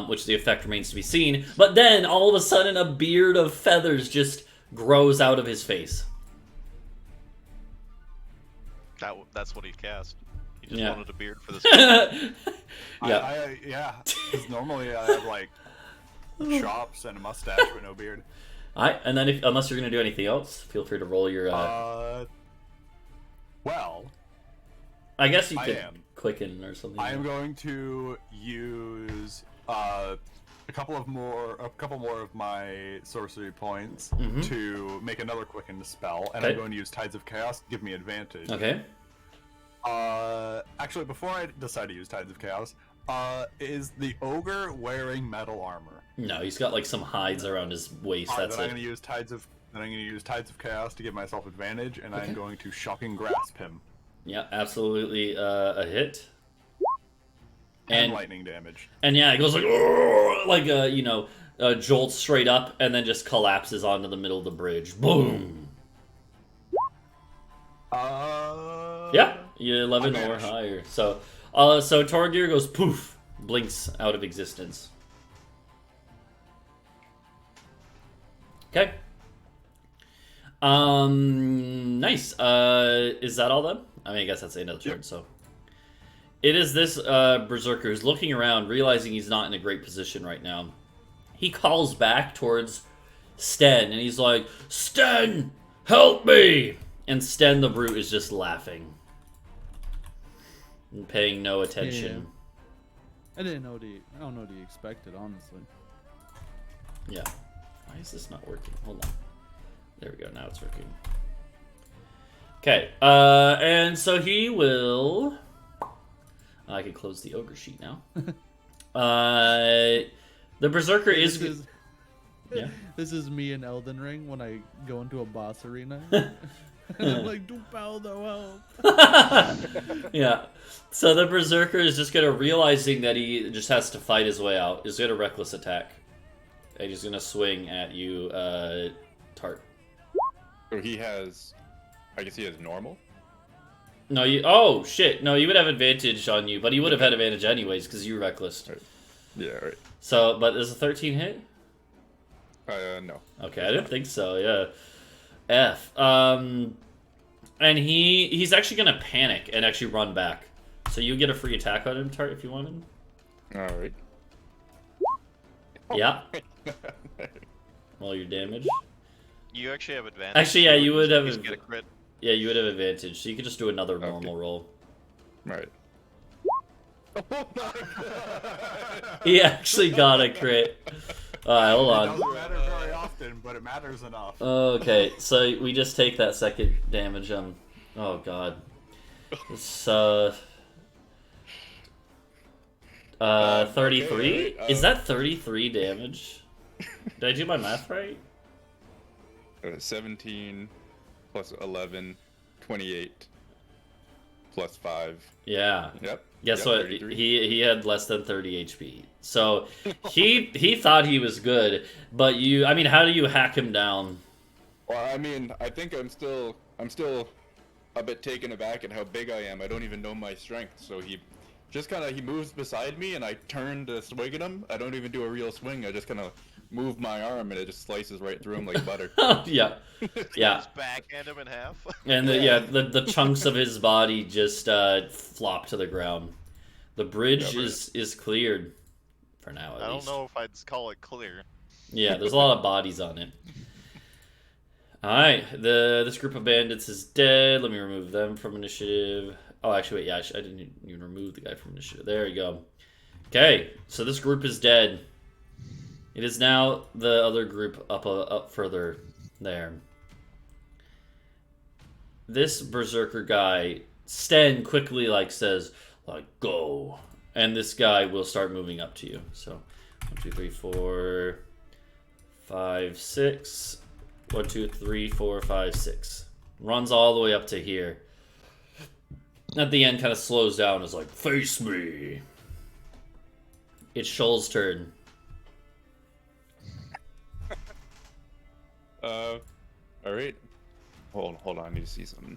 Speaker 1: which the effect remains to be seen. But then all of a sudden, a beard of feathers just grows out of his face.
Speaker 3: That's what he cast. He just
Speaker 1: Yeah.
Speaker 3: wanted a beard for this.
Speaker 1: Yeah.
Speaker 2: Yeah. Because normally I have like chops and a mustache but no beard.
Speaker 1: Alright, and then unless you're gonna do anything else, feel free to roll your.
Speaker 2: Well,
Speaker 1: I guess you
Speaker 2: I
Speaker 1: could
Speaker 2: am.
Speaker 1: quicken or something.
Speaker 2: I am going to use a couple more of my sorcery points to make another quicken spell, and I'm going to use Tides of Chaos to give me advantage.
Speaker 1: Okay.
Speaker 2: Actually, before I decide to use Tides of Chaos, is the ogre wearing metal armor?
Speaker 1: No, he's got like some hides around his waist. That's
Speaker 2: then
Speaker 1: it.
Speaker 2: I'm going to use Tides of Chaos to give myself advantage, and I'm going to shocking grasp him.
Speaker 1: Yeah, absolutely a hit.
Speaker 2: And lightning damage.
Speaker 1: And yeah, it goes like jolts straight up and then just collapses onto the middle of the bridge. Boom. Yeah, you 11 or higher. So Torgir goes poof, blinks out of existence. Okay. Nice. Is that all then? I mean, I guess that's the end of the turn, so. It is this Berserker who's looking around, realizing he's not in a great position right now. He calls back towards Sten, and he's like, Sten, help me! And Sten the Brute is just laughing. And paying no attention.
Speaker 4: Yeah. I don't know what he expected, honestly.
Speaker 1: Yeah. Why is this not working? Hold on. There we go, now it's working. Okay, and so he will... I can close the ogre sheet now. The Berserker is... Yeah.
Speaker 4: This is me in Elden Ring when I go into a boss arena. And I'm like, do Baldo help.
Speaker 1: Yeah. So the Berserker is just going to, realizing that he just has to fight his way out, is going to reckless attack. And he's going to swing at you, Tart.
Speaker 5: So he has... I guess he has normal?
Speaker 1: No, oh, shit. No, you would have advantage on you, but he would have had advantage anyways, because you reckless.
Speaker 5: Right. Yeah, right.
Speaker 1: So, but is a 13 hit?
Speaker 5: No.
Speaker 1: Okay, I didn't think so, yeah. F. And he's actually gonna panic and actually run back. So you get a free attack on him, Tart, if you want him.
Speaker 5: Alright.
Speaker 1: Yeah. Roll your damage.
Speaker 3: You actually have advantage.
Speaker 1: Actually, yeah, you would have.
Speaker 3: Just get a crit.
Speaker 1: Yeah, you would have advantage, so you could just do another normal roll.
Speaker 5: Alright.
Speaker 1: He actually got a crit. Alright, hold on.
Speaker 2: It doesn't matter very often, but it matters enough.
Speaker 1: Okay, so we just take that second damage on... Oh, God. It's, 33?
Speaker 5: Okay,
Speaker 1: Is that 33 damage? Did I do my math right?
Speaker 5: 17 plus 11, 28 plus 5.
Speaker 1: Yeah.
Speaker 5: Yep.
Speaker 1: Guess
Speaker 5: Yep,
Speaker 1: what?
Speaker 5: 33.
Speaker 1: He had less than 30 HP. So he thought he was good, but I mean, how do you hack him down?
Speaker 5: Well, I mean, I think I'm still a bit taken aback at how big I am. I don't even know my strength, so he moves beside me, and I turn to swing at him. I don't even do a real swing. I just kind of move my arm, and it just slices right through him like butter.
Speaker 1: Yeah. Yeah.
Speaker 3: Just backhand him in half.
Speaker 1: And the chunks of his body just flop to the ground. The bridge is cleared for now.
Speaker 3: I don't know if I'd call it clear.
Speaker 1: Yeah, there's a lot of bodies on it. All right, this group of bandits is dead. Let me remove them from initiative. Oh, actually, wait. Yeah, I didn't even remove the guy from initiative. There you go. Okay, so this group is dead. It is now the other group up further there. This berserker guy, Sten, quickly says, go. And this guy will start moving up to you. So 1, 2, 3, 4, 5, 6. 1, 2, 3, 4, 5, 6. Runs all the way up to here. At the end, kind of slows down. Is like, face me. It's Shoal's turn.
Speaker 5: All right. Hold on. I need to see something.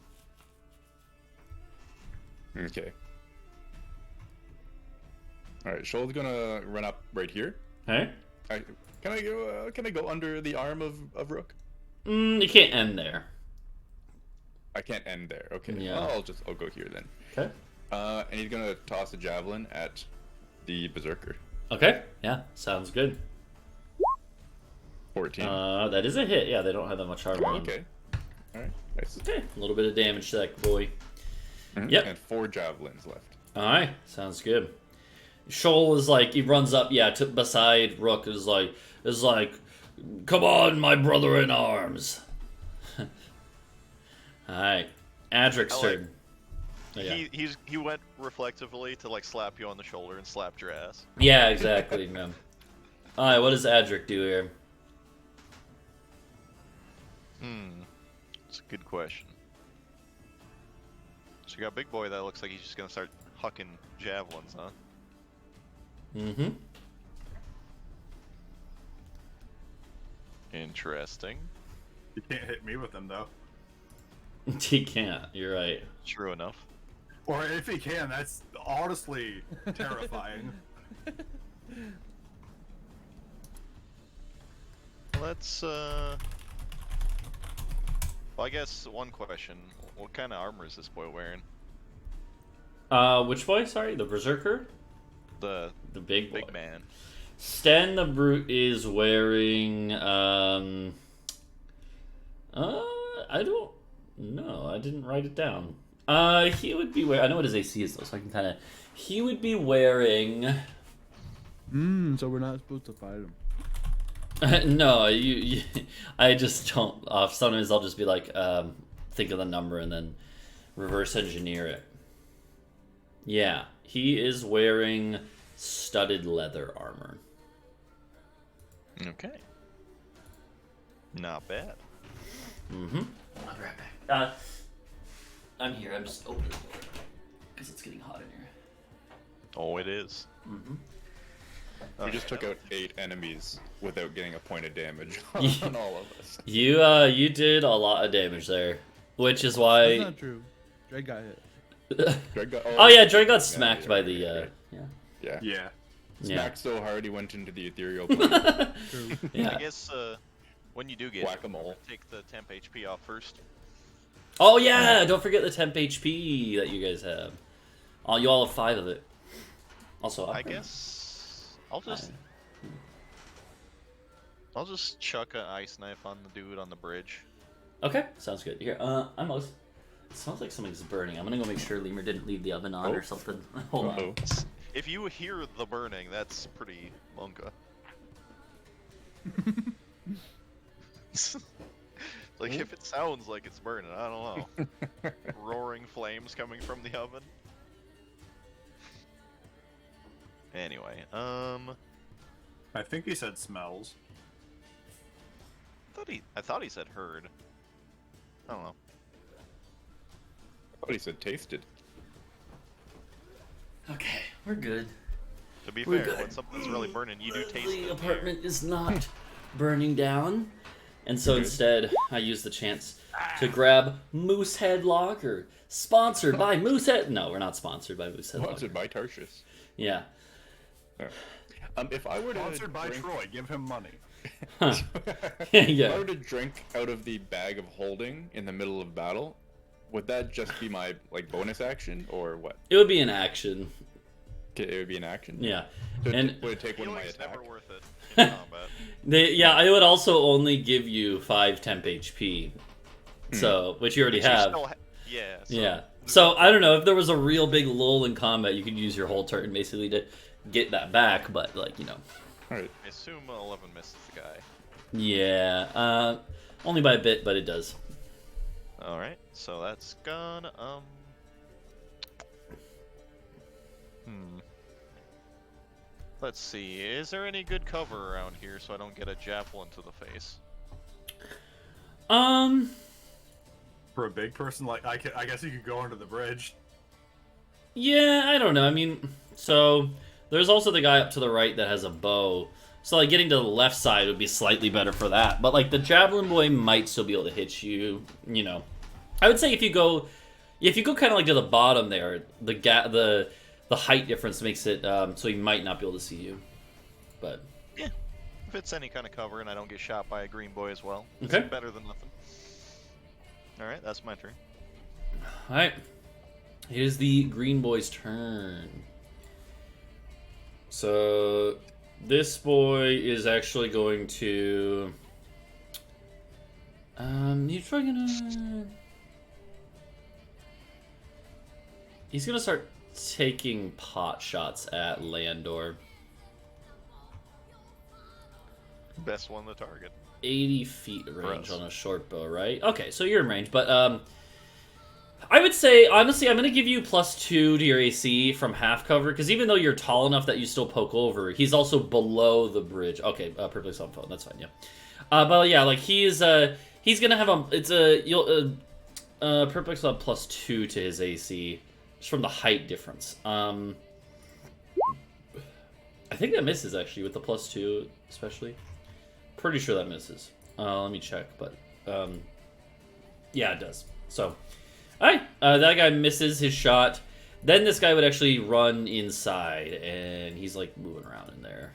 Speaker 5: Okay. All right. Shoal's gonna run up right here.
Speaker 1: Hey?
Speaker 5: Can I go? Can I go under the arm of Rook?
Speaker 1: You can't end there.
Speaker 5: I can't end there. Okay.
Speaker 1: Yeah.
Speaker 5: Well, I'll go here then.
Speaker 1: Okay.
Speaker 5: And he's gonna toss a javelin at the berserker.
Speaker 1: Okay. Yeah. Sounds good.
Speaker 5: 14.
Speaker 1: That is a hit. Yeah, they don't have that much armor.
Speaker 5: Okay. All right. Nice.
Speaker 1: Okay. A little bit of damage to that boy.
Speaker 5: Mhm.
Speaker 1: Yep.
Speaker 5: And 4 javelins left.
Speaker 1: All right. Sounds good. Shoal is like, he runs up, beside Rook, is like, come on, my brother in arms. Alright. Adric's turn. Oh, yeah.
Speaker 3: He went reflectively to like slap you on the shoulder and slapped your ass.
Speaker 1: Yeah, exactly, man. Alright, what does Adric do here?
Speaker 3: It's a good question. So you got Big Boy that looks like he's just gonna start hucking javelins, huh?
Speaker 1: Mm-hmm.
Speaker 3: Interesting.
Speaker 2: You can't hit me with them, though.
Speaker 1: He can't, you're right.
Speaker 3: True enough.
Speaker 2: Or if he can, that's honestly terrifying.
Speaker 3: Let's, well, I guess one question. What kind of armor is this boy wearing?
Speaker 1: Which boy? Sorry, the Berserker?
Speaker 3: The
Speaker 1: big boy.
Speaker 3: big man.
Speaker 1: Sten the Brute is wearing, I don't know. I didn't write it down. He would be wearing, I know what his AC is though, so I can kind of, he would be wearing...
Speaker 4: So we're not supposed to fight him.
Speaker 1: No, you I just don't, sometimes I'll just be like, think of the number and then reverse engineer it. Yeah, he is wearing studded leather armor.
Speaker 3: Okay. Not bad.
Speaker 1: Mm-hmm. I'll be right back. I'm here. I'm just opening the door because it's getting hot in here.
Speaker 3: Oh, it is.
Speaker 1: Mm-hmm.
Speaker 5: We just took out 8 enemies without getting a point of damage on all of us.
Speaker 1: You did a lot of damage there, which is why.
Speaker 4: That's not true. Drake got hit.
Speaker 1: Oh yeah, Drake got smacked by the
Speaker 5: Yeah.
Speaker 2: Yeah.
Speaker 5: Smacked so hard he went into the ethereal plane.
Speaker 4: True.
Speaker 1: Yeah.
Speaker 3: I guess when you do get
Speaker 5: Whack-a-mole.
Speaker 3: take the temp HP off first.
Speaker 1: Oh yeah, don't forget the temp HP that you guys have. Oh, you all have 5 of it. Also,
Speaker 3: I guess I'll just chuck an ice knife on the dude on the bridge.
Speaker 1: Okay, sounds good. Here, I'm almost. It smells like something's burning. I'm gonna go make sure Lemur didn't leave the oven on or something. Hold on.
Speaker 5: Uh-oh.
Speaker 3: If you hear the burning, that's pretty Monka. Like if it sounds like it's burning, I don't know. Roaring flames coming from the oven. Anyway,
Speaker 2: I think he said smells.
Speaker 3: I thought he said heard. I don't know.
Speaker 5: I thought he said tasted.
Speaker 1: Okay, we're good.
Speaker 3: To be
Speaker 1: We're
Speaker 3: fair,
Speaker 1: good.
Speaker 3: when something's really burning, you do taste
Speaker 1: The
Speaker 3: it.
Speaker 1: apartment is not burning down, and so instead, I use the chance to grab Moosehead Lager, sponsored by Moosehead. No, we're not sponsored by Moosehead Lager.
Speaker 5: Sponsored by Tarshish.
Speaker 1: Yeah.
Speaker 5: If I were to
Speaker 2: Sponsored by
Speaker 5: drink,
Speaker 2: Troy. Give him money.
Speaker 1: Huh.
Speaker 5: if
Speaker 1: Yeah.
Speaker 5: I were to drink out of the bag of holding in the middle of battle, would that just be my bonus action or what?
Speaker 1: It would be an action.
Speaker 5: Okay, it would be an action.
Speaker 1: Yeah.
Speaker 5: So
Speaker 1: And
Speaker 5: would it take one of my
Speaker 3: Healing's
Speaker 5: attack?
Speaker 3: never worth it in combat.
Speaker 1: I would also only give you 5 temp HP. So, which you already
Speaker 3: But you
Speaker 1: have.
Speaker 3: still yeah. So
Speaker 1: Yeah. So I don't know if there was a real big lull in combat, you could use your whole turn basically to get that back. But
Speaker 5: All right.
Speaker 3: I assume 11 misses the guy.
Speaker 1: yeah, only by a bit, but it does.
Speaker 3: All right, so that's gonna Let's see. Is there any good cover around here so I don't get a javelin to the face?
Speaker 2: For a big person, like I guess you could go under the bridge.
Speaker 1: Yeah, I don't know. I mean, so there's also the guy up to the right that has a bow. So like getting to the left side would be slightly better for that. But like the javelin boy might still be able to hit you. You know, I would say if you go kind of like to the bottom there, the height difference makes it so he might not be able to see you. But
Speaker 3: yeah, if it's any kind of cover and I don't get shot by a green boy as well, it's
Speaker 1: okay,
Speaker 3: better than nothing. All right, that's my turn.
Speaker 1: All right. It is the green boy's turn. So this boy is actually going to. He's probably gonna. He's gonna start taking pot shots at Landor.
Speaker 3: Best one to target.
Speaker 1: 80 feet range on a short bow, right? Okay, so you're in range, but I would say, honestly, I'm going to give you +2 to your AC from half cover, because even though you're tall enough that you still poke over, he's also below the bridge. Okay, perfectly on phone, that's fine, yeah. But yeah, like, he's going to have Perplex will have +2 to his AC, just from the height difference. I think that misses, actually, with the +2, especially. Pretty sure that misses. Let me check, but, yeah, it does. So... Alright, that guy misses his shot. Then this guy would actually run inside, and he's like moving around in there.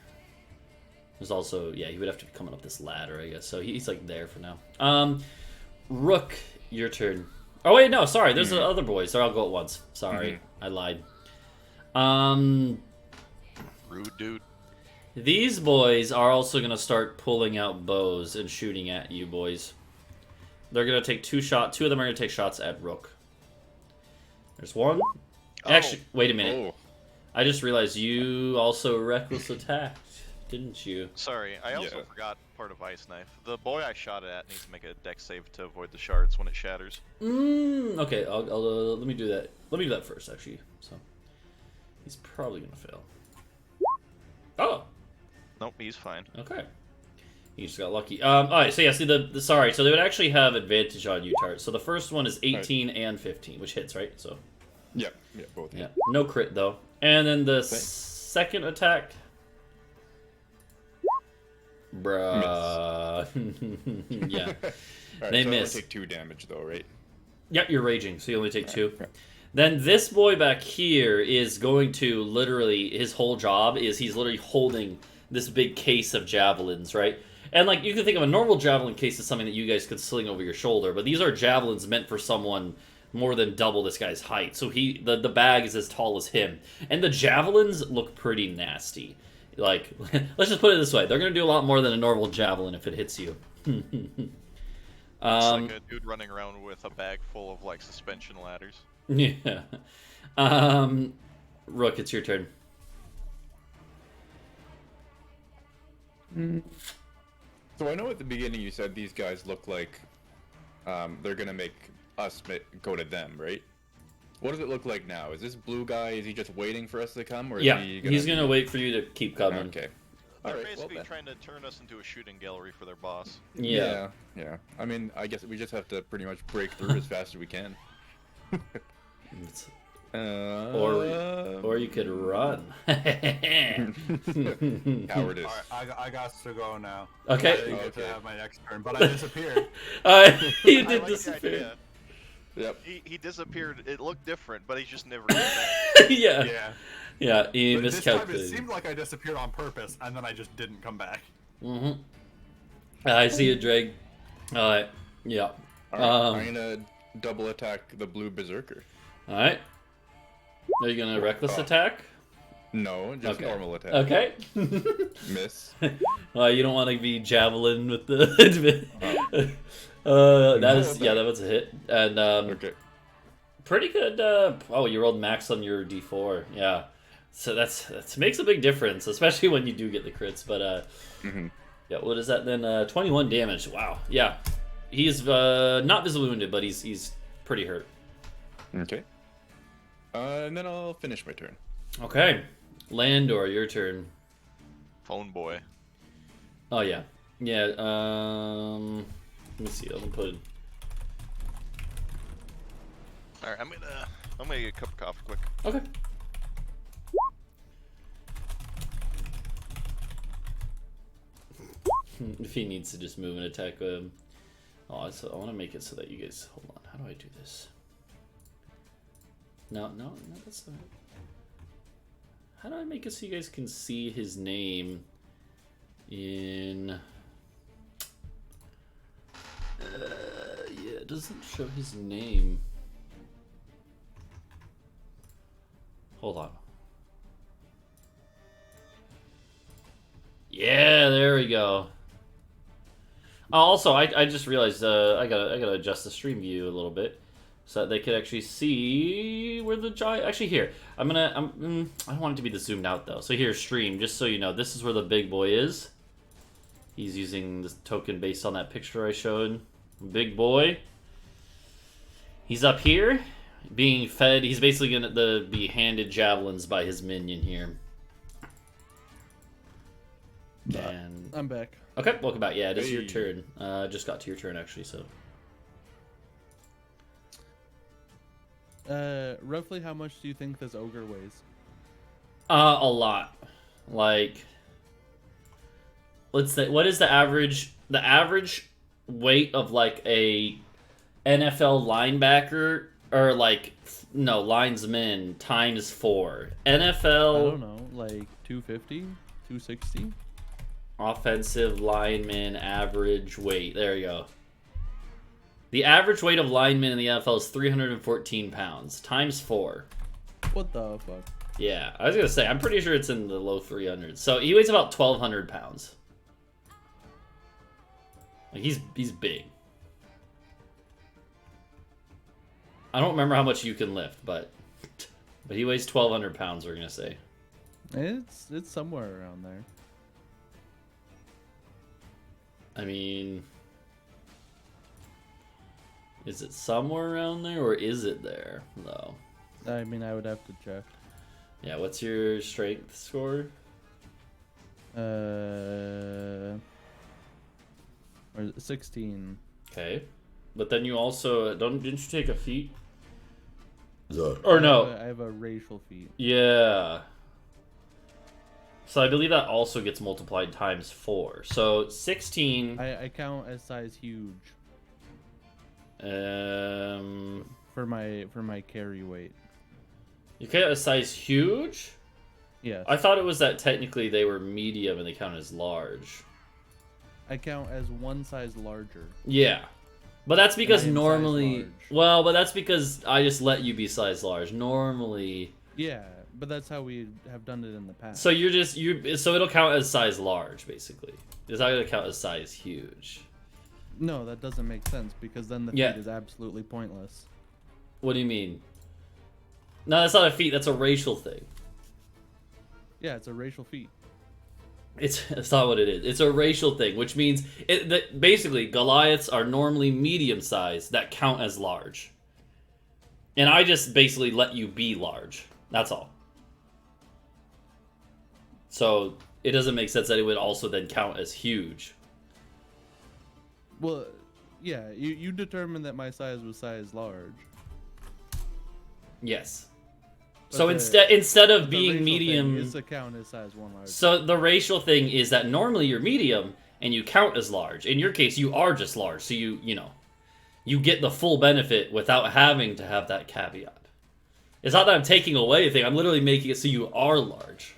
Speaker 1: There's also, yeah, he would have to be coming up this ladder, I guess. So he's like there for now. Rook, your turn. Oh wait, no, sorry. There's the other boys. They're all go at once. Sorry, I lied.
Speaker 3: Rude dude.
Speaker 1: These boys are also gonna start pulling out bows and shooting at you, boys. They're gonna take 2 shots. 2 of them are gonna take shots at Rook. There's one. Actually, wait a minute.
Speaker 5: Oh.
Speaker 1: I just realized you also reckless attacked, didn't you?
Speaker 3: Sorry, I also forgot part of Ice Knife. The boy I shot at needs to make a dex save to avoid the shards when it shatters.
Speaker 1: Okay, I'll let me do that. Let me do that first, actually. So he's probably gonna fail. Oh.
Speaker 3: Nope, he's fine.
Speaker 1: Okay. You just got lucky. Alright, so yeah, see sorry, so they would actually have advantage on you, Tart. So the first one is 18 and 15, which hits, right? So
Speaker 5: yeah, both.
Speaker 1: Yeah. No crit though. And then the second attack. Bruh. Yeah.
Speaker 5: Right,
Speaker 1: they
Speaker 5: so
Speaker 1: miss.
Speaker 5: I take 2 damage though, right?
Speaker 1: Yep, you're raging, so you only take 2.
Speaker 5: Okay.
Speaker 1: Then this boy back here is going to literally, his whole job is he's literally holding this big case of javelins, right? And like you can think of a normal javelin case as something that you guys could sling over your shoulder, but these are javelins meant for someone more than double this guy's height. So the bag is as tall as him. And the javelins look pretty nasty. Like, let's just put it this way. They're going to do a lot more than a normal javelin if it hits you.
Speaker 3: It's like a dude running around with a bag full of, like, suspension ladders.
Speaker 1: Yeah. Rook, it's your turn.
Speaker 5: So I know at the beginning you said these guys look like they're going to make us go to them, right? What does it look like now? Is this blue guy, is he just waiting for us to come? Or
Speaker 1: Yeah,
Speaker 5: is
Speaker 1: he's going to wait for you to keep coming.
Speaker 5: Okay.
Speaker 3: They're
Speaker 5: Alright,
Speaker 3: basically
Speaker 5: well,
Speaker 3: trying to turn us into a shooting gallery for their boss.
Speaker 1: Yeah.
Speaker 5: Yeah. I mean, I guess we just have to pretty much break through as fast as we can.
Speaker 1: Or you could run.
Speaker 5: Cowardice.
Speaker 2: Alright, I got to go now.
Speaker 1: Okay.
Speaker 2: I didn't get to have my next turn, but I disappeared.
Speaker 1: You
Speaker 3: I
Speaker 1: did
Speaker 3: like
Speaker 1: disappear.
Speaker 3: the idea.
Speaker 5: Yep.
Speaker 3: He disappeared. It looked different, but he's just never came back.
Speaker 1: Yeah.
Speaker 2: Yeah.
Speaker 1: Yeah, he
Speaker 2: But this time it
Speaker 1: miscalculated.
Speaker 2: seemed like I disappeared on purpose, and then I just didn't come back.
Speaker 1: Mm-hmm. I see it, Drake. Alright. Yeah.
Speaker 5: Alright, I'm gonna double attack the blue berserker.
Speaker 1: Alright. Are you gonna reckless attack?
Speaker 5: No, just
Speaker 1: Okay.
Speaker 5: normal attack.
Speaker 1: Okay.
Speaker 5: Miss.
Speaker 1: You don't want to be javelin with the. That is, yeah, that was a hit. And
Speaker 5: Okay.
Speaker 1: pretty good. Oh, you rolled max on your D4. Yeah. So that makes a big difference, especially when you do get the crits. But yeah, what is that then? 21 damage. Wow. Yeah, he's not visibly wounded, but he's pretty hurt.
Speaker 5: Okay. And then I'll finish my turn.
Speaker 1: Okay, Landor, your turn.
Speaker 3: Phone boy.
Speaker 1: Oh yeah, yeah. Let me see. I'm gonna put.
Speaker 3: All right, I'm gonna get a cup of coffee quick.
Speaker 1: Okay. If he needs to just move and attack oh, so I want to make it so that you guys hold on. How do I do this? No, that's not. How do I make it so you guys can see his name in? Yeah, it doesn't show his name. Hold on. Yeah, there we go. Oh, also, I just realized I gotta adjust the stream view a little bit so that they could actually see where the giant. Actually, here I don't want it to be the zoomed out though. So here's stream, just so you know, this is where the big boy is. He's using this token based on that picture I showed. Big boy. He's up here, being fed. He's basically gonna be handed javelins by his minion here. And
Speaker 4: I'm back.
Speaker 1: okay, welcome back. Yeah, it is your turn. Just got to your turn actually. So,
Speaker 4: roughly how much do you think this ogre weighs?
Speaker 1: a lot. Like, let's say, what is the average? The average weight of like a NFL linebacker or like no linesman times 4. NFL.
Speaker 4: I don't know, like 250, 260.
Speaker 1: Offensive lineman average weight. There you go. The average weight of linemen in the NFL is 314 pounds times 4.
Speaker 4: What the fuck?
Speaker 1: Yeah, I was gonna say I'm pretty sure it's in the low 300s. So he weighs about 1,200 pounds. Like he's big. I don't remember how much you can lift, but he weighs 1,200 pounds. We're gonna say.
Speaker 4: It's somewhere around there.
Speaker 1: I mean, is it somewhere around there, or is it there, though?
Speaker 4: I mean, I would have to check.
Speaker 1: Yeah, what's your strength score?
Speaker 4: Or 16.
Speaker 1: Okay. But then you also, didn't you take a feat? Or no.
Speaker 4: I have a racial feat.
Speaker 1: Yeah. So I believe that also gets multiplied times 4. So 16.
Speaker 4: I count as size huge
Speaker 1: For
Speaker 4: my carry weight.
Speaker 1: You count as size huge?
Speaker 4: Yes.
Speaker 1: I thought it was that technically they were medium and they count as large.
Speaker 4: I count as one size larger.
Speaker 1: Yeah. But that's because
Speaker 4: I am
Speaker 1: normally...
Speaker 4: size large.
Speaker 1: Well, but that's because I just let you be size large. Normally...
Speaker 4: Yeah, but that's how we have done it in the past.
Speaker 1: So so it'll count as size large, basically. It's not going to count as size huge.
Speaker 4: No, that doesn't make sense because then the
Speaker 1: Yeah.
Speaker 4: feat is absolutely pointless.
Speaker 1: What do you mean? No, that's not a feat. That's a racial thing.
Speaker 4: Yeah, it's a racial feat.
Speaker 1: It's not what it is. It's a racial thing, which means that basically Goliaths are normally medium size that count as large. And I just basically let you be large. That's all. So it doesn't make sense that it would also then count as huge.
Speaker 4: Well, yeah, you determined that my size was size large.
Speaker 1: Yes.
Speaker 4: But
Speaker 1: So
Speaker 4: the-
Speaker 1: instead of
Speaker 4: The
Speaker 1: being
Speaker 4: racial
Speaker 1: medium,
Speaker 4: thing is to count as size 1 large.
Speaker 1: so the racial thing is that normally you're medium and you count as large. In your case, you are just large, so you get the full benefit without having to have that caveat. It's not that I'm taking away anything. I'm literally making it so you are large.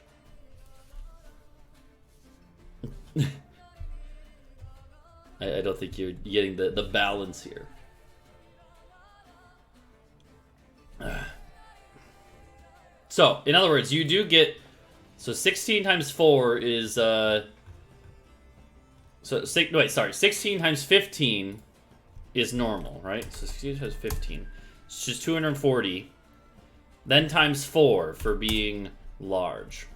Speaker 1: I don't think you're getting the balance here. So, in other words, you do get... So 16 times 4 is... 16 times 15 is normal, right? So 16 times 15. It's just 240. Then times 4 for being large.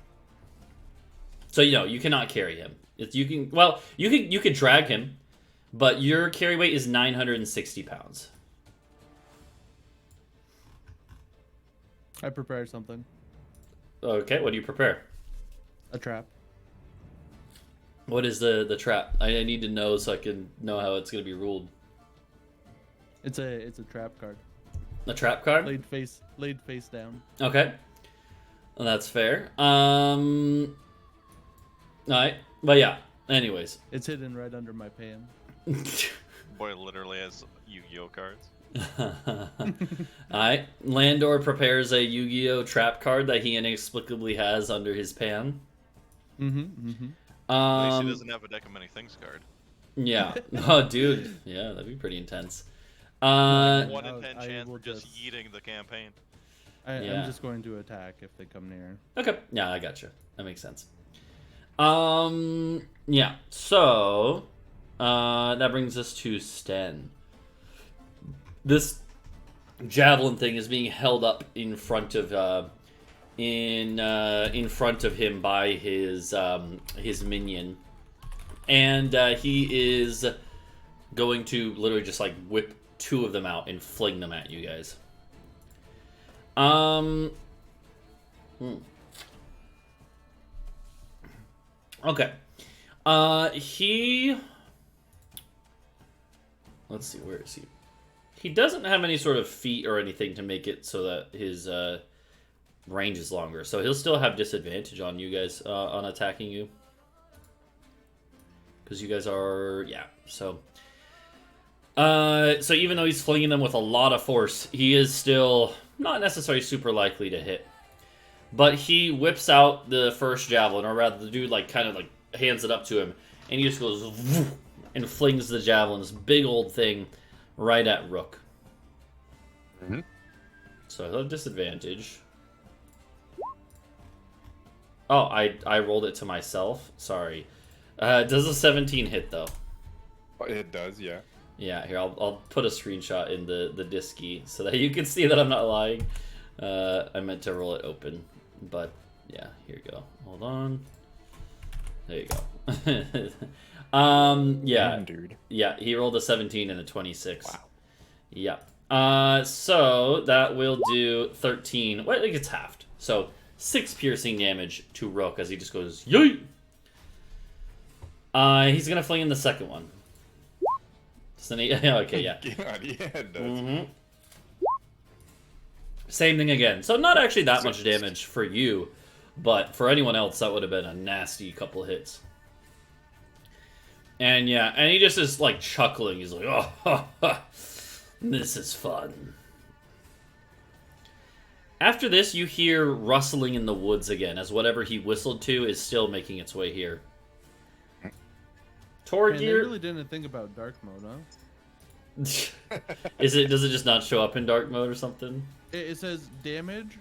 Speaker 1: So, you cannot carry him. You could drag him, but your carry weight is 960 pounds.
Speaker 4: I prepared something.
Speaker 1: Okay, what do you prepare?
Speaker 4: A trap.
Speaker 1: What is the trap? I need to know so I can know how it's going to be ruled.
Speaker 4: It's a trap card.
Speaker 1: A trap card?
Speaker 4: Laid face down.
Speaker 1: Okay. Well, that's fair. Alright. But yeah, anyways.
Speaker 4: It's hidden right under my PM.
Speaker 3: Boy literally has Yu-Gi-Oh cards.
Speaker 1: Alright. Landor prepares a Yu-Gi-Oh trap card that he inexplicably has under his pan.
Speaker 3: At least he doesn't have a deck of many things card.
Speaker 1: Yeah. Oh, dude. Yeah, that'd be pretty intense.
Speaker 3: 1 in 10
Speaker 4: I
Speaker 3: chance
Speaker 4: will
Speaker 3: for just
Speaker 4: just-
Speaker 3: yeeting the campaign.
Speaker 1: Yeah.
Speaker 4: I'm just going to attack if they come near.
Speaker 1: Okay. Yeah, I gotcha. That makes sense. Yeah. So, that brings us to Sten. This javelin thing is being held up in front of in front of him by his minion, and he is going to literally just like whip 2 of them out and fling them at you guys. Okay. Let's see, where is he? He doesn't have any sort of feat or anything to make it so that his range is longer. So he'll still have disadvantage on you guys on attacking you. Because you guys are... yeah, so... so even though he's flinging them with a lot of force, he is still not necessarily super likely to hit. But he whips out the first javelin, or rather the dude like kind of like hands it up to him, and he just goes woof, and flings the javelin, this big old thing, right at Rook. So he'll have disadvantage. Oh, I rolled it to myself. Sorry. Does a 17 hit though?
Speaker 5: It does, yeah.
Speaker 1: Yeah, here I'll put a screenshot in the disky so that you can see that I'm not lying. I meant to roll it open, but yeah, here you go. Hold on. There you go. Yeah.
Speaker 5: Dude.
Speaker 1: Yeah, he rolled a 17 and a 26.
Speaker 5: Wow.
Speaker 1: Yeah. So that will do 13. Well, it gets halved. So 6 piercing damage to Rook as he just goes yeet. He's gonna fling in the second one. Okay, yeah.
Speaker 5: God, yeah, it does.
Speaker 1: Same thing again. So not actually that much damage for you, but for anyone else, that would have been a nasty couple hits. And yeah, and he just is like chuckling. He's like, oh, this is fun. After this, you hear rustling in the woods again, as whatever he whistled to is still making its way here.
Speaker 4: Man, they
Speaker 1: Torgear,
Speaker 4: really didn't think about dark mode, huh?
Speaker 1: does it just not show up in dark mode or something?
Speaker 4: It says damage,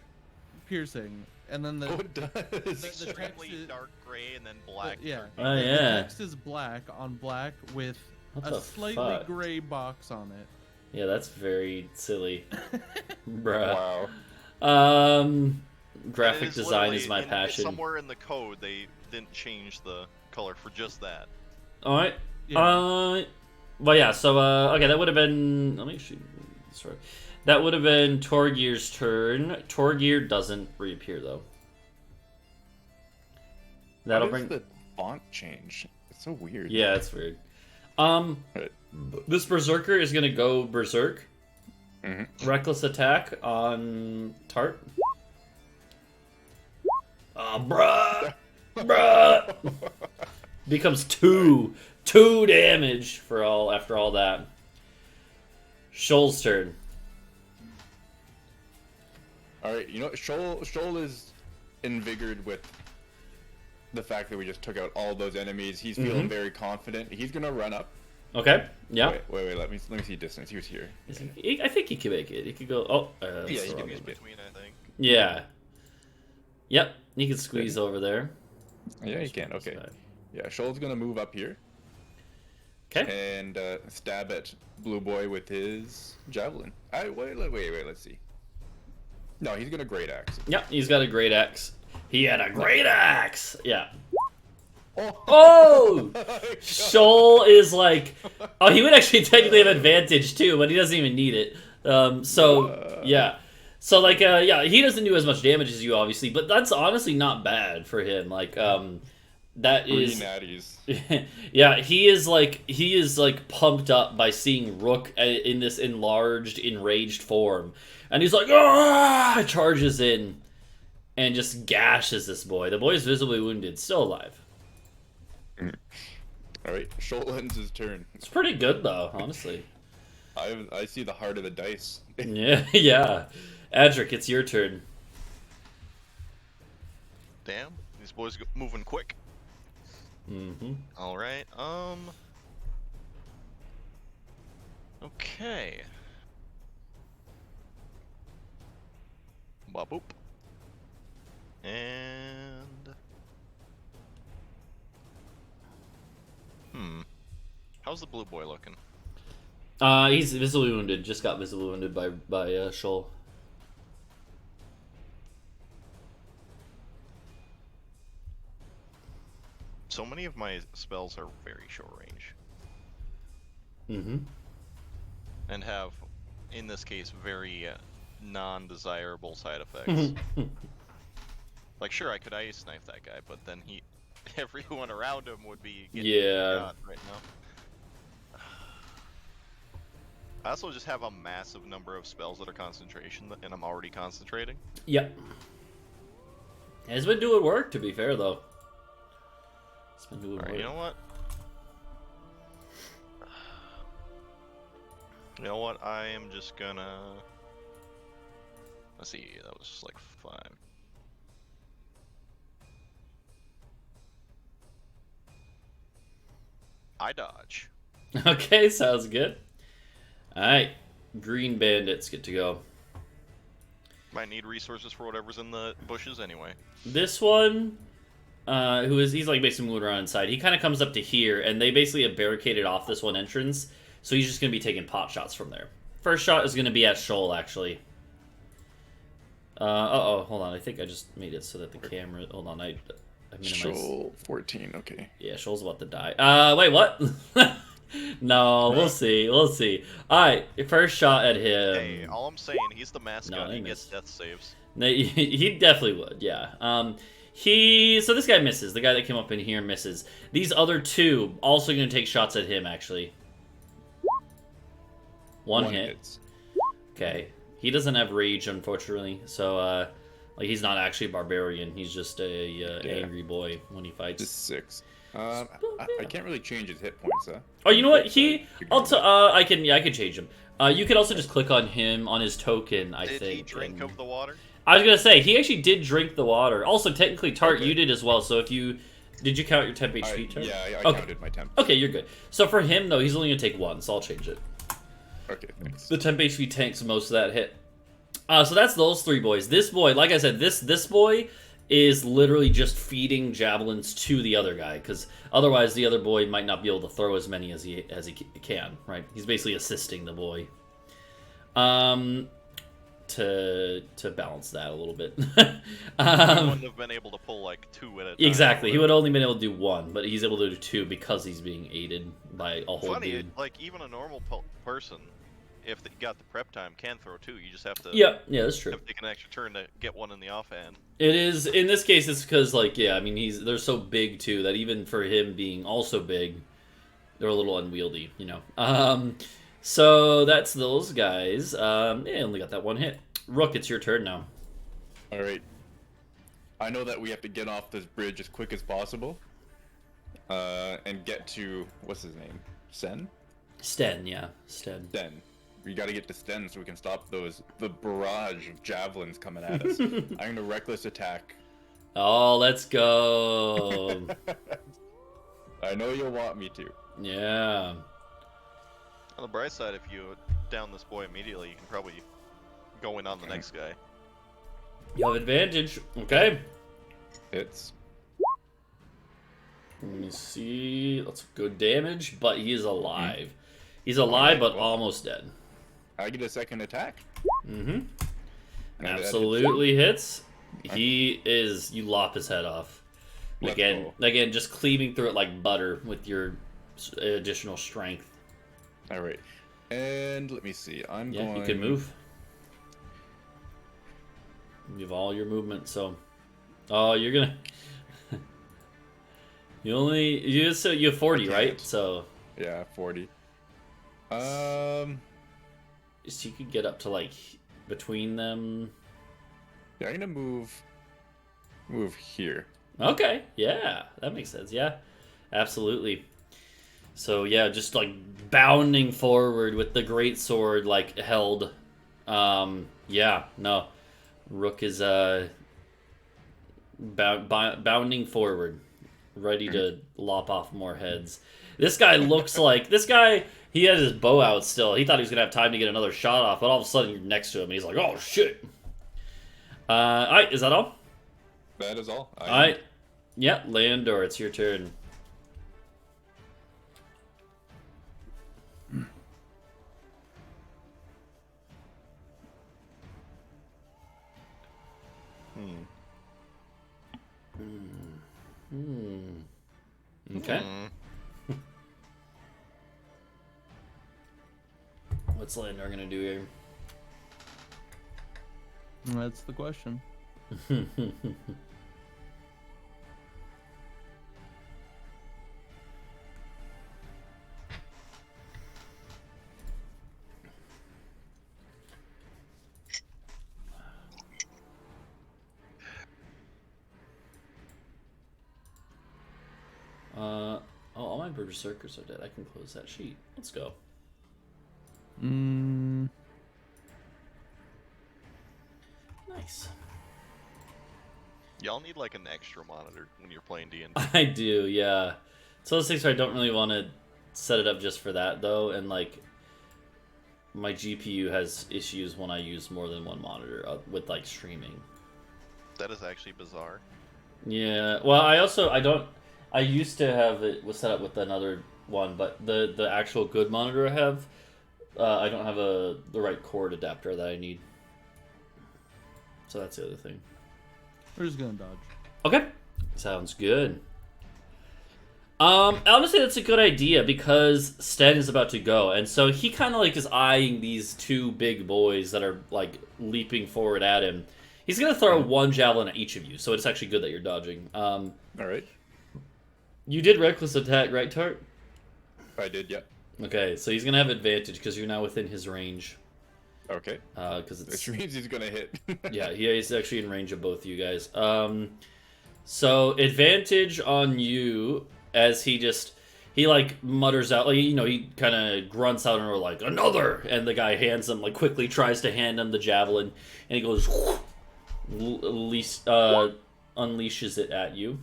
Speaker 4: piercing, and then the
Speaker 5: Oh, it does.
Speaker 4: the text
Speaker 3: Strictly
Speaker 4: is,
Speaker 3: dark gray and then black.
Speaker 4: yeah.
Speaker 1: Oh,
Speaker 4: the
Speaker 1: yeah.
Speaker 4: text is black on black with
Speaker 1: What
Speaker 4: a
Speaker 1: the
Speaker 4: slightly
Speaker 1: fuck?
Speaker 4: gray box on it.
Speaker 1: Yeah, that's very silly. Bruh.
Speaker 5: Wow.
Speaker 1: Graphic
Speaker 3: It is
Speaker 1: design is
Speaker 3: literally
Speaker 1: my passion.
Speaker 3: Somewhere in the code, they didn't change the color for just that.
Speaker 1: Alright.
Speaker 4: Yeah.
Speaker 1: Well, yeah, so, okay, that would have been... Let me actually... Sorry. That would have been Torgear's turn. Torgear doesn't reappear, though. That'll
Speaker 5: What is
Speaker 1: bring...
Speaker 5: the font change? It's so weird.
Speaker 1: Yeah, it's weird.
Speaker 5: Right.
Speaker 1: This Berserker is gonna go Berserk. Reckless attack on Tart. Oh, bruh! Bruh! Becomes 2 damage for after all that. Shoal's turn.
Speaker 5: Alright, you know, Shoal is invigorated with the fact that we just took out all those enemies. He's feeling very confident. He's gonna run up.
Speaker 1: Okay. Yeah.
Speaker 5: Wait, let me see distance. He was here.
Speaker 1: I think he can make it. He could go. Oh,
Speaker 5: Yeah,
Speaker 1: that's
Speaker 5: he
Speaker 1: the
Speaker 5: can
Speaker 1: wrong
Speaker 5: make
Speaker 1: one.
Speaker 5: it.
Speaker 3: Between, I think.
Speaker 1: Yeah. Yep. He can squeeze over there.
Speaker 5: Yeah, he can. Okay. Yeah, Shoal's gonna move up here
Speaker 1: Okay.
Speaker 5: and stab at Blue Boy with his javelin. Wait, let's see. No, he's gonna great axe.
Speaker 1: Yep. He's got a great axe. He had a great axe. Yeah.
Speaker 5: Oh!
Speaker 1: Oh! Shoal is like, oh, he would actually technically have advantage too, but he doesn't even need it. Yeah. So like, yeah, he doesn't do as much damage as you, obviously, but that's honestly not bad for him. Like, That
Speaker 5: Three
Speaker 1: is,
Speaker 5: natties.
Speaker 1: yeah, he is like pumped up by seeing Rook in this enlarged, enraged form, and he's like, ah, charges in, and just gashes this boy. The boy is visibly wounded, still alive.
Speaker 5: All right, Shoal ends his turn.
Speaker 1: It's pretty good though, honestly.
Speaker 5: I see the heart of the dice.
Speaker 1: Yeah, yeah. Adric, it's your turn.
Speaker 3: Damn, these boys moving quick.
Speaker 1: Mm-hmm.
Speaker 3: All right. Okay. Baboop. And. How's the blue boy looking?
Speaker 1: He's visibly wounded. Just got visibly wounded by Shoal.
Speaker 3: So many of my spells are very short range.
Speaker 1: Mm-hmm.
Speaker 3: And have, in this case, very non-desirable side effects. Like, sure, I could ice knife that guy, but then everyone around him would be getting shot right now. I also just have a massive number of spells that are concentration, and I'm already concentrating.
Speaker 1: Yep. It's been doing work, to be fair, though. It's been doing work.
Speaker 3: You know what? You know what? I am just gonna... Let's see, that was just like 5. I dodge.
Speaker 1: Okay, sounds good. Alright, green bandits get to go.
Speaker 3: Might need resources for whatever's in the bushes anyway.
Speaker 1: This one, he's like basically moving around inside. He kind of comes up to here, and they basically have barricaded off this one entrance, so he's just going to be taking pot shots from there. First shot is going to be at Shoal, actually. Uh-oh, hold on. I think I just made it so that the camera... Hold on, I minimized...
Speaker 5: Shoal 14, okay.
Speaker 1: Yeah, Shoal's about to die. Wait, what? No, we'll see. We'll see. Alright, first shot at him.
Speaker 3: Hey, all I'm saying, he's the mascot.
Speaker 1: No,
Speaker 3: he gets death saves.
Speaker 1: He definitely would, yeah. So this guy misses. The guy that came up in here misses. These other two also going to take shots at him, actually. One hit.
Speaker 5: Hits.
Speaker 1: Okay. He doesn't have rage, unfortunately. So, like, he's not actually a barbarian. He's just a angry boy when he fights.
Speaker 5: Just 6. I can't really change his hit points, huh?
Speaker 1: Oh, you know what? I can change him. You could also just click on him on his token, I think.
Speaker 3: Did he drink of the water?
Speaker 1: I was gonna say, he actually did drink the water. Also, technically, Tart,
Speaker 5: Okay.
Speaker 1: you did as well, so if you... Did you count your temp HP, Tart?
Speaker 5: Yeah, I
Speaker 1: Okay.
Speaker 5: counted my temp.
Speaker 1: Okay, you're good. So for him, though, he's only gonna take 1, so I'll change it.
Speaker 5: Okay, thanks.
Speaker 1: The temp HP tanks most of that hit. So that's those 3 boys. This boy, like I said, this boy is literally just feeding javelins to the other guy, because otherwise the other boy might not be able to throw as many as he can, right? He's basically assisting the boy. To balance that a little bit.
Speaker 3: He wouldn't have been able to pull like 2 at a time.
Speaker 1: Exactly. He would only been able to do 1, but he's able to do 2 because he's being aided by a whole
Speaker 3: Funny,
Speaker 1: dude.
Speaker 3: like even a normal person, if they got the prep time, can throw 2. You just have to
Speaker 1: Yeah, that's true.
Speaker 3: have to take an extra turn to get 1 in the offhand.
Speaker 1: It is, in this case, it's because, like, yeah, I mean, they're so big, too, that even for him being also big, they're a little unwieldy, you know. So that's those guys. Yeah, only got that 1 hit. Rook, it's your turn now.
Speaker 5: Alright. I know that we have to get off this bridge as quick as possible. And get to... What's his name?
Speaker 1: Sten, yeah. Sten.
Speaker 5: Sten. We gotta get to Sten so we can stop the barrage of javelins coming at us. I'm gonna reckless attack.
Speaker 1: Oh, let's go.
Speaker 5: I know you'll want me to.
Speaker 1: Yeah.
Speaker 3: On the bright side, if you down this boy immediately, you can probably go in on the next guy.
Speaker 1: You have advantage. Okay.
Speaker 5: Hits.
Speaker 1: Let me see. That's good damage, but he is alive. He's alive, but almost dead.
Speaker 5: I get a second attack.
Speaker 1: Mm-hmm.
Speaker 5: And
Speaker 1: Absolutely hits. He is... You lop his head off. Again, just cleaving through it like butter with your additional strength.
Speaker 5: Alright. And let me see. I'm
Speaker 1: Yeah,
Speaker 5: going...
Speaker 1: you can move. You have all your movement, so... Oh, you're gonna... So you have 40, right?
Speaker 5: can't.
Speaker 1: So
Speaker 5: Yeah, 40.
Speaker 1: so you could get up to like between them.
Speaker 5: Yeah, I'm gonna move here.
Speaker 1: Okay, yeah, that makes sense. Yeah, absolutely. So yeah, just like bounding forward with the great sword like held. Yeah, no, Rook is bounding forward, ready to lop off more heads. This guy looks like He had his bow out still. He thought he was gonna have time to get another shot off, but all of a sudden you're next to him, and he's like, "Oh shit!" All right, is that all?
Speaker 5: That is all.
Speaker 1: All right, yeah, Landor, it's your turn. Okay. What's Landor gonna do here?
Speaker 4: That's the question.
Speaker 1: All my berserkers are dead. I can close that sheet. Let's go. Nice.
Speaker 3: Y'all need like an extra monitor when you're playing D&D.
Speaker 1: I do, yeah. So those things where I don't really want to set it up just for that though, and like my GPU has issues when I use more than one monitor with like streaming.
Speaker 3: That is actually bizarre.
Speaker 1: Yeah. Well, I used to have it was set up with another one, but the actual good monitor I have, I don't have the right cord adapter that I need. So that's the other thing.
Speaker 4: We're just gonna dodge.
Speaker 1: Okay. Sounds good. Honestly, that's a good idea because Sten is about to go, and so he kind of like is eyeing these two big boys that are like leaping forward at him. He's gonna throw one javelin at each of you, so it's actually good that you're dodging.
Speaker 5: All right.
Speaker 1: You did reckless attack, right, Tart?
Speaker 5: I did, yeah.
Speaker 1: Okay, so he's gonna have advantage because you're now within his range.
Speaker 5: Okay.
Speaker 1: Because it's
Speaker 5: Which means he's gonna hit.
Speaker 1: yeah, he's actually in range of both you guys. So advantage on you as he like mutters out, like, you know, he kind of grunts out and we're like another, and the guy hands him, like, quickly tries to hand him the javelin, and he goes unleashes it at you.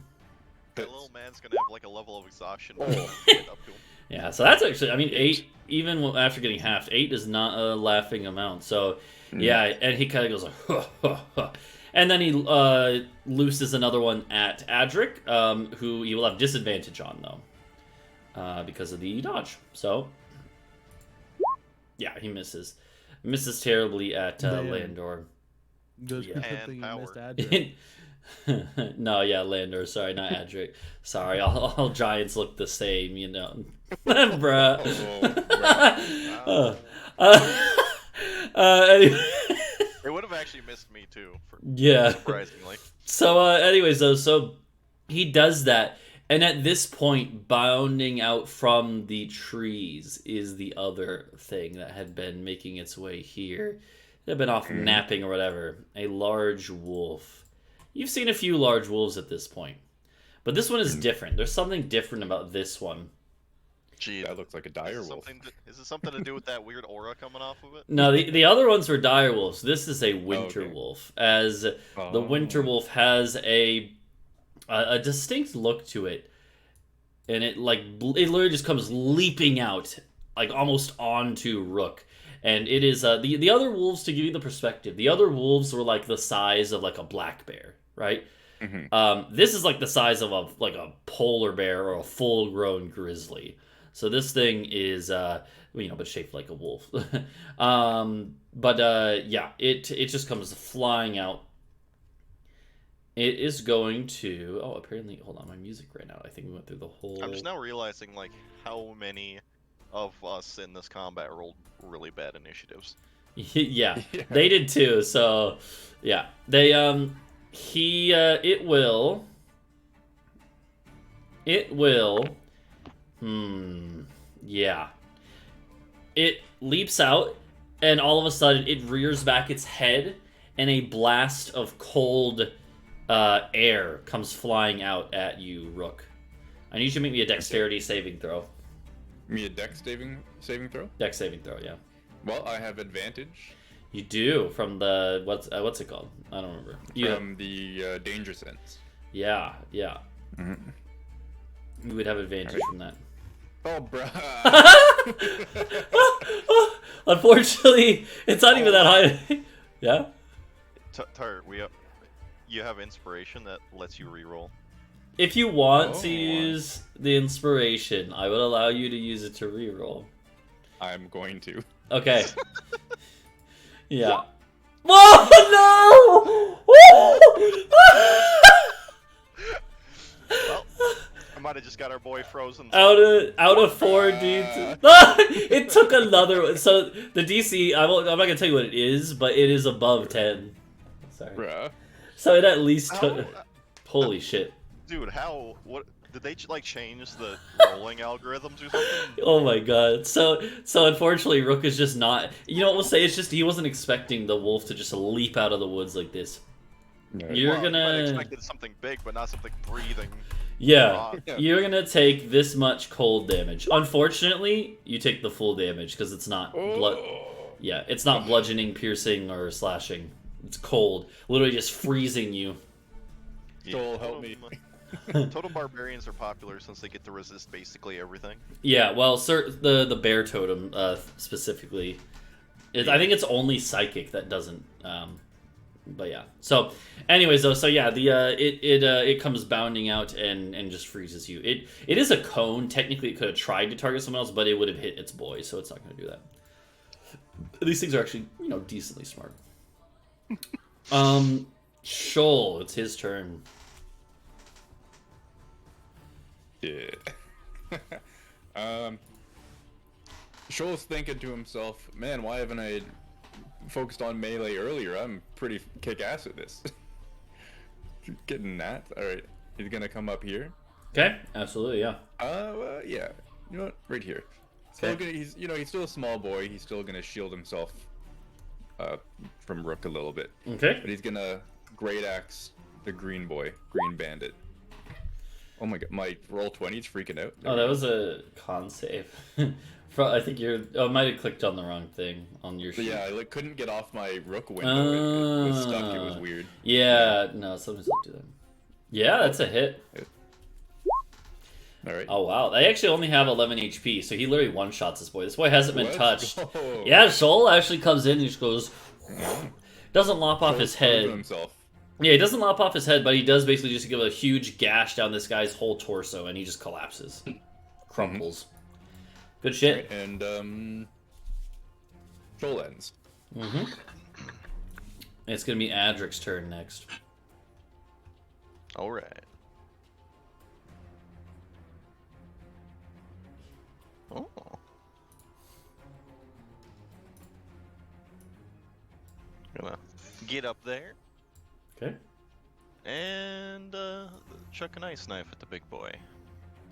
Speaker 3: That little man's gonna have like a level of exhaustion.
Speaker 5: Oh.
Speaker 3: Get up to him.
Speaker 1: Yeah, so that's actually, I mean, 8, even after getting halved, 8 is not a laughing amount. So, yeah, and he kind of goes like, huh, huh, huh. And then he looses another one at Adric, who he will have disadvantage on, though, because of the dodge. So, yeah, he misses. Misses terribly at Landor.
Speaker 4: Good
Speaker 1: Yeah.
Speaker 4: thing you
Speaker 3: And
Speaker 4: missed
Speaker 3: power.
Speaker 4: Adric.
Speaker 1: No, yeah, Landor. Sorry, not Adric. Sorry, all giants look the same, you know. Bruh.
Speaker 5: Oh,
Speaker 1: Anyway.
Speaker 3: It would have actually missed me too,
Speaker 1: Yeah.
Speaker 3: surprisingly.
Speaker 1: So, anyways, though, so he does that, and at this point, bounding out from the trees is the other thing that had been making its way here. It had been off napping or whatever. A large wolf. You've seen a few large wolves at this point, but this one is different. There's something different about this one.
Speaker 3: Gee,
Speaker 5: that looks like a dire wolf.
Speaker 3: Is it something to do with that weird aura coming off of it?
Speaker 1: No, the other ones were dire wolves. This is a winter
Speaker 5: okay.
Speaker 1: wolf, as the winter wolf has a distinct look to it, and it literally just comes leaping out, like almost onto Rook. And it is the other wolves, to give you the perspective, the other wolves were like the size of like a black bear, right?
Speaker 5: Mm-hmm.
Speaker 1: This is like the size of a polar bear or a full-grown grizzly. So this thing is, but shaped like a wolf. Yeah, it just comes flying out. It is going to. Oh, apparently, hold on, my music right now. I think we went through the whole.
Speaker 3: I'm just now realizing like how many of us in this combat rolled really bad initiatives.
Speaker 1: Yeah, they did too. So, yeah, they it will. It will. Yeah. It leaps out, and all of a sudden it rears back its head, and a blast of cold air comes flying out at you, Rook. I need you to make me a dexterity saving throw.
Speaker 5: Me a dex saving throw?
Speaker 1: Dex saving throw, yeah.
Speaker 5: Well, I have advantage.
Speaker 1: You do, from the... What's it called? I don't remember.
Speaker 5: From the danger sense.
Speaker 1: Yeah.
Speaker 5: Mm-hmm.
Speaker 1: You would have advantage from that.
Speaker 5: Oh, bruh.
Speaker 1: Unfortunately, it's not even that high. Yeah?
Speaker 3: Tart, you have inspiration that lets you reroll.
Speaker 1: If you want to use the inspiration, I would allow you to use it to reroll.
Speaker 5: I'm going to.
Speaker 1: Okay. Yeah. Whoa, no!
Speaker 3: Well, I might have just got our boy frozen.
Speaker 1: Out of 4 dudes. It took another one. So the DC, I'm not gonna tell you what it is, but it is above 10. Sorry.
Speaker 5: Bruh.
Speaker 1: So it at least took. Holy shit.
Speaker 3: Dude, what did they like change the rolling algorithms or something?
Speaker 1: Oh my god. So unfortunately Rook is just not, you know what we'll say, it's just he wasn't expecting the wolf to just leap out of the woods like this. You're
Speaker 3: I
Speaker 1: gonna
Speaker 3: expected something big, but not something breathing.
Speaker 1: Yeah, you're gonna take this much cold damage. Unfortunately, you take the full damage because it's not blood. Yeah, it's not bludgeoning, piercing, or slashing. It's cold, literally just freezing you.
Speaker 5: Joel, help me.
Speaker 3: Totem barbarians are popular since they get to resist basically everything.
Speaker 1: Yeah, well, the bear totem specifically, I think it's only psychic that doesn't. But yeah. So, anyways, though, so yeah, it comes bounding out and just freezes you. It is a cone. Technically, it could have tried to target someone else, but it would have hit its boy, so it's not going to do that. These things are actually, decently smart. Shoal, it's his turn.
Speaker 5: Yeah. Shoal's thinking to himself, man, why haven't I focused on melee earlier? I'm pretty kick-ass at this. Getting that. Alright, he's gonna come up here.
Speaker 1: Okay, absolutely, yeah.
Speaker 5: Yeah. You know what? Right here.
Speaker 1: Okay.
Speaker 5: He's still a small boy. He's still gonna shield himself from Rook a little bit.
Speaker 1: Okay.
Speaker 5: But he's gonna great axe the green bandit. Oh my god, my roll 20's freaking out.
Speaker 1: Oh, that was a con save. I think I might have clicked on the wrong thing on your sheet.
Speaker 5: Yeah, I couldn't get off my Rook window. It was stuck. It was weird.
Speaker 1: Yeah, no, sometimes don't do that. Yeah, that's a hit.
Speaker 5: All right.
Speaker 1: Oh wow, they actually only have 11 HP, so he literally one-shots this boy. This boy hasn't been touched.
Speaker 5: Go.
Speaker 1: Yeah, Soul actually comes in and just goes, doesn't lop off his head.
Speaker 5: Himself.
Speaker 1: Yeah, he doesn't lop off his head, but he does basically just give a huge gash down this guy's whole torso, and he just collapses, crumples. Good shit.
Speaker 5: Right, and Joel ends.
Speaker 1: It's gonna be Adric's turn next.
Speaker 3: All right. Oh. Gonna get up there
Speaker 1: Okay.
Speaker 3: and chuck an ice knife at the big boy.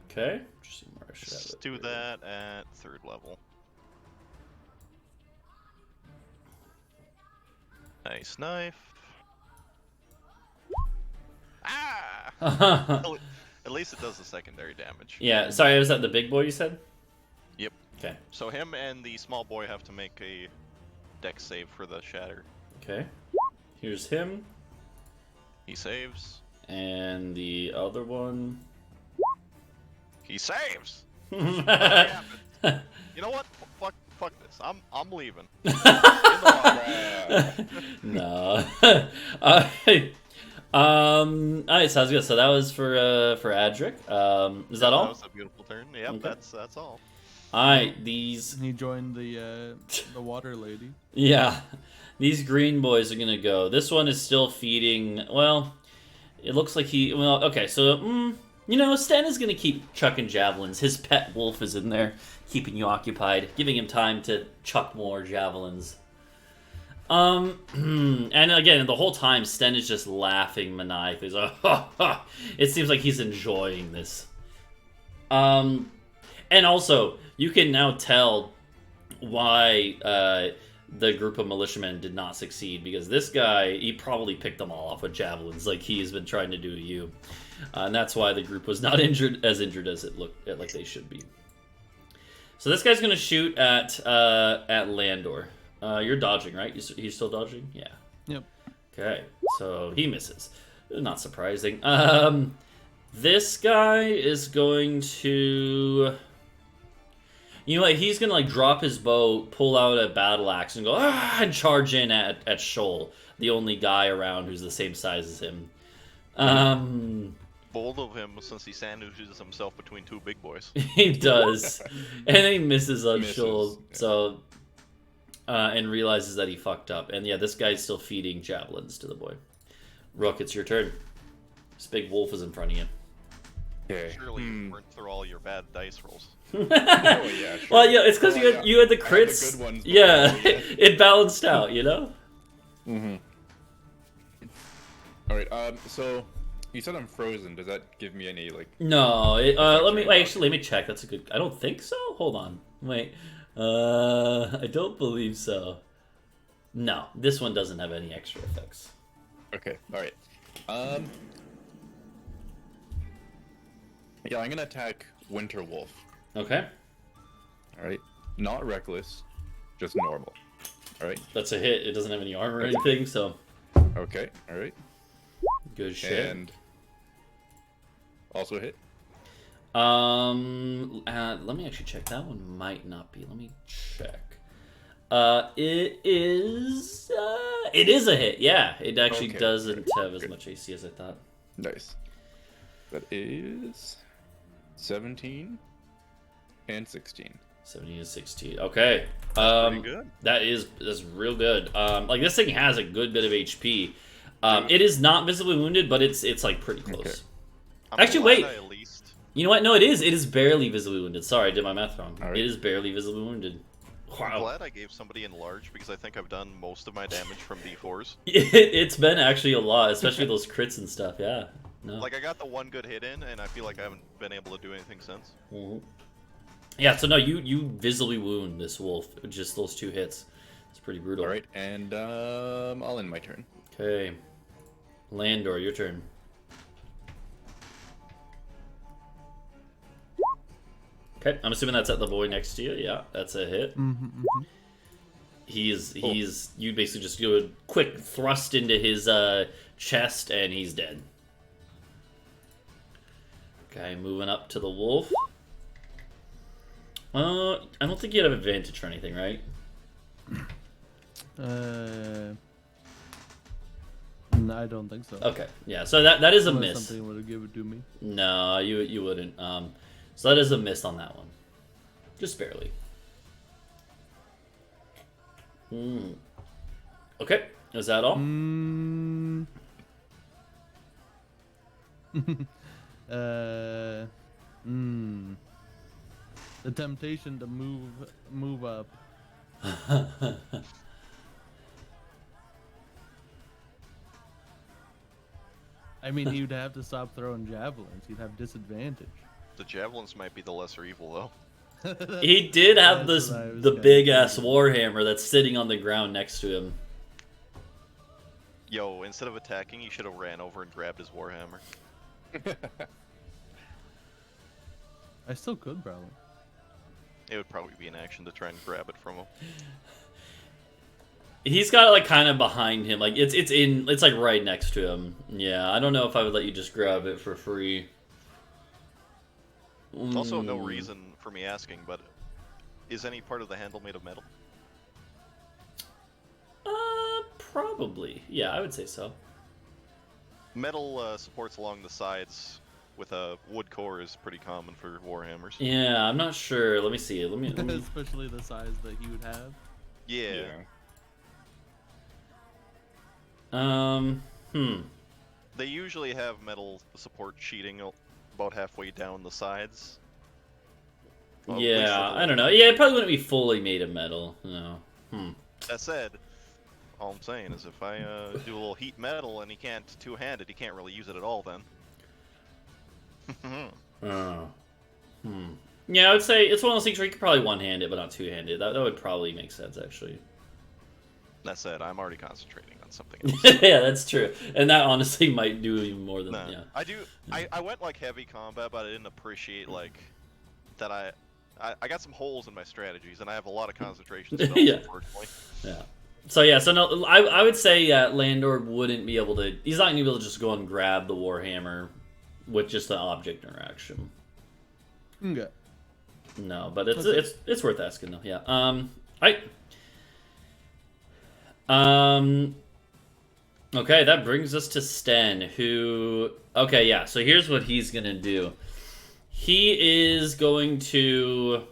Speaker 1: Okay. Just see where I should have
Speaker 3: Let's
Speaker 1: it.
Speaker 3: do that at 3rd level. Nice knife. Ah! At least it does the secondary damage.
Speaker 1: Yeah. Sorry, was that the big boy you said?
Speaker 3: Yep.
Speaker 1: Okay.
Speaker 3: So him and the small boy have to make a dex save for the shatter.
Speaker 1: Okay. Here's him,
Speaker 3: He saves.
Speaker 1: and the other one.
Speaker 3: He saves.
Speaker 1: No.
Speaker 3: You know what? Fuck this. I'm leaving.
Speaker 1: Alright, sounds good. So that was for Adric. Is that all?
Speaker 3: That was a beautiful turn. Yep,
Speaker 1: Okay.
Speaker 3: that's all.
Speaker 1: Alright, these
Speaker 4: He joined the water lady.
Speaker 1: yeah. These green boys are gonna go. This one is still feeding. Well, it looks like okay, so Sten is gonna keep chucking javelins. His pet wolf is in there, keeping you occupied, giving him time to chuck more javelins. And again, the whole time, Sten is just laughing maniacally. He's like, it seems like he's enjoying this And also, you can now tell why the group of militiamen did not succeed, because this guy, he probably picked them all off with javelins like he has been trying to do to you. And that's why the group was not injured as it looked like they should be. So this guy's going to shoot at Landor. You're dodging, right? He's still dodging? Yeah.
Speaker 4: Yep.
Speaker 1: Okay, so he misses. Not surprising. This guy is going to... You know what? He's going to like drop his bow, pull out a battle axe, and go, and charge in at Shoal, the only guy around who's the same size as him.
Speaker 3: Bold of him, since he sandwiches himself between two big boys.
Speaker 1: He does. And then he misses on Shoal,
Speaker 5: Yeah.
Speaker 1: so... and realizes that he fucked up. And yeah, this guy's still feeding javelins to the boy. Rook, it's your turn. This big wolf is in front of you.
Speaker 5: Okay.
Speaker 3: Surely you weren't through all your bad dice rolls.
Speaker 5: Oh yeah. Sure.
Speaker 1: Well, yeah, it's because
Speaker 5: Oh,
Speaker 1: you had the
Speaker 5: I had the
Speaker 1: crits.
Speaker 5: good ones
Speaker 1: Yeah,
Speaker 5: before, yeah.
Speaker 1: it balanced out, you know?
Speaker 5: Mm-hmm. All right. So you said I'm frozen. Does that give me any like?
Speaker 1: No, let me
Speaker 5: Sorry.
Speaker 1: actually let me check. That's a good. I don't think so. Hold on, wait. I don't believe so. No, this one doesn't have any extra effects.
Speaker 5: Okay. All right. Yeah, I'm gonna attack Winter Wolf.
Speaker 1: Okay,
Speaker 5: All right. Not reckless, just normal. All right.
Speaker 1: that's a hit. It doesn't have any armor or anything, so
Speaker 5: Okay. All right.
Speaker 1: good shit.
Speaker 5: And also hit.
Speaker 1: Let me actually check. That one might not be. Let me check. It is a hit. Yeah, it actually
Speaker 5: Okay,
Speaker 1: doesn't
Speaker 5: good,
Speaker 1: have as
Speaker 5: good.
Speaker 1: much AC as I thought.
Speaker 5: Nice. That is 17 and 16.
Speaker 1: 17 to 16. Okay.
Speaker 3: Pretty good.
Speaker 1: That's real good. Like this thing has a good bit of HP. It is not visibly wounded, but it's like pretty close.
Speaker 5: Okay.
Speaker 3: I'm
Speaker 1: Actually,
Speaker 3: glad
Speaker 1: wait.
Speaker 3: I at least
Speaker 1: You know what? No, it is. It is barely visibly wounded. Sorry, I did my math wrong.
Speaker 5: All right.
Speaker 1: It is barely visibly wounded.
Speaker 3: I'm
Speaker 1: Wow.
Speaker 3: glad I gave somebody enlarge because I think I've done most of my damage from D4s.
Speaker 1: It's been actually a lot, especially those crits and stuff. Yeah. No.
Speaker 3: Like I got the one good hit in, and I feel like I haven't been able to do anything since.
Speaker 1: Mhm. Yeah. So no, you visibly wound this wolf. Just those 2 hits. It's pretty brutal.
Speaker 5: All right, and I'll end my turn.
Speaker 1: Okay. Landor, your turn. Okay, I'm assuming that's at the boy next to you. Yeah, that's a hit. He's you basically just do a quick thrust into his chest and he's dead. Okay, moving up to the wolf. I don't think you'd have advantage or anything, right?
Speaker 4: No, I don't think so.
Speaker 1: Okay, yeah. So that is a
Speaker 4: Unless
Speaker 1: miss.
Speaker 4: something would have given it to me.
Speaker 1: No, you wouldn't. So that is a miss on that one, just barely. Okay, is that all?
Speaker 4: The temptation to move up. I mean, he'd have to stop throwing javelins. He'd have disadvantage.
Speaker 3: The javelins might be the lesser evil, though.
Speaker 1: He did have
Speaker 4: That's what I was
Speaker 1: the
Speaker 4: gonna
Speaker 1: big
Speaker 4: say.
Speaker 1: ass warhammer that's sitting on the ground next to him.
Speaker 3: Yo, instead of attacking, you should have ran over and grabbed his warhammer.
Speaker 4: I still could, probably.
Speaker 3: It would probably be an action to try and grab it from him.
Speaker 1: He's got it like kind of behind him, like it's like right next to him. Yeah, I don't know if I would let you just grab it for free.
Speaker 3: Also, no reason for me asking, but is any part of the handle made of metal?
Speaker 1: Probably. Yeah, I would say so.
Speaker 3: Metal supports along the sides with a wood core is pretty common for warhammers.
Speaker 1: Yeah, I'm not sure. Let me see. Let me
Speaker 4: Especially the size that he would have.
Speaker 3: Yeah. They usually have metal support sheeting about halfway down the sides. Well, at least
Speaker 1: Yeah,
Speaker 3: at the
Speaker 1: I don't know. Yeah, it probably wouldn't be fully made of metal. No.
Speaker 3: That said, all I'm saying is if I do a little heat metal and he can't two-handed, he can't really use it at all then.
Speaker 1: Yeah, I would say it's one of those things where you could probably one-hand it, but not two-handed. That would probably make sense, actually.
Speaker 3: That said, I'm already concentrating on something else.
Speaker 1: Yeah, that's true. And that honestly might do even more than,
Speaker 3: Nah.
Speaker 1: yeah.
Speaker 3: I went like heavy combat, but I didn't appreciate like that I got some holes in my strategies, and I have a lot of concentration spells,
Speaker 1: Yeah.
Speaker 3: unfortunately.
Speaker 1: Yeah. So yeah, so no, I would say Landor wouldn't be able to. He's not gonna be able to just go and grab the Warhammer with just an object interaction.
Speaker 4: Okay.
Speaker 1: No, but it's worth asking though. Yeah. Okay, that brings us to Sten, who. Okay, yeah. So here's what he's gonna do. He is going to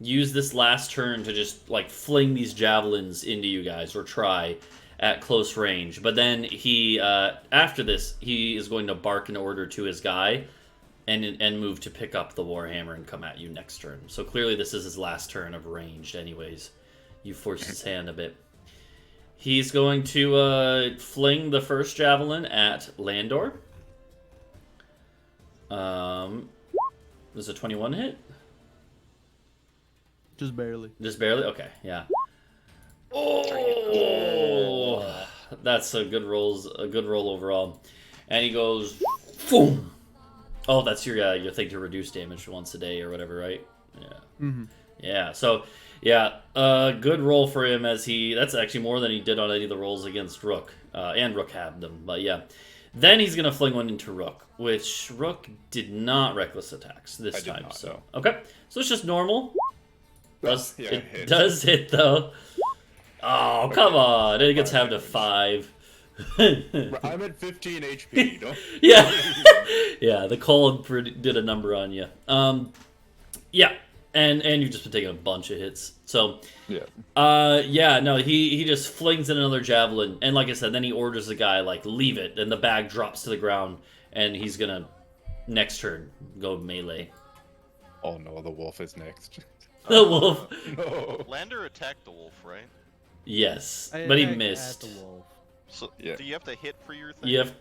Speaker 1: use this last turn to just like fling these javelins into you guys, or try at close range. But then he, after this, he is going to bark an order to his guy, and move to pick up the Warhammer and come at you next turn. So clearly this is his last turn of ranged. Anyways, you forced his hand a bit. He's going to fling the first javelin at Landor. Does a 21 hit?
Speaker 4: Just barely.
Speaker 1: Just barely? Okay, yeah. Oh, that's a good roll overall. And he goes, boom. Oh, that's your thing to reduce damage once a day or whatever, right? Yeah.
Speaker 4: Mm-hmm.
Speaker 1: Yeah. So, yeah, good roll for him as that's actually more than he did on any of the rolls against Rook, and Rook had them. But yeah, then he's gonna fling one into Rook, which Rook did not reckless attacks this time.
Speaker 5: Not,
Speaker 1: so
Speaker 5: no.
Speaker 1: okay, so it's just normal.
Speaker 5: It
Speaker 1: Does hit though. Oh, come on. It gets halved to 5.
Speaker 5: I'm at 15 HP, don't?
Speaker 1: Yeah. Yeah, the cold did a number on you. Yeah. And you've just been taking a bunch of hits. So, yeah, no, he just flings in another javelin. And like I said, then he orders the guy, like, leave it. And the bag drops to the ground. And he's going to, next turn, go melee.
Speaker 5: Oh no, the wolf is next.
Speaker 1: The wolf.
Speaker 5: No.
Speaker 3: Lander attacked the wolf, right?
Speaker 1: Yes, but he missed.
Speaker 4: At the wolf.
Speaker 3: So
Speaker 5: Yeah.
Speaker 3: do you have to hit for your thing?
Speaker 1: You have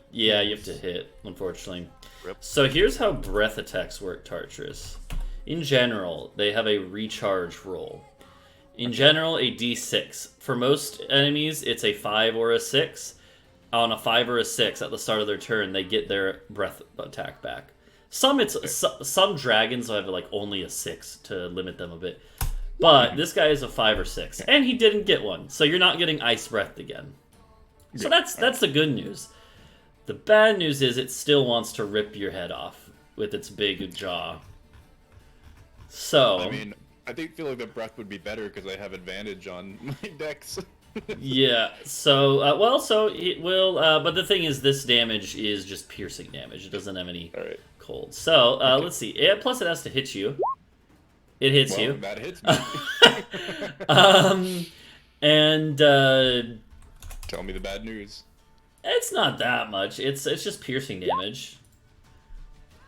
Speaker 1: to hit, unfortunately.
Speaker 3: Rip.
Speaker 1: So here's how breath attacks work, Tartarus. In general, they have a recharge roll. In general, a d6. For most enemies, it's a 5 or a 6. On a 5 or a 6 at the start of their turn, they get their breath attack back. Some dragons will have like only a 6 to limit them a bit. But this guy is a 5 or 6, and he didn't get one, so you're not getting ice breathed again. So that's the good news. The bad news is it still wants to rip your head off with its big jaw. So
Speaker 5: I mean, I feel like the breath would be better because I have advantage on my decks.
Speaker 1: yeah. So so it will. But the thing is, this damage is just piercing damage. It doesn't have any
Speaker 5: All right.
Speaker 1: cold. So let's see. Plus, it has to hit you. It hits you.
Speaker 5: That hits me.
Speaker 1: And
Speaker 5: Tell me the bad news.
Speaker 1: it's not that much. It's just piercing damage.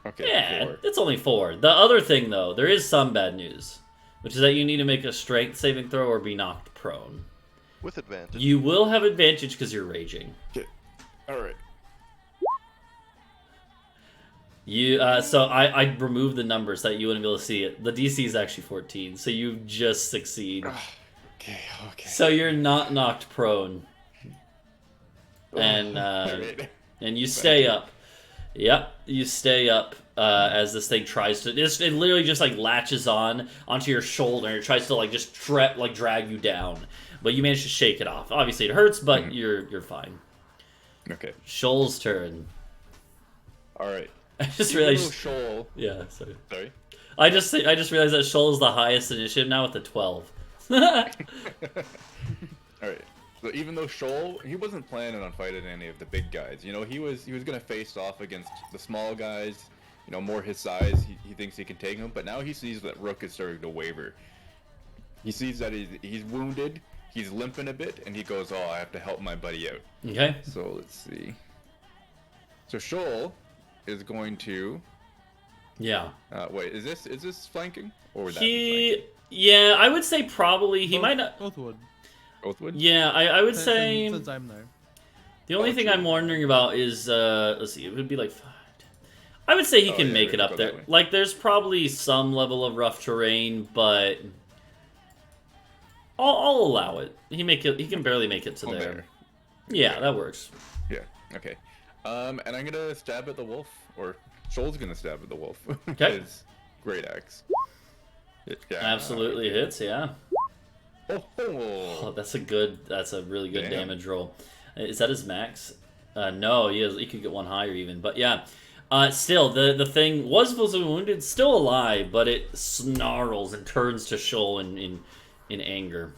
Speaker 5: Okay.
Speaker 1: Yeah,
Speaker 5: 4.
Speaker 1: it's only 4. The other thing, though, there is some bad news, which is that you need to make a strength saving throw or be knocked prone.
Speaker 3: With advantage.
Speaker 1: You will have advantage because you're raging.
Speaker 5: Okay. All right.
Speaker 1: So I removed the numbers so that you wouldn't be able to see it. The DC is actually 14, so you just succeed.
Speaker 5: Okay.
Speaker 1: So you're not knocked prone, and
Speaker 5: Alright.
Speaker 1: and you stay up. Yep, you stay up as this thing tries to. It literally just like latches onto your shoulder and it tries to like just drag you down, but you manage to shake it off. Obviously, it hurts, but you're fine.
Speaker 5: Okay.
Speaker 1: Shoal's turn.
Speaker 5: All right.
Speaker 1: I just realized.
Speaker 5: Shoal.
Speaker 1: Yeah, sorry.
Speaker 5: Sorry.
Speaker 1: I just realized that Shoal is the highest initiative now with a 12.
Speaker 5: All right. So even though Shoal, he wasn't planning on fighting any of the big guys. You know, he was gonna face off against the small guys. You know, more his size. He thinks he can take him, but now he sees that Rook is starting to waver. He sees that he's wounded. He's limping a bit, and he goes, "Oh, I have to help my buddy out."
Speaker 1: Okay.
Speaker 5: So let's see. So Shoal is going to.
Speaker 1: Yeah.
Speaker 5: Wait, is this flanking or would that be flanking?
Speaker 1: Yeah, I would say probably he might not.
Speaker 4: Both would.
Speaker 5: Both would.
Speaker 1: Yeah, I would say
Speaker 4: Since I'm there.
Speaker 1: the only thing
Speaker 5: true.
Speaker 1: I'm wondering about is let's see, it would be like 5. I would say he
Speaker 5: Oh,
Speaker 1: can
Speaker 5: yeah,
Speaker 1: make it
Speaker 5: go
Speaker 1: up
Speaker 5: that
Speaker 1: there.
Speaker 5: way.
Speaker 1: Like, there's probably some level of rough terrain, but I'll allow it. He can barely make it to
Speaker 5: Oh,
Speaker 1: there. Yeah, that works.
Speaker 5: Yeah. Okay. And I'm gonna stab at the wolf, or Shoal's gonna stab at the wolf.
Speaker 1: Okay.
Speaker 5: His great axe. Yeah.
Speaker 1: Absolutely hits. Yeah.
Speaker 5: Oh,
Speaker 1: Oh, that's a really good
Speaker 5: Damn.
Speaker 1: damage roll. Is that his max? No, he could get one higher even. But yeah, still the thing was visibly wounded, still alive, but it snarls and turns to Shoal in anger.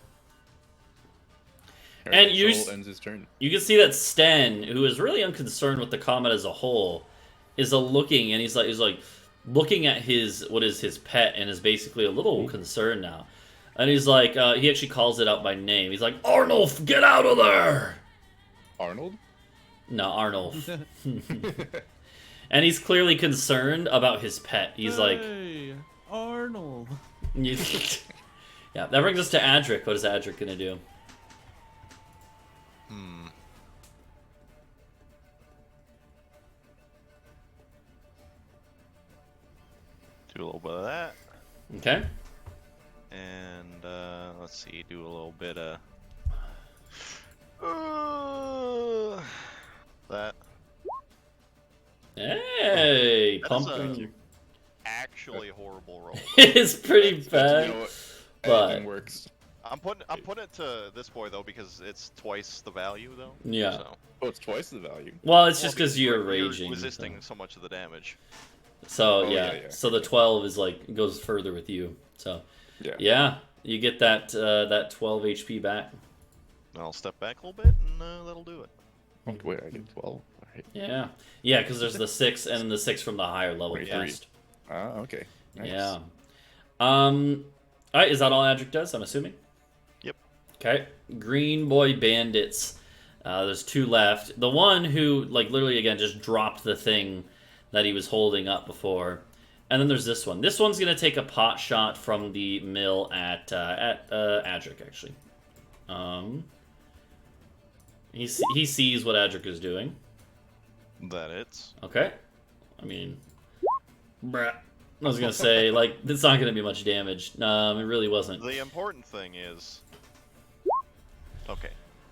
Speaker 5: Alright,
Speaker 1: And
Speaker 5: Shoal ends his turn.
Speaker 1: you can see that Sten, who is really unconcerned with the combat as a whole, is looking, and he's like looking at his pet, and is basically a little concerned now. And he's like, he actually calls it out by name. He's like, Arnulf, get out of there!
Speaker 5: Arnold?
Speaker 1: No, Arnulf. And he's clearly concerned about his pet. He's like,
Speaker 4: Hey, Arnold.
Speaker 1: yeah. That brings us to Adric. What is Adric gonna do?
Speaker 3: Do a little bit of that.
Speaker 1: Okay.
Speaker 3: And let's see, do a little bit of that.
Speaker 1: Hey,
Speaker 3: That is
Speaker 1: pumpkin.
Speaker 3: Actually horrible roll.
Speaker 1: It's pretty
Speaker 5: You
Speaker 1: bad.
Speaker 5: know what?
Speaker 1: but-
Speaker 5: Anything works.
Speaker 3: I'm putting it to this boy though because it's twice the value though.
Speaker 1: Yeah.
Speaker 3: So.
Speaker 5: Oh, it's twice the value.
Speaker 1: Well, it's just because you're
Speaker 3: you're
Speaker 1: raging.
Speaker 3: resisting so much of the damage.
Speaker 1: So
Speaker 5: Oh,
Speaker 1: yeah.
Speaker 5: yeah.
Speaker 1: So the 12 is like goes further with you. So
Speaker 5: Yeah.
Speaker 1: yeah, you get that 12 HP back.
Speaker 3: I'll step back a little bit and that'll do it.
Speaker 5: Oh, wait, I get 12. Alright.
Speaker 1: Yeah. Yeah, because there's the 6 and the 6 from the higher level
Speaker 5: 23.
Speaker 1: cast.
Speaker 5: Ah, okay. Nice.
Speaker 1: Yeah. Alright, is that all Adric does, I'm assuming?
Speaker 3: Yep.
Speaker 1: Okay. Green Boy Bandits. There's 2 left. The one who, like, literally, again, just dropped the thing that he was holding up before. And then there's this one. This one's going to take a pot shot from the mill at Adric, actually. He sees what Adric is doing.
Speaker 3: That it's.
Speaker 1: Okay. I mean, bruh. I was gonna say, like, it's not gonna be much damage. It really wasn't.
Speaker 3: The important thing is. Okay.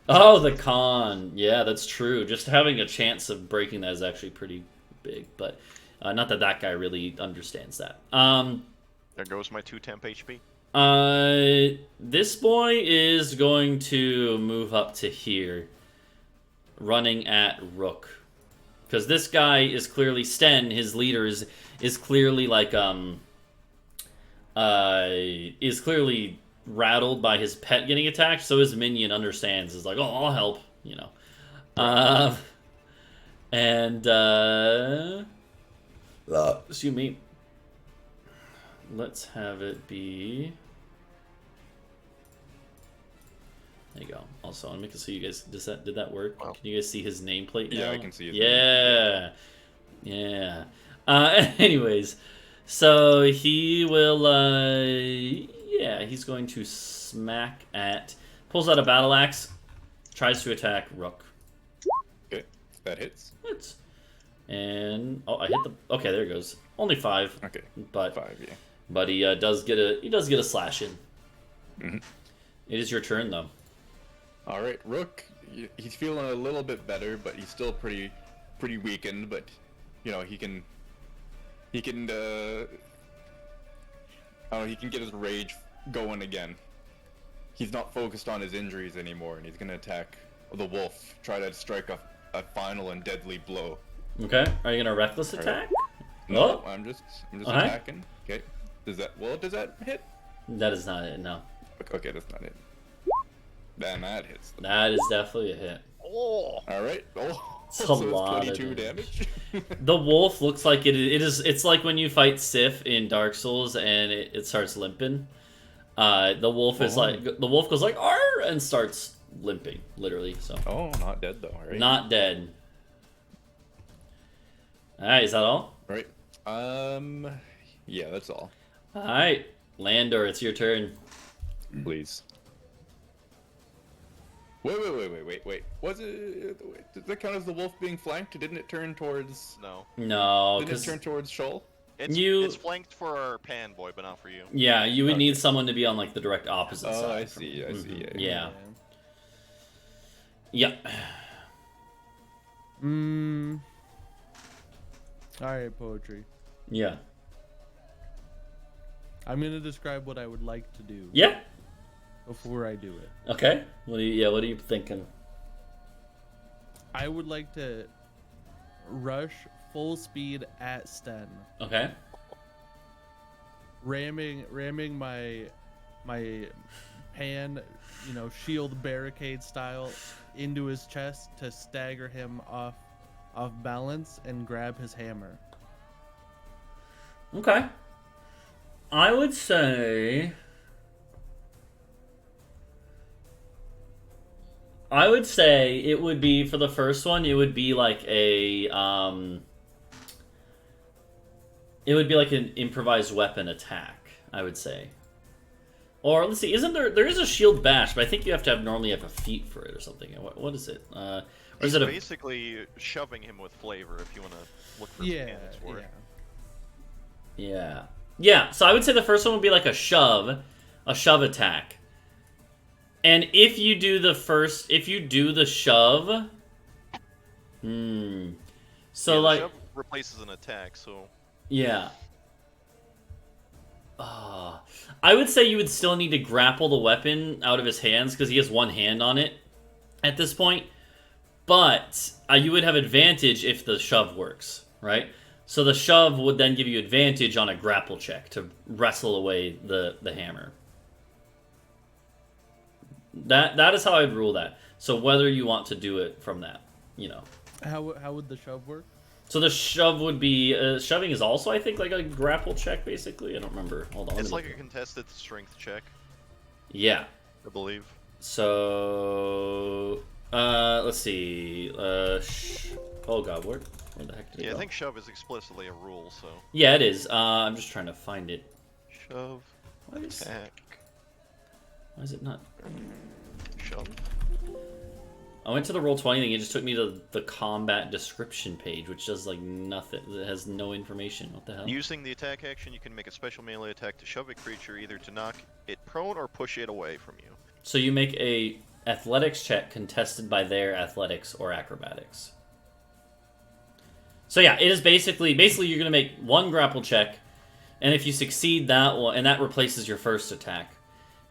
Speaker 1: Oh, the con. Yeah, that's true. Just having a chance of breaking that is actually pretty big, but not that that guy really understands that.
Speaker 3: There goes my 2 temp HP.
Speaker 1: This boy is going to move up to here, running at Rook. Because this guy is clearly Sten, his leader is clearly like is clearly rattled by his pet getting attacked, so his minion understands, is like, oh, I'll help, you know. Excuse me. Let's have it be. There you go. Also, I'm making so you guys did that work?
Speaker 3: Wow.
Speaker 1: Can you guys see his nameplate now?
Speaker 5: Yeah, I can see his
Speaker 1: Yeah. Yeah. Anyways, so he will yeah, he's going to smack at pulls out a battle axe, tries to attack Rook.
Speaker 5: Okay, that hits.
Speaker 1: Hits. And oh, I hit the okay, there it goes. Only 5.
Speaker 5: Okay,
Speaker 1: But
Speaker 5: 5, yeah.
Speaker 1: But he does get a slash in.
Speaker 5: Mhm.
Speaker 1: It is your turn though.
Speaker 5: All right, Rook. He's feeling a little bit better, but he's still pretty weakened. But you know, he can I don't know, he can get his rage going again. He's not focused on his injuries anymore, and he's gonna attack the wolf. Try to strike a final and deadly blow.
Speaker 1: Okay. Are you gonna reckless attack?
Speaker 5: No,
Speaker 1: Oh.
Speaker 5: I'm just
Speaker 1: Alright.
Speaker 5: attacking. Okay. Does that hit?
Speaker 1: That is not it. No.
Speaker 5: Okay, that's not it. Then that hits.
Speaker 1: That is definitely a hit.
Speaker 3: Oh!
Speaker 5: All right. Oh,
Speaker 1: It's a
Speaker 5: so
Speaker 1: lot
Speaker 5: it's
Speaker 1: of
Speaker 5: 22 damage.
Speaker 1: The wolf looks like it is. It's like when you fight Sif in Dark Souls and it starts limping. The wolf is like the wolf goes like "Arr!" and starts limping, literally. So
Speaker 5: Oh, not dead though. All right.
Speaker 1: not dead. All right, is that all?
Speaker 5: Right. Yeah, that's all.
Speaker 1: All right, Landor, it's your turn.
Speaker 5: Please. Wait. Was it? Did that count as the wolf being flanked? Didn't it turn towards?
Speaker 3: No.
Speaker 1: No,
Speaker 5: Didn't it
Speaker 1: because
Speaker 5: turn towards Shoal?
Speaker 3: It's flanked for our pan boy, but not for you.
Speaker 1: yeah, you would
Speaker 5: Okay.
Speaker 1: need someone to be on like the direct opposite
Speaker 5: Oh,
Speaker 1: side.
Speaker 5: I see. I see.
Speaker 1: Mhm,
Speaker 5: Yeah.
Speaker 1: Yeah. Yep.
Speaker 4: Alright, poetry.
Speaker 1: Yeah.
Speaker 4: I'm gonna describe what I would like to do
Speaker 1: Yeah.
Speaker 4: before I do it.
Speaker 1: Okay. What are you thinking?
Speaker 4: I would like to rush full speed at Sten,
Speaker 1: Okay.
Speaker 4: ramming my pan, shield barricade style into his chest to stagger him off balance and grab his hammer.
Speaker 1: Okay. I would say it would be for the first one. It would be like an improvised weapon attack. I would say, or let's see, isn't there is a shield bash, but I think you have to normally have a feat for it or something. What is it? Or is
Speaker 3: He's
Speaker 1: it
Speaker 3: basically shoving him with flavor if you want to look for mechanics for it.
Speaker 1: Yeah. So I would say the first one would be like a shove attack. And if you do the shove, so
Speaker 3: The
Speaker 1: like
Speaker 3: shove replaces an attack, so
Speaker 1: yeah. I would say you would still need to grapple the weapon out of his hands because he has one hand on it at this point. But you would have advantage if the shove works, right? So the shove would then give you advantage on a grapple check to wrestle away the hammer. That is how I'd rule that. So whether you want to do it from that,
Speaker 4: How would the shove work?
Speaker 1: So the shove would be shoving is also I think like a grapple check basically. I don't remember. Hold on.
Speaker 3: it's like a contested strength check,
Speaker 1: Yeah.
Speaker 3: I believe.
Speaker 1: So let's see. Oh god, where the heck did it
Speaker 3: Yeah,
Speaker 1: go?
Speaker 3: I think shove is explicitly a rule, so
Speaker 1: Yeah, it is. I'm just trying to find it.
Speaker 3: shove,
Speaker 1: Why is it not?
Speaker 3: shove.
Speaker 1: I went to the Roll20 thing. It just took me to the combat description page, which does like nothing. It has no information. What the hell?
Speaker 3: Using the attack action, you can make a special melee attack to shove a creature, either to knock it prone or push it away from you.
Speaker 1: So you make a athletics check contested by their athletics or acrobatics. So yeah, it is basically you're gonna make one grapple check, and if you succeed that one, and that replaces your first attack.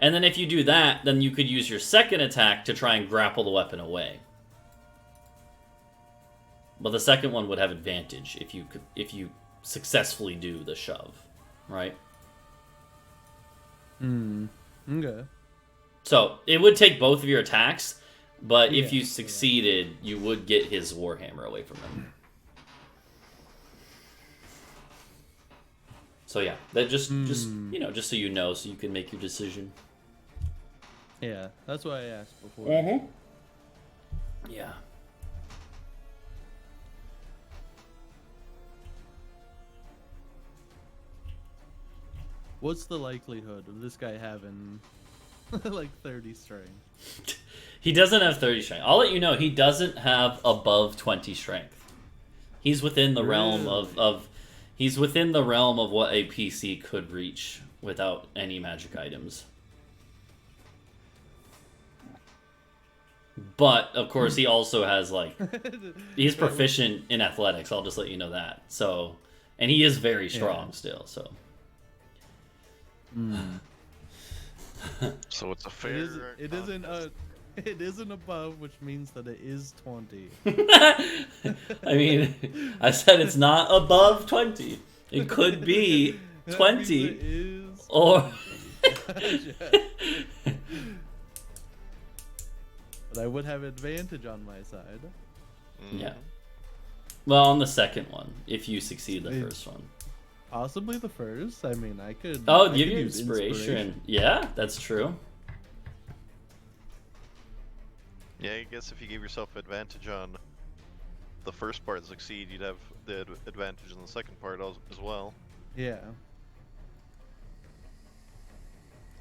Speaker 1: And then if you do that, then you could use your second attack to try and grapple the weapon away. But the second one would have advantage if you successfully do the shove, right?
Speaker 4: Okay.
Speaker 1: So it would take both of your attacks, but if
Speaker 4: Yeah,
Speaker 1: you succeeded, you would get his warhammer away from him. So yeah, that just so you know, so you can make your decision.
Speaker 4: Yeah, that's why I asked before.
Speaker 1: Yeah.
Speaker 4: What's the likelihood of this guy having like 30 strength?
Speaker 1: He doesn't have 30 strength. I'll let you know, he doesn't have above 20 strength. He's within the realm of he's within the realm of what a PC could reach without any magic items. But of course he also has like he's proficient in athletics, I'll just let you know that. So, and he is very strong still, so
Speaker 3: So it's a fair.
Speaker 4: It isn't above, which means that it is 20.
Speaker 1: I mean, I said it's not above 20. It could be
Speaker 4: That
Speaker 1: 20
Speaker 4: means it is.
Speaker 1: or
Speaker 4: But I would have advantage on my side.
Speaker 1: yeah. Well, on the second one, if you succeed the first one.
Speaker 4: Possibly the first. I mean, I could.
Speaker 1: Oh,
Speaker 4: I
Speaker 1: give
Speaker 4: could
Speaker 1: you
Speaker 4: use
Speaker 1: inspiration. Yeah, that's true.
Speaker 3: Yeah, I guess if you give yourself advantage on the first part succeed, you'd have the advantage on the second part as well.
Speaker 4: Yeah.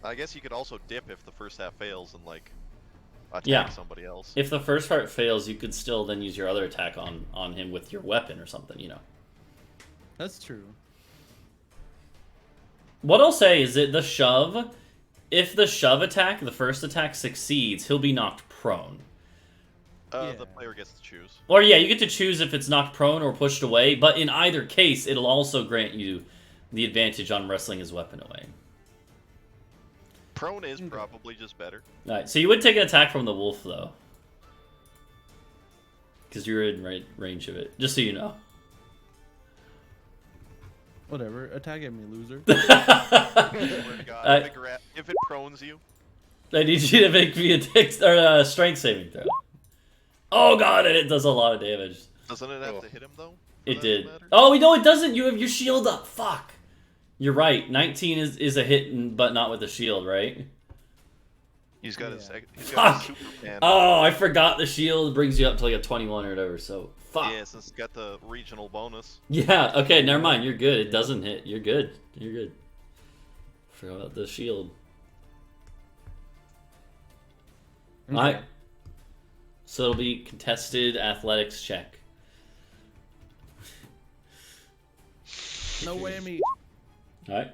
Speaker 3: I guess you could also dip if the first half fails and like attack
Speaker 1: Yeah.
Speaker 3: somebody else.
Speaker 1: If the first part fails, you could still then use your other attack on him with your weapon or something, you know.
Speaker 4: That's true.
Speaker 1: What I'll say is that the shove, if the shove attack, the first attack succeeds, he'll be knocked prone.
Speaker 4: Yeah.
Speaker 3: The player gets to choose.
Speaker 1: Or yeah, you get to choose if it's knocked prone or pushed away, but in either case, it'll also grant you the advantage on wrestling his weapon away.
Speaker 3: Prone is probably just better.
Speaker 1: Alright, so you would take an attack from the wolf, though. Because you're in range of it, just so you know.
Speaker 4: Whatever. Attack at me, loser.
Speaker 3: Swear to God, if it prones you,
Speaker 1: I need you to make me a strength saving throw. Oh god, and it does a lot of damage.
Speaker 3: doesn't it have to hit him though?
Speaker 1: It
Speaker 3: For that
Speaker 1: did.
Speaker 3: matter?
Speaker 1: Oh, no, it doesn't. You have your shield up. Fuck. You're right. 19 is a hit, but not with the shield, right?
Speaker 3: He's got his
Speaker 1: Fuck.
Speaker 3: super pan.
Speaker 1: Oh, I forgot the shield brings you up to like a 21 or whatever, so fuck.
Speaker 3: Yeah, since it's got the regional bonus.
Speaker 1: Yeah, okay, never mind. You're good. It doesn't hit. You're good. You're good. Forgot about the shield.
Speaker 4: Okay.
Speaker 1: Alright. So it'll be contested athletics check.
Speaker 4: No whammy.
Speaker 1: Alright.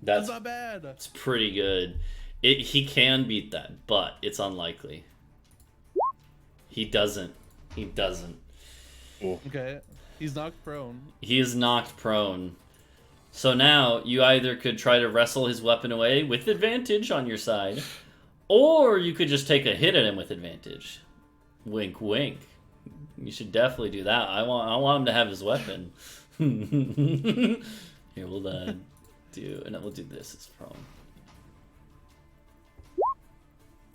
Speaker 4: That's
Speaker 1: That's
Speaker 4: not bad.
Speaker 1: it's pretty good. He can beat that, but it's unlikely. He doesn't. He doesn't.
Speaker 4: Okay. He's knocked prone.
Speaker 1: He is knocked prone. So now you either could try to wrestle his weapon away with advantage on your side, or you could just take a hit at him with advantage. Wink, wink. You should definitely do that. I want him to have his weapon. Here, we'll do, and then we'll do this. It's prone.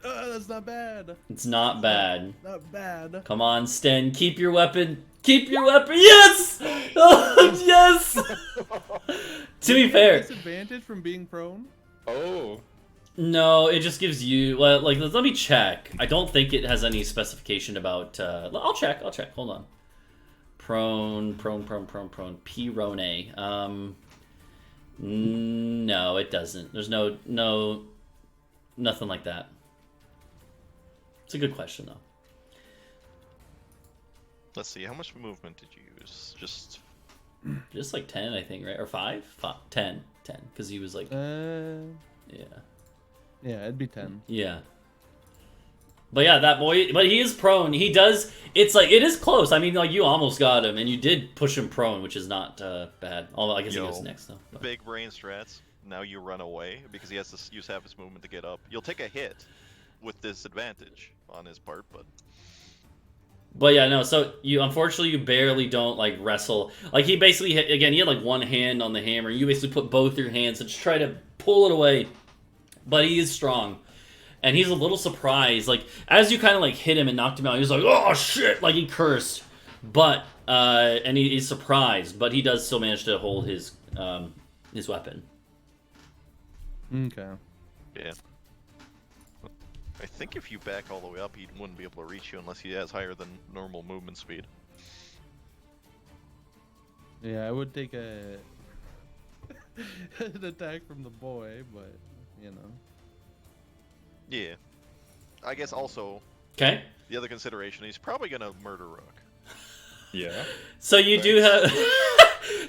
Speaker 4: That's not bad.
Speaker 1: It's not bad.
Speaker 4: Not bad.
Speaker 1: Come on, Sten. Keep your weapon. Keep your weapon. Yes! Oh, yes! To be fair,
Speaker 4: Disadvantage from being prone?
Speaker 5: Oh.
Speaker 1: no, it just gives you, well, like, let me check. I don't think it has any specification about, I'll check. Hold on. Prone. Pirone. No, it doesn't. There's nothing like that. It's a good question, though.
Speaker 3: Let's see, how much movement did you use?
Speaker 1: Just like 10, I think, right? Or 5? 10, because he was like, yeah.
Speaker 4: Yeah, it'd be 10.
Speaker 1: Yeah. But yeah, that boy, but he is prone. He does, it's like, it is close. I mean, like, you almost got him, and you did push him prone, which is not bad. Although, I guess he goes next, though. But.
Speaker 3: Big brain strats. Now you run away, because he has to use half his movement to get up. You'll take a hit with disadvantage on his part, but...
Speaker 1: But yeah, no, so unfortunately, you barely don't, like, wrestle. Like, he basically, again, he had, like, one hand on the hammer. You basically put both your hands and just try to pull it away. But he is strong. And he's a little surprised. Like, as you kind of, like, hit him and knocked him out, he's like, oh, shit! Like, he cursed. But, and he's surprised. But he does still manage to hold his weapon.
Speaker 4: Okay.
Speaker 3: Yeah. I think if you back all the way up, he wouldn't be able to reach you unless he has higher than normal movement speed.
Speaker 4: Yeah, I would take an attack from the boy, but, you know.
Speaker 3: Yeah. I guess also,
Speaker 1: Okay?
Speaker 3: the other consideration, he's probably gonna murder Rook.
Speaker 5: Yeah.
Speaker 1: So you do have...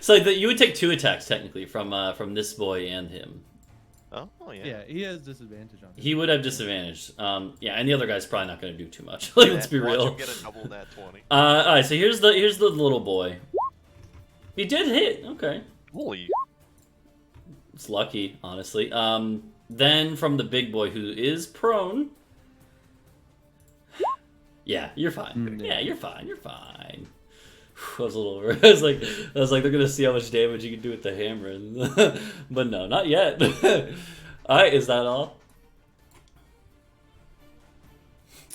Speaker 1: so you would take 2 attacks, technically, from this boy and him.
Speaker 3: Oh, yeah.
Speaker 4: Yeah, he has disadvantage on it.
Speaker 1: He would have disadvantage. Yeah, and the other guy's probably not going to do too much. Like, let's be
Speaker 3: Watch
Speaker 1: real.
Speaker 3: him get a double nat 20.
Speaker 1: Alright, so here's the little boy. He did hit. Okay.
Speaker 3: Holy.
Speaker 1: It's lucky, honestly. Then from the big boy who is prone. Yeah, you're fine. Yeah, you're fine. You're fine. I was a little over. I was like, they're gonna see how much damage you can do with the hammer, but no, not yet. All right, is that all?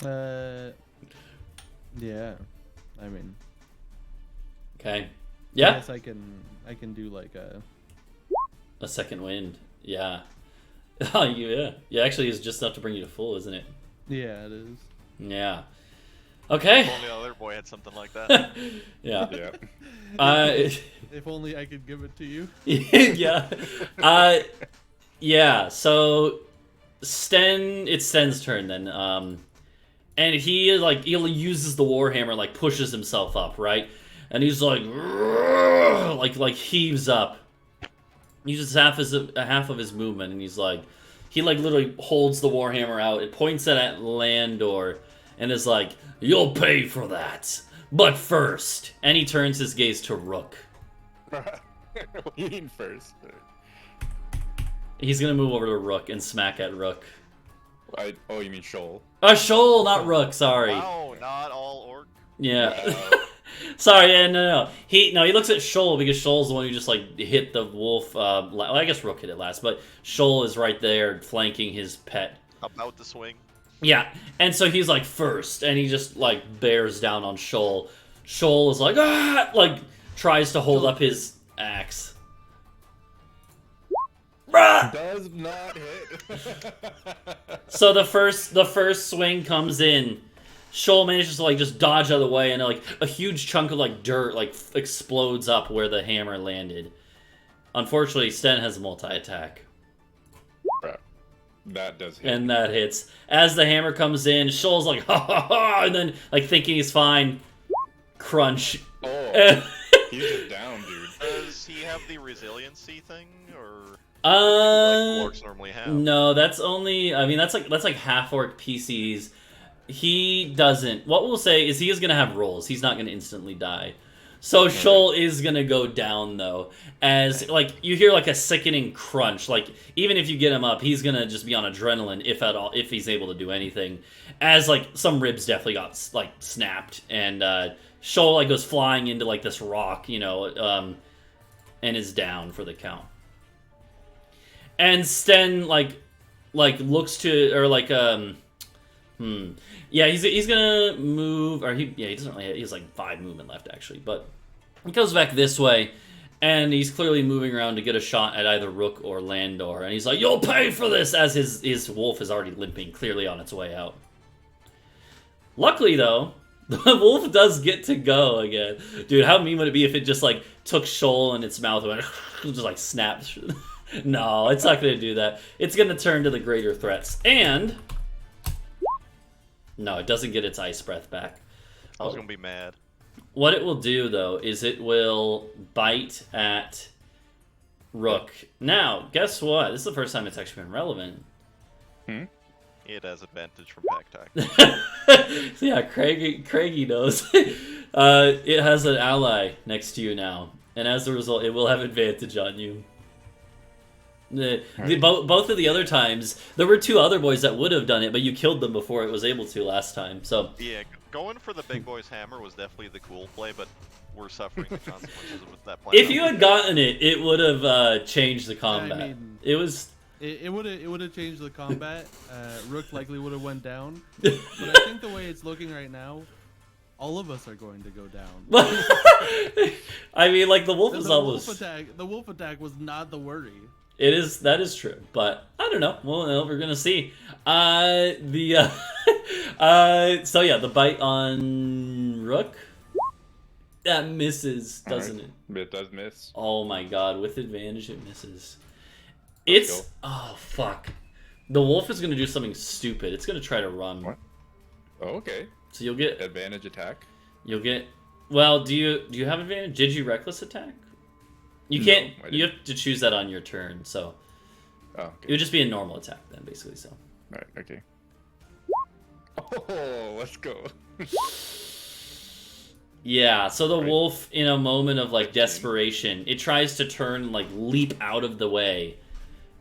Speaker 4: Yeah. I mean,
Speaker 1: Okay.
Speaker 4: I
Speaker 1: Yeah.
Speaker 4: guess I can do like
Speaker 1: A second wind. Yeah. Oh, yeah. Yeah, actually, it's just enough to bring you to full, isn't it?
Speaker 4: yeah, it is.
Speaker 1: Yeah. Okay.
Speaker 3: If only the other boy had something like that.
Speaker 1: Yeah.
Speaker 5: Yeah.
Speaker 4: If only I could give it to you.
Speaker 1: Yeah. Yeah, so it's Sten's turn then. And he uses the warhammer, like pushes himself up, right? And he's like heaves up. He uses half of his movement, and he's like, he literally holds the warhammer out. It points it at Landor, and is like, "You'll pay for that, but first." And he turns his gaze to Rook.
Speaker 5: What do you mean first?
Speaker 1: He's gonna move over to Rook and smack at Rook.
Speaker 5: Oh, you mean Shoal?
Speaker 1: Shoal, not Rook. Sorry.
Speaker 3: Wow, not all orc.
Speaker 1: Yeah.
Speaker 5: Wow.
Speaker 1: Sorry, yeah, no. He looks at Shoal because Shoal's the one who just hit the wolf. Well, I guess Rook hit it last, but Shoal is right there flanking his pet.
Speaker 3: About to swing.
Speaker 1: Yeah, and so he's like first, and he just bears down on Shoal. Shoal is like, ah, tries to hold up his axe.
Speaker 5: Does not hit.
Speaker 1: So the first swing comes in. Shoal manages to just dodge out of the way, and a huge chunk of dirt explodes up where the hammer landed. Unfortunately, Sten has multi-attack.
Speaker 5: That does hit.
Speaker 1: And that hits. As the hammer comes in, Shoal's like, ha ha ha, and then thinking he's fine. Crunch.
Speaker 5: Oh, he's just down, dude.
Speaker 3: Does he have the resiliency thing, or like orcs normally have?
Speaker 1: No, that's only. I mean, that's like half orc PCs. He doesn't. What we'll say is he is gonna have rolls. He's not gonna instantly die. So Shoal is gonna go down though, as you hear a sickening crunch. Even if you get him up, he's gonna just be on adrenaline if at all, if he's able to do anything. As some ribs definitely got snapped, and Shoal goes flying into this rock, and is down for the count. And Sten looks to yeah, he's gonna move, or he doesn't really. He has 5 movement left actually, but he goes back this way, and he's clearly moving around to get a shot at either Rook or Landor, and he's like, "You'll pay for this!" As his wolf is already limping, clearly on its way out. Luckily though, the wolf does get to go again. Dude, how mean would it be if it just took Shoal in its mouth and just snapped? No, it's not gonna do that. It's gonna turn to the greater threats, and no, it doesn't get its ice breath back.
Speaker 3: I was gonna be mad.
Speaker 1: What it will do, though, is it will bite at Rook. Now, guess what? This is the first time it's actually been relevant.
Speaker 3: It has advantage from pack attack.
Speaker 1: So yeah, Craigie knows. It has an ally next to you now, and as a result, it will have advantage on you. Both of the other times, there were 2 other boys that would have done it, but you killed them before it was able to last time. So
Speaker 3: yeah, going for the big boy's hammer was definitely the cool play, but we're suffering the consequences of that play.
Speaker 1: If you had gotten it, it would have changed the combat.
Speaker 4: I mean,
Speaker 1: it
Speaker 4: would have changed the combat. Rook likely would have went down, but I think the way it's looking right now, all of us are going to go down.
Speaker 1: I mean, the wolf is almost.
Speaker 4: The wolf attack was not the worry.
Speaker 1: That is true, but I don't know. Well, we're gonna see. So yeah, the bite on Rook that misses, doesn't it?
Speaker 5: It does miss.
Speaker 1: Oh my god, with advantage it misses.
Speaker 5: Let's go.
Speaker 1: Oh fuck. The wolf is gonna do something stupid. It's gonna try to run.
Speaker 5: What? Oh, okay.
Speaker 1: So you'll get
Speaker 5: advantage attack.
Speaker 1: You'll get. Well, do you have advantage? Did you reckless attack? You can't.
Speaker 5: No,
Speaker 1: you have to choose that on your turn. So
Speaker 5: oh, okay.
Speaker 1: It would just be a normal attack then, basically. So.
Speaker 5: Right. Okay. Oh, let's go.
Speaker 1: Yeah. So the
Speaker 5: Right.
Speaker 1: wolf, in a moment of desperation, it tries to turn, leap out of the way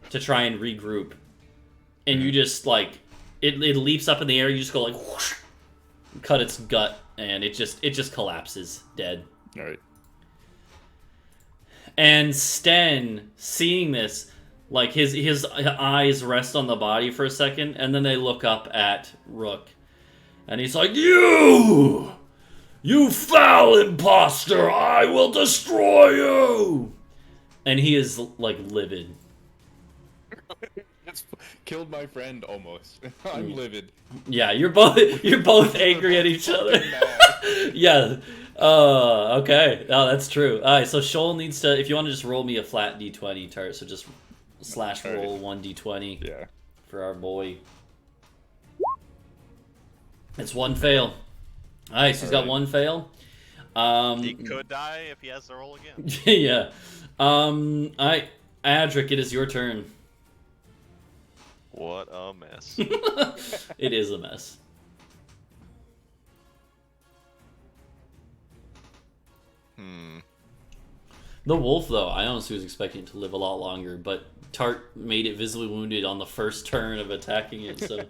Speaker 1: to try and regroup, and you just it leaps up in the air. You just go whoosh, cut its gut, and it just collapses dead.
Speaker 5: All right.
Speaker 1: And Sten, seeing this, his eyes rest on the body for a second, and then they look up at Rook, and he's like, "You foul imposter! I will destroy you!" And he is livid.
Speaker 5: It's killed my friend almost. I'm livid.
Speaker 1: Yeah, you're both angry at each other. Yeah. Okay. Oh, that's true. All right. So Shoal needs to. If you want to just roll me a flat d20, Tart. So just slash roll 1d20.
Speaker 5: Yeah.
Speaker 1: For our boy. It's one fail. Alright, so he's got
Speaker 5: Alright.
Speaker 1: one fail.
Speaker 3: He could die if he has to roll again.
Speaker 1: Yeah. Alright, Adric, it is your turn.
Speaker 3: What a mess.
Speaker 1: It is a mess. The wolf, though, I honestly was expecting it to live a lot longer, but Tart made it visibly wounded on the first turn of attacking it, so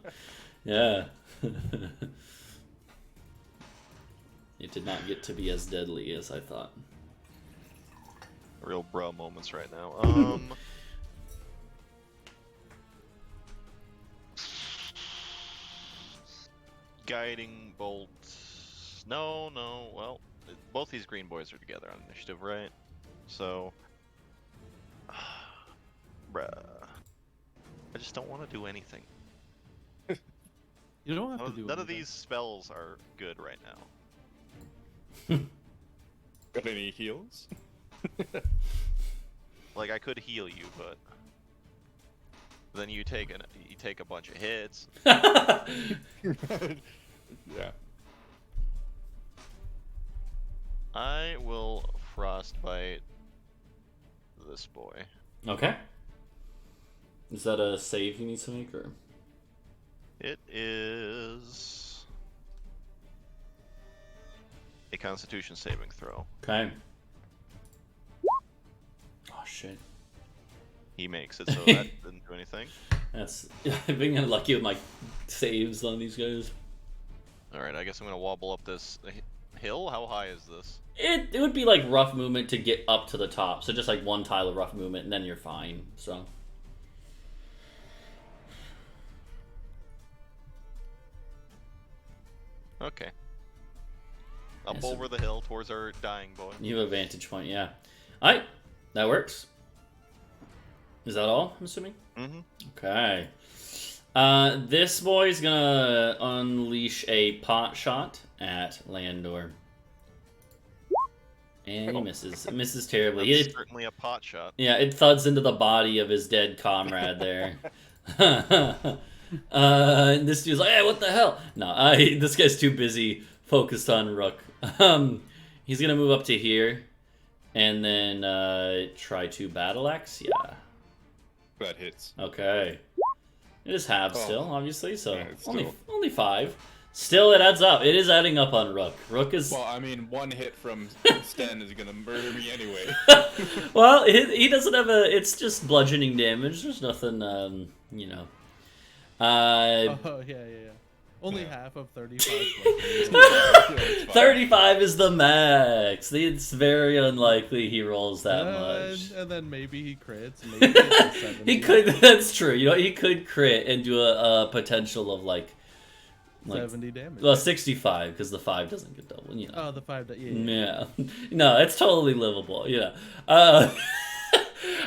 Speaker 1: yeah. It did not get to be as deadly as I thought.
Speaker 3: Real bro moments right now. Guiding bolt. No. Well, both these green boys are together on initiative, right? So, bruh, I just don't want to do anything.
Speaker 4: You don't have to do
Speaker 3: None of
Speaker 4: anything.
Speaker 3: these spells are good right now.
Speaker 5: Got any heals?
Speaker 3: Like I could heal you, but then you take a bunch of hits.
Speaker 5: Yeah.
Speaker 3: I will frostbite this boy.
Speaker 1: Okay. Is that a save he needs to make, or?
Speaker 3: It is a Constitution saving throw.
Speaker 1: Okay. Oh shit.
Speaker 3: He makes it, so that didn't do anything.
Speaker 1: That's I've been unlucky with my saves on these guys.
Speaker 3: All right, I guess I'm gonna wobble up this hill. How high is this?
Speaker 1: It would be like rough movement to get up to the top, so just like one tile of rough movement, and then you're fine. So.
Speaker 3: Okay. Up
Speaker 1: Yeah, so-
Speaker 3: over the hill towards our dying boy.
Speaker 1: You have a vantage point, yeah. Alright, that works. Is that all, I'm assuming?
Speaker 3: Mm-hmm.
Speaker 1: Okay. This boy's gonna unleash a pot shot at Landor. And he misses. It misses terribly.
Speaker 3: That's
Speaker 1: It,
Speaker 3: certainly a pot shot.
Speaker 1: yeah, it thuds into the body of his dead comrade there. And this dude's like, hey, what the hell? No, this guy's too busy focused on Rook. He's gonna move up to here and then try to battle axe. Yeah.
Speaker 5: That hits.
Speaker 1: Okay. It is half
Speaker 5: Oh.
Speaker 1: still, obviously, so
Speaker 5: Yeah, it's
Speaker 1: only
Speaker 5: still-
Speaker 1: only 5. Still, it adds up. It is adding up on Rook. Rook is
Speaker 5: Well, I mean, one hit from Sten is gonna murder me anyway.
Speaker 1: well. He doesn't have a. It's just bludgeoning damage. There's nothing, you know.
Speaker 4: Oh yeah. Only
Speaker 5: Yeah.
Speaker 4: half of 35.
Speaker 5: It's fine.
Speaker 1: 35 is the max. It's very unlikely he rolls that much.
Speaker 4: And then maybe he crits. Maybe it's a 70.
Speaker 1: He could. That's true. You know, he could crit and do a potential of like
Speaker 4: 70 damage.
Speaker 1: well, 65 because the 5 doesn't get double. You know.
Speaker 4: Oh, the 5. Yeah.
Speaker 1: Yeah. No, it's totally livable. Yeah.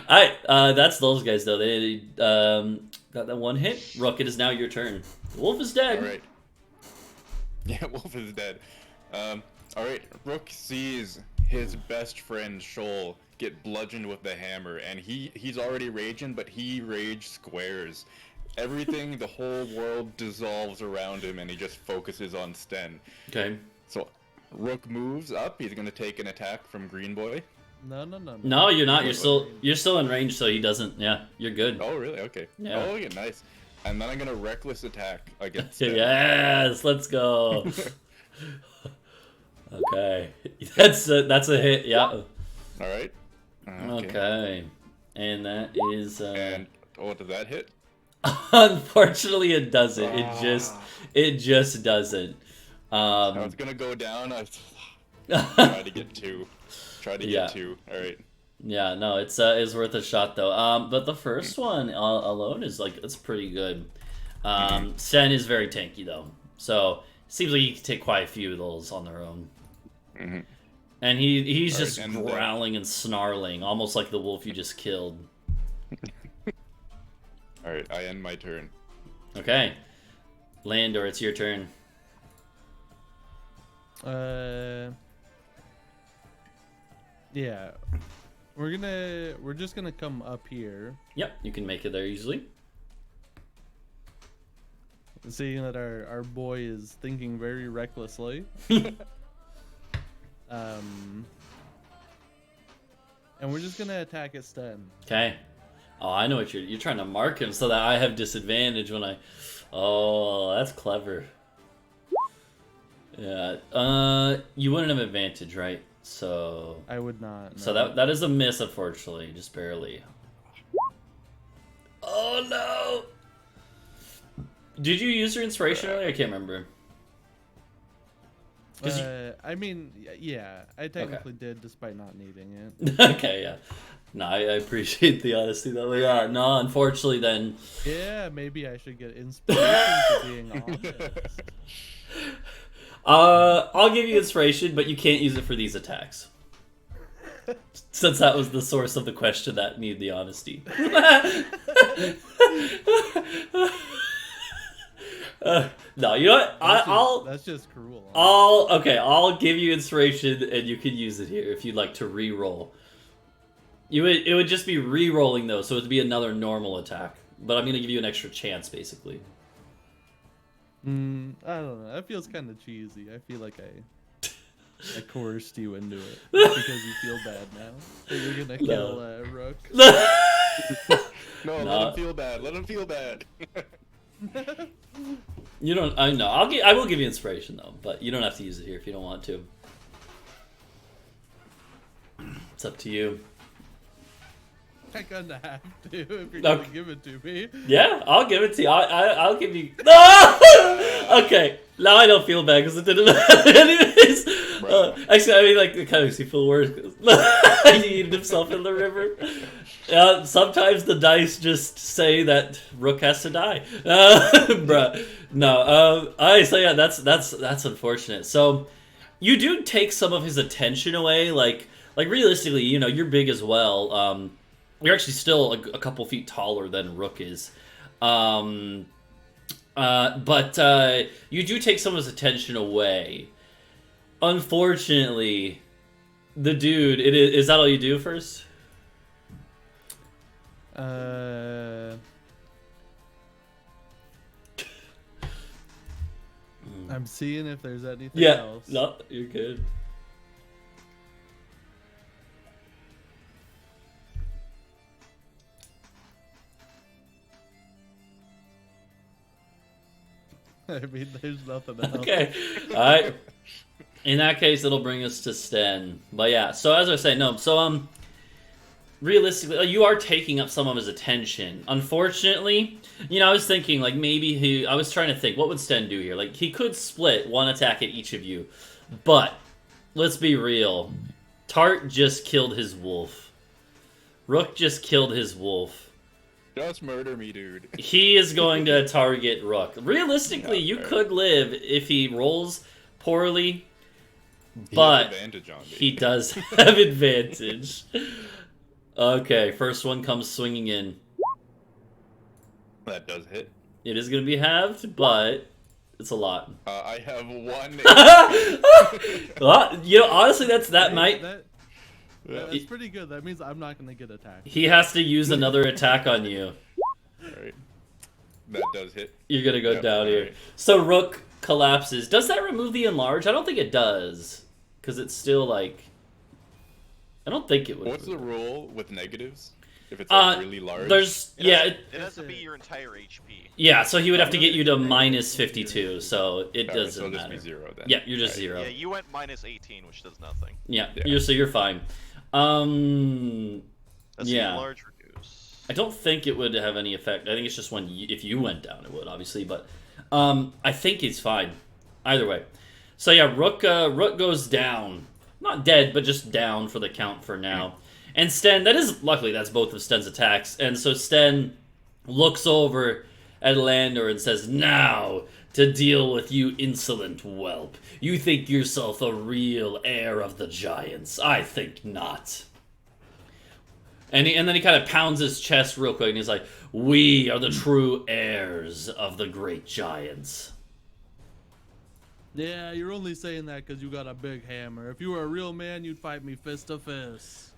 Speaker 1: That's those guys though. They got that one hit. Rook, it is now your turn. The wolf is dead.
Speaker 5: All right. Yeah, Wolf is dead. All right. Rook sees his best friend Shoal get bludgeoned with the hammer, and he's already raging, but he rage squares. Everything, the whole world dissolves around him, and he just focuses on Sten.
Speaker 1: Okay.
Speaker 5: So, Rook moves up. He's gonna take an attack from Green Boy.
Speaker 4: No.
Speaker 1: No, you're not. You're still in range, so he doesn't. Yeah, you're good.
Speaker 5: Oh, really? Okay.
Speaker 1: Yeah.
Speaker 5: Oh, yeah, nice. And then I'm gonna reckless attack against Sten.
Speaker 1: Yes, let's go. Okay, that's a hit. Yeah.
Speaker 5: All right.
Speaker 1: Okay, and that is.
Speaker 5: And does that hit?
Speaker 1: Unfortunately, it doesn't.
Speaker 5: Ah.
Speaker 1: It just doesn't.
Speaker 5: I was gonna go down. I try to get 2. Try to get
Speaker 1: Yeah.
Speaker 5: 2. All right.
Speaker 1: Yeah, no, it's worth a shot though. But the first one alone is like it's pretty good. Sten is very tanky though, so seems like he can take quite a few of those on their own.
Speaker 5: Mm-hmm.
Speaker 1: And he's
Speaker 5: All right,
Speaker 1: just
Speaker 5: and then-
Speaker 1: growling and snarling, almost like the wolf you just killed.
Speaker 5: All right. I end my turn.
Speaker 1: Okay, Landor, it's your turn.
Speaker 4: Yeah. We're just gonna come up here.
Speaker 1: Yep, you can make it there easily.
Speaker 4: Seeing that our boy is thinking very recklessly. And we're just gonna attack at Sten.
Speaker 1: Okay. Oh, I know what you're trying to mark him so that I have disadvantage when I. Oh, that's clever. Yeah. You wouldn't have advantage, right? So.
Speaker 4: I would not.
Speaker 1: So
Speaker 4: no.
Speaker 1: that is a miss, unfortunately, just barely. Oh no! Did you use your inspiration earlier? I can't remember.
Speaker 4: I mean, yeah, I technically did, despite not needing it.
Speaker 1: Okay, yeah. No, I appreciate the honesty though. Yeah, no, unfortunately then.
Speaker 4: Yeah, maybe I should get inspiration for being honest.
Speaker 1: I'll give you inspiration, but you can't use it for these attacks. Since that was the source of the question that needed the honesty. No, you know what?
Speaker 4: That's just cruel.
Speaker 1: I'll give you inspiration, and you can use it here if you'd like to re-roll. It would just be re-rolling though, so it'd be another normal attack. But I'm gonna give you an extra chance, basically.
Speaker 4: I don't know. That feels kind of cheesy. I feel like I coerced you into it because you feel bad now that you're gonna kill Rook.
Speaker 5: No, let him feel bad. Let him feel bad.
Speaker 1: You don't. I know. I will give you inspiration though, but you don't have to use it here if you don't want to. It's up to you.
Speaker 4: I'm gonna have to if you're gonna give it to me.
Speaker 1: Yeah, I'll give it to you. I'll give you. No! Okay, now I don't feel bad because it didn't. Anyways, actually, I mean, like, it kind of makes me feel worse because he eated himself in the river. Sometimes the dice just say that Rook has to die. Bruh. No. Alright, so yeah, that's unfortunate. So you do take some of his attention away. Like realistically, you know, you're big as well. You're actually still a couple feet taller than Rook is. But you do take some of his attention away. Unfortunately, the dude, is that all you do first?
Speaker 4: I'm seeing if there's anything else.
Speaker 1: No, you're good.
Speaker 4: I mean, there's nothing else.
Speaker 1: Okay. Alright. In that case, it'll bring us to Sten. But yeah, so as I was saying, no, so, realistically, you are taking up some of his attention. Unfortunately, you know, I was thinking, like, maybe I was trying to think, what would Sten do here? Like, he could split one attack at each of you. But, let's be real. Tart just killed his wolf. Rook just killed his wolf.
Speaker 5: Just murder me, dude.
Speaker 1: He is going to target Rook. Realistically, you could live if he rolls poorly, but he does have advantage. Okay, first one comes swinging in.
Speaker 5: That does hit.
Speaker 1: It is going to be halved, but it's a lot.
Speaker 5: I have one.
Speaker 1: Well, you know, honestly, that's
Speaker 4: pretty good. That means I'm not going to get attacked.
Speaker 1: He has to use another attack on you.
Speaker 5: Alright. That does hit.
Speaker 1: You're going to go down here. Right. So Rook collapses. Does that remove the enlarge? I don't think it does. Because it's still like... I don't think it would.
Speaker 5: What's the rule with negatives? If it's like really large?
Speaker 3: It has to be your entire HP.
Speaker 1: Yeah, so he would have to get you to minus 52, so it doesn't matter.
Speaker 5: So just be 0 then.
Speaker 1: Yeah, you're just 0.
Speaker 3: Yeah, you went minus 18, which does nothing.
Speaker 1: Yeah. So you're fine.
Speaker 3: That's the enlarge reduce.
Speaker 1: I don't think it would have any effect. I think it's just if you went down, it would, obviously, but I think he's fine. Either way. So yeah, Rook goes down. Not dead, but just down for the count for now. And Sten, luckily that's both of Sten's attacks. And so Sten looks over at Landor and says, "Now, to deal with you insolent whelp. You think yourself a real heir of the giants. I think not." And then he kind of pounds his chest real quick and he's like, "We are the true heirs of the great giants."
Speaker 4: Yeah, you're only saying that because you got a big hammer. If you were a real man, you'd fight me fist to fist.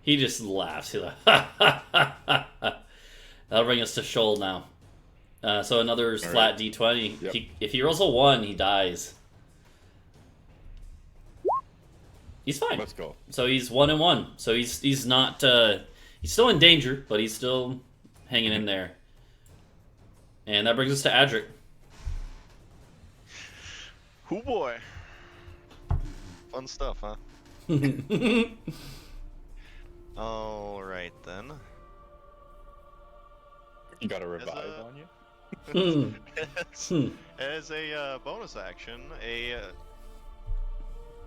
Speaker 1: He just laughs. He's like, ha ha ha ha. That'll bring us to Shoal now. So another
Speaker 5: All
Speaker 1: flat
Speaker 5: right.
Speaker 1: d20.
Speaker 5: Yep.
Speaker 1: If he rolls a 1, he dies. He's fine.
Speaker 5: Let's go.
Speaker 1: So he's 1 and 1. So he's not he's still in danger, but he's still hanging in there. And that brings us to Adric.
Speaker 3: Hoo boy. Fun stuff, huh? All right then.
Speaker 5: You got a revive
Speaker 3: a-
Speaker 5: on you?
Speaker 3: As a bonus action, a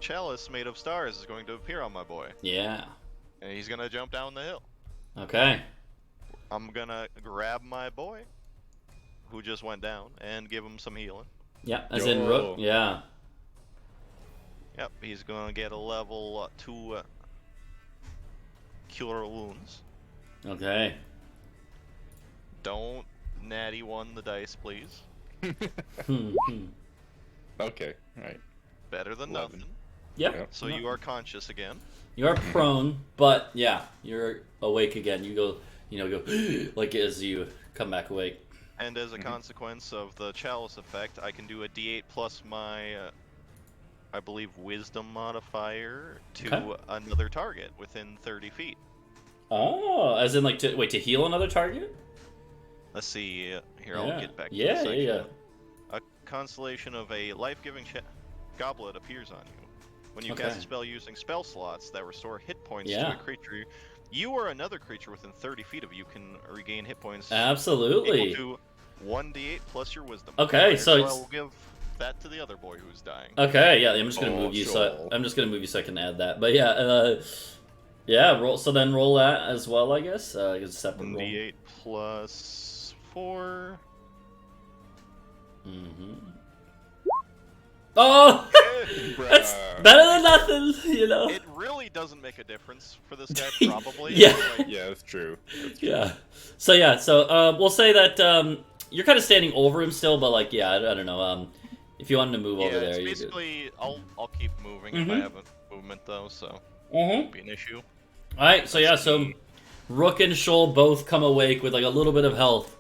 Speaker 3: chalice made of stars is going to appear on my boy,
Speaker 1: Yeah.
Speaker 3: and he's gonna jump down the hill.
Speaker 1: Okay.
Speaker 3: I'm gonna grab my boy, who just went down, and give him some healing.
Speaker 1: Yeah, as in Rook.
Speaker 5: Yo.
Speaker 1: Yeah.
Speaker 3: Yep, he's gonna get a level 2 cure wounds.
Speaker 1: Okay.
Speaker 3: Don't natty 1 the dice, please.
Speaker 5: Okay, right.
Speaker 3: Better than
Speaker 5: 11.
Speaker 3: nothing.
Speaker 1: Yep.
Speaker 5: Yep.
Speaker 3: So you are conscious again.
Speaker 1: You are prone, but yeah, you're awake again. You go, like as you come back awake.
Speaker 3: And as a consequence of the chalice effect, I can do a d8 plus my, I believe, wisdom modifier to
Speaker 1: Okay.
Speaker 3: another target within 30 feet.
Speaker 1: Oh, as in like to heal another target?
Speaker 3: Let's see. Here,
Speaker 1: Yeah.
Speaker 3: I'll get back to
Speaker 1: Yeah,
Speaker 3: this
Speaker 1: yeah,
Speaker 3: section. A constellation of a life-giving goblet appears on you. When you
Speaker 1: Okay.
Speaker 3: cast a spell using spell slots that restore hit points
Speaker 1: Yeah.
Speaker 3: to a creature, you or another creature within 30 feet of you can regain hit points
Speaker 1: Absolutely.
Speaker 3: equal to 1d8 plus your wisdom.
Speaker 1: Okay,
Speaker 3: modifier.
Speaker 1: so
Speaker 3: I
Speaker 1: it's-
Speaker 3: will give that to the other boy who's dying.
Speaker 1: Okay, yeah, I'm just gonna
Speaker 5: Oh,
Speaker 1: move you
Speaker 5: sure.
Speaker 1: I'm just gonna move you so I can add that. But yeah, roll. So then roll that as well, I guess. It's a separate roll.
Speaker 3: 1d8 plus 4.
Speaker 1: Mm-hmm. Oh, that's
Speaker 5: Bruh.
Speaker 1: better than nothing, you know.
Speaker 3: It really doesn't make a difference for this guy, probably.
Speaker 1: Yeah.
Speaker 3: Like,
Speaker 5: Yeah, that's true. That's true.
Speaker 1: Yeah. So we'll say that you're kind of standing over him still, but like, yeah, I don't know. If you wanted to move over
Speaker 3: yeah,
Speaker 1: there,
Speaker 3: it's
Speaker 1: you could.
Speaker 3: basically, I'll keep moving if I have a movement though, so won't be an issue.
Speaker 1: All right. So yeah. So Rook and Shoal both come awake with like a little bit of health,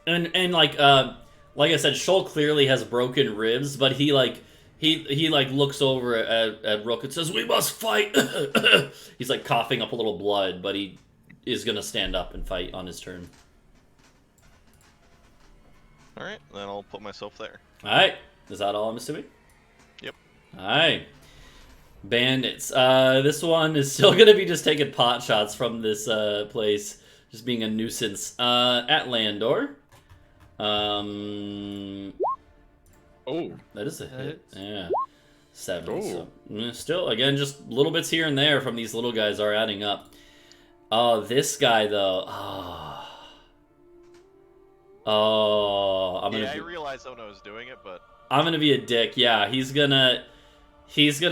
Speaker 1: and like I said, Shoal clearly has broken ribs, but he looks over at Rook and says, "We must fight." He's like coughing up a little blood, but he is gonna stand up and fight on his turn.
Speaker 3: All right, then I'll put myself there.
Speaker 1: All right. Is that all I'm assuming?
Speaker 3: Yep.
Speaker 1: All right. Bandits. This one is still gonna be just taking pot shots from this place, just being a nuisance. At Landor.
Speaker 5: Oh,
Speaker 1: That is a hit.
Speaker 4: Hits.
Speaker 1: Yeah. 7.
Speaker 5: Oh.
Speaker 1: So, still, again, just little bits here and there from these little guys are adding up. Oh, this guy though. Oh, I'm gonna.
Speaker 3: Yeah, I realized that when I was doing it, but
Speaker 1: I'm gonna be a dick. Yeah, he's gonna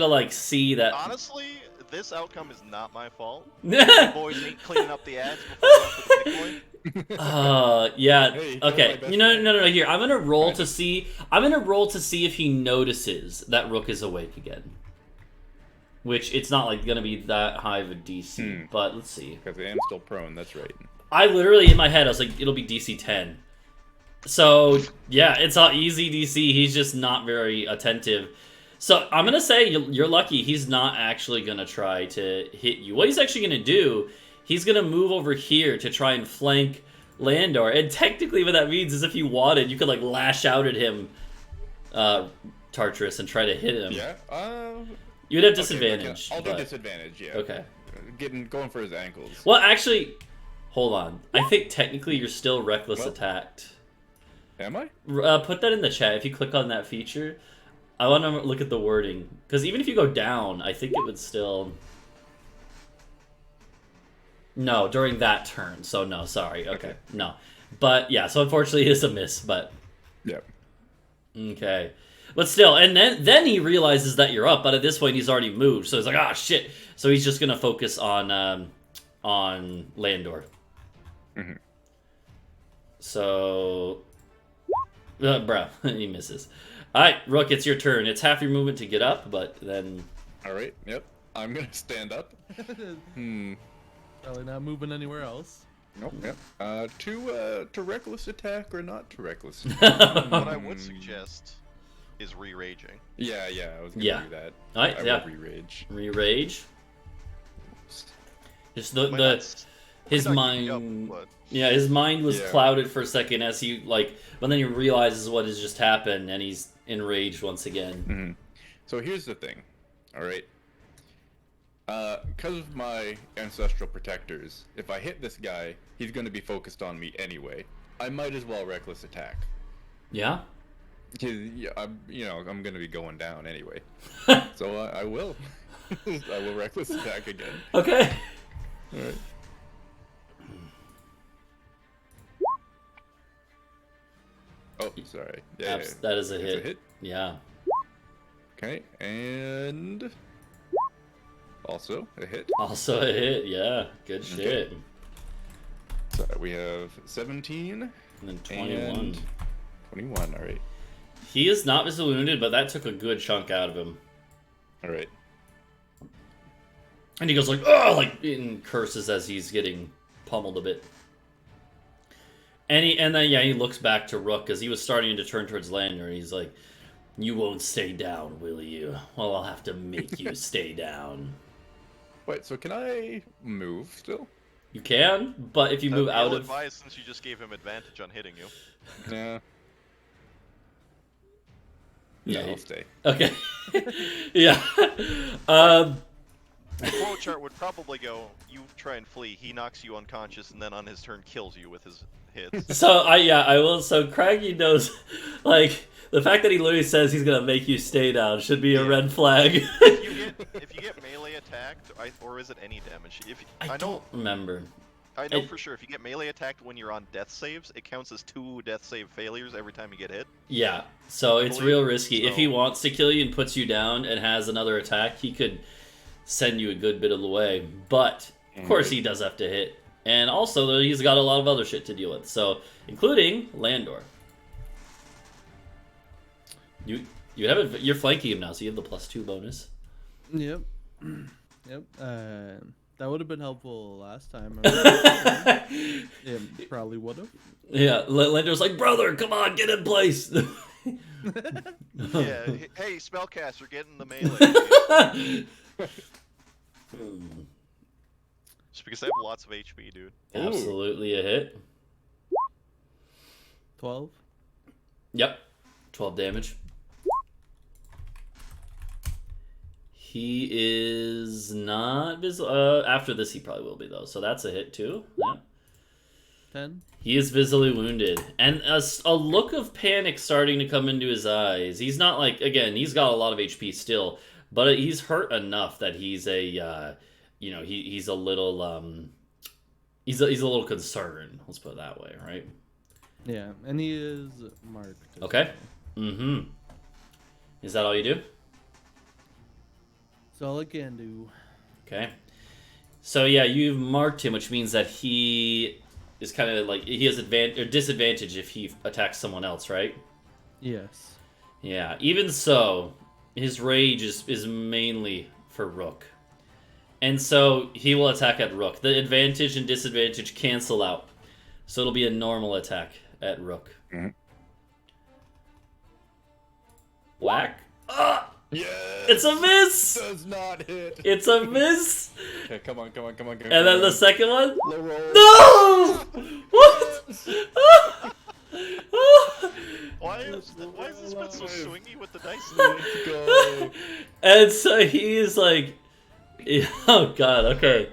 Speaker 1: like see that.
Speaker 3: honestly, this outcome is not my fault.
Speaker 1: Yeah.
Speaker 3: Boys ain't cleaning up the ads before going for the big boy.
Speaker 1: Yeah.
Speaker 5: Hey, they're
Speaker 1: Okay.
Speaker 5: my best
Speaker 1: No.
Speaker 5: friend.
Speaker 1: Here, I'm gonna roll
Speaker 5: Right.
Speaker 1: to see. I'm gonna roll to see if he notices that Rook is awake again. Which it's not like gonna be that high of a DC, but let's see.
Speaker 5: because I am still prone. That's right.
Speaker 1: I literally in my head I was like, it'll be DC 10. So yeah, it's not easy DC. He's just not very attentive. So I'm gonna say you're lucky. He's not actually gonna try to hit you. What he's actually gonna do, he's gonna move over here to try and flank Landor. And technically, what that means is if you wanted, you could like lash out at him, Tartarus, and try to hit him.
Speaker 5: Yeah.
Speaker 1: You would have
Speaker 5: Okay,
Speaker 1: disadvantage.
Speaker 5: I'll do
Speaker 1: but-
Speaker 5: disadvantage. Yeah.
Speaker 1: Okay.
Speaker 5: Going for his ankles.
Speaker 1: Well, actually, hold on. I think technically you're still reckless
Speaker 5: Well-
Speaker 1: attacked.
Speaker 5: Am I?
Speaker 1: Put that in the chat if you click on that feature. I want to look at the wording because even if you go down, I think it would still. No, during that turn. So no, sorry. Okay, no, but yeah. So unfortunately, it is a miss. But
Speaker 5: Yep.
Speaker 1: okay, but still, and then he realizes that you're up. But at this point, he's already moved. So he's like, ah, shit. So he's just gonna focus on Landor.
Speaker 5: Mhm.
Speaker 1: So. Bruh, he misses. Alright, Rook, it's your turn. It's half your movement to get up, but then...
Speaker 5: All right. Yep. I'm gonna stand up.
Speaker 4: Probably not moving anywhere else.
Speaker 5: Nope. Yep. To reckless attack or not to reckless?
Speaker 3: What I would suggest is re-raging.
Speaker 5: Yeah, I was gonna
Speaker 1: Yeah.
Speaker 5: do that.
Speaker 1: Alright,
Speaker 5: I
Speaker 1: yeah.
Speaker 5: will re-rage.
Speaker 1: Re-rage. Just
Speaker 3: Might not-
Speaker 1: his
Speaker 3: might not keep you
Speaker 1: mind.
Speaker 3: up, but
Speaker 1: Yeah, his mind was
Speaker 5: Yeah.
Speaker 1: clouded for a second as he but then he realizes what has just happened and he's enraged once again.
Speaker 5: So here's the thing, all right. Because of my ancestral protectors, if I hit this guy, he's gonna be focused on me anyway. I might as well reckless attack.
Speaker 1: Yeah.
Speaker 5: 'Cause, yeah, I'm gonna be going down anyway. So I will. I will reckless attack again.
Speaker 1: Okay.
Speaker 5: All right. Oh, sorry. Yeah,
Speaker 1: That is a
Speaker 5: It's
Speaker 1: hit.
Speaker 5: a hit.
Speaker 1: Yeah.
Speaker 5: Okay, and also a hit.
Speaker 1: Also a hit. Yeah. Good shit.
Speaker 5: So we have 17
Speaker 1: And then 21.
Speaker 5: and 21. All right.
Speaker 1: He is not visibly wounded, but that took a good chunk out of him.
Speaker 5: All right.
Speaker 1: And he goes like, oh, like in curses as he's getting pummeled a bit. And then he looks back to Rook because he was starting to turn towards Lander, and he's like, "You won't stay down, will you? Well, I'll have to make you stay down."
Speaker 5: Wait, so can I move still?
Speaker 1: You can, but if you move out of,
Speaker 3: advice since you just gave him advantage on hitting you.
Speaker 5: Yeah.
Speaker 1: Yeah,
Speaker 5: No, I'll stay.
Speaker 1: okay, yeah.
Speaker 3: The flowchart would probably go, you try and flee, he knocks you unconscious, and then on his turn kills you with his hits.
Speaker 1: So I will. So Craggy knows, like the fact that he literally says he's gonna make you stay down should be a red flag.
Speaker 3: If you get melee attacked, or is it any damage?
Speaker 1: I don't remember.
Speaker 3: I know for sure, if you get melee attacked when you're on death saves, it counts as 2 death save failures every time you get hit.
Speaker 1: Yeah, so it's real risky.
Speaker 3: So-
Speaker 1: If he wants to kill you and puts you down and has another attack, he could send you a good bit of the way. But of course, he does have to hit, and also he's got a lot of other shit to deal with. So, including Landor. You have you're flanking him now, so you have the +2 bonus.
Speaker 4: Yep. Yep. That would have been helpful last time. It probably would have.
Speaker 1: Yeah, Landor's like, brother, come on, get in place.
Speaker 3: Yeah, hey, spellcaster, get in the melee. Just because I have lots of HP, dude.
Speaker 1: Absolutely a hit.
Speaker 4: 12.
Speaker 1: Yep, 12 damage. He is not visible. After this, he probably will be, though. So that's a hit, too. Yeah.
Speaker 4: 10.
Speaker 1: He is visibly wounded. And a look of panic starting to come into his eyes. He's not like, again, he's got a lot of HP still. But he's hurt enough that he's a, he's a little, he's a little concerned. Let's put it that way, right?
Speaker 4: Yeah, and he is marked.
Speaker 1: Okay. Mm-hmm. Is that all you do?
Speaker 4: That's all I can do.
Speaker 1: Okay. So yeah, you've marked him, which means that he is kind of like he has disadvantage if he attacks someone else, right?
Speaker 4: Yes.
Speaker 1: Yeah. Even so, his rage is mainly for Rook, and so he will attack at Rook. The advantage and disadvantage cancel out, so it'll be a normal attack at Rook.
Speaker 5: Mhm.
Speaker 1: Whack! Ah!
Speaker 5: Yes!
Speaker 1: It's a miss!
Speaker 5: Does not hit.
Speaker 1: It's a miss!
Speaker 5: Okay, come on.
Speaker 1: And then the second one?
Speaker 5: Low roll.
Speaker 1: No! What?
Speaker 3: Why is this been so swingy with the dice?
Speaker 5: Let's go.
Speaker 1: And so he's like, oh god, okay.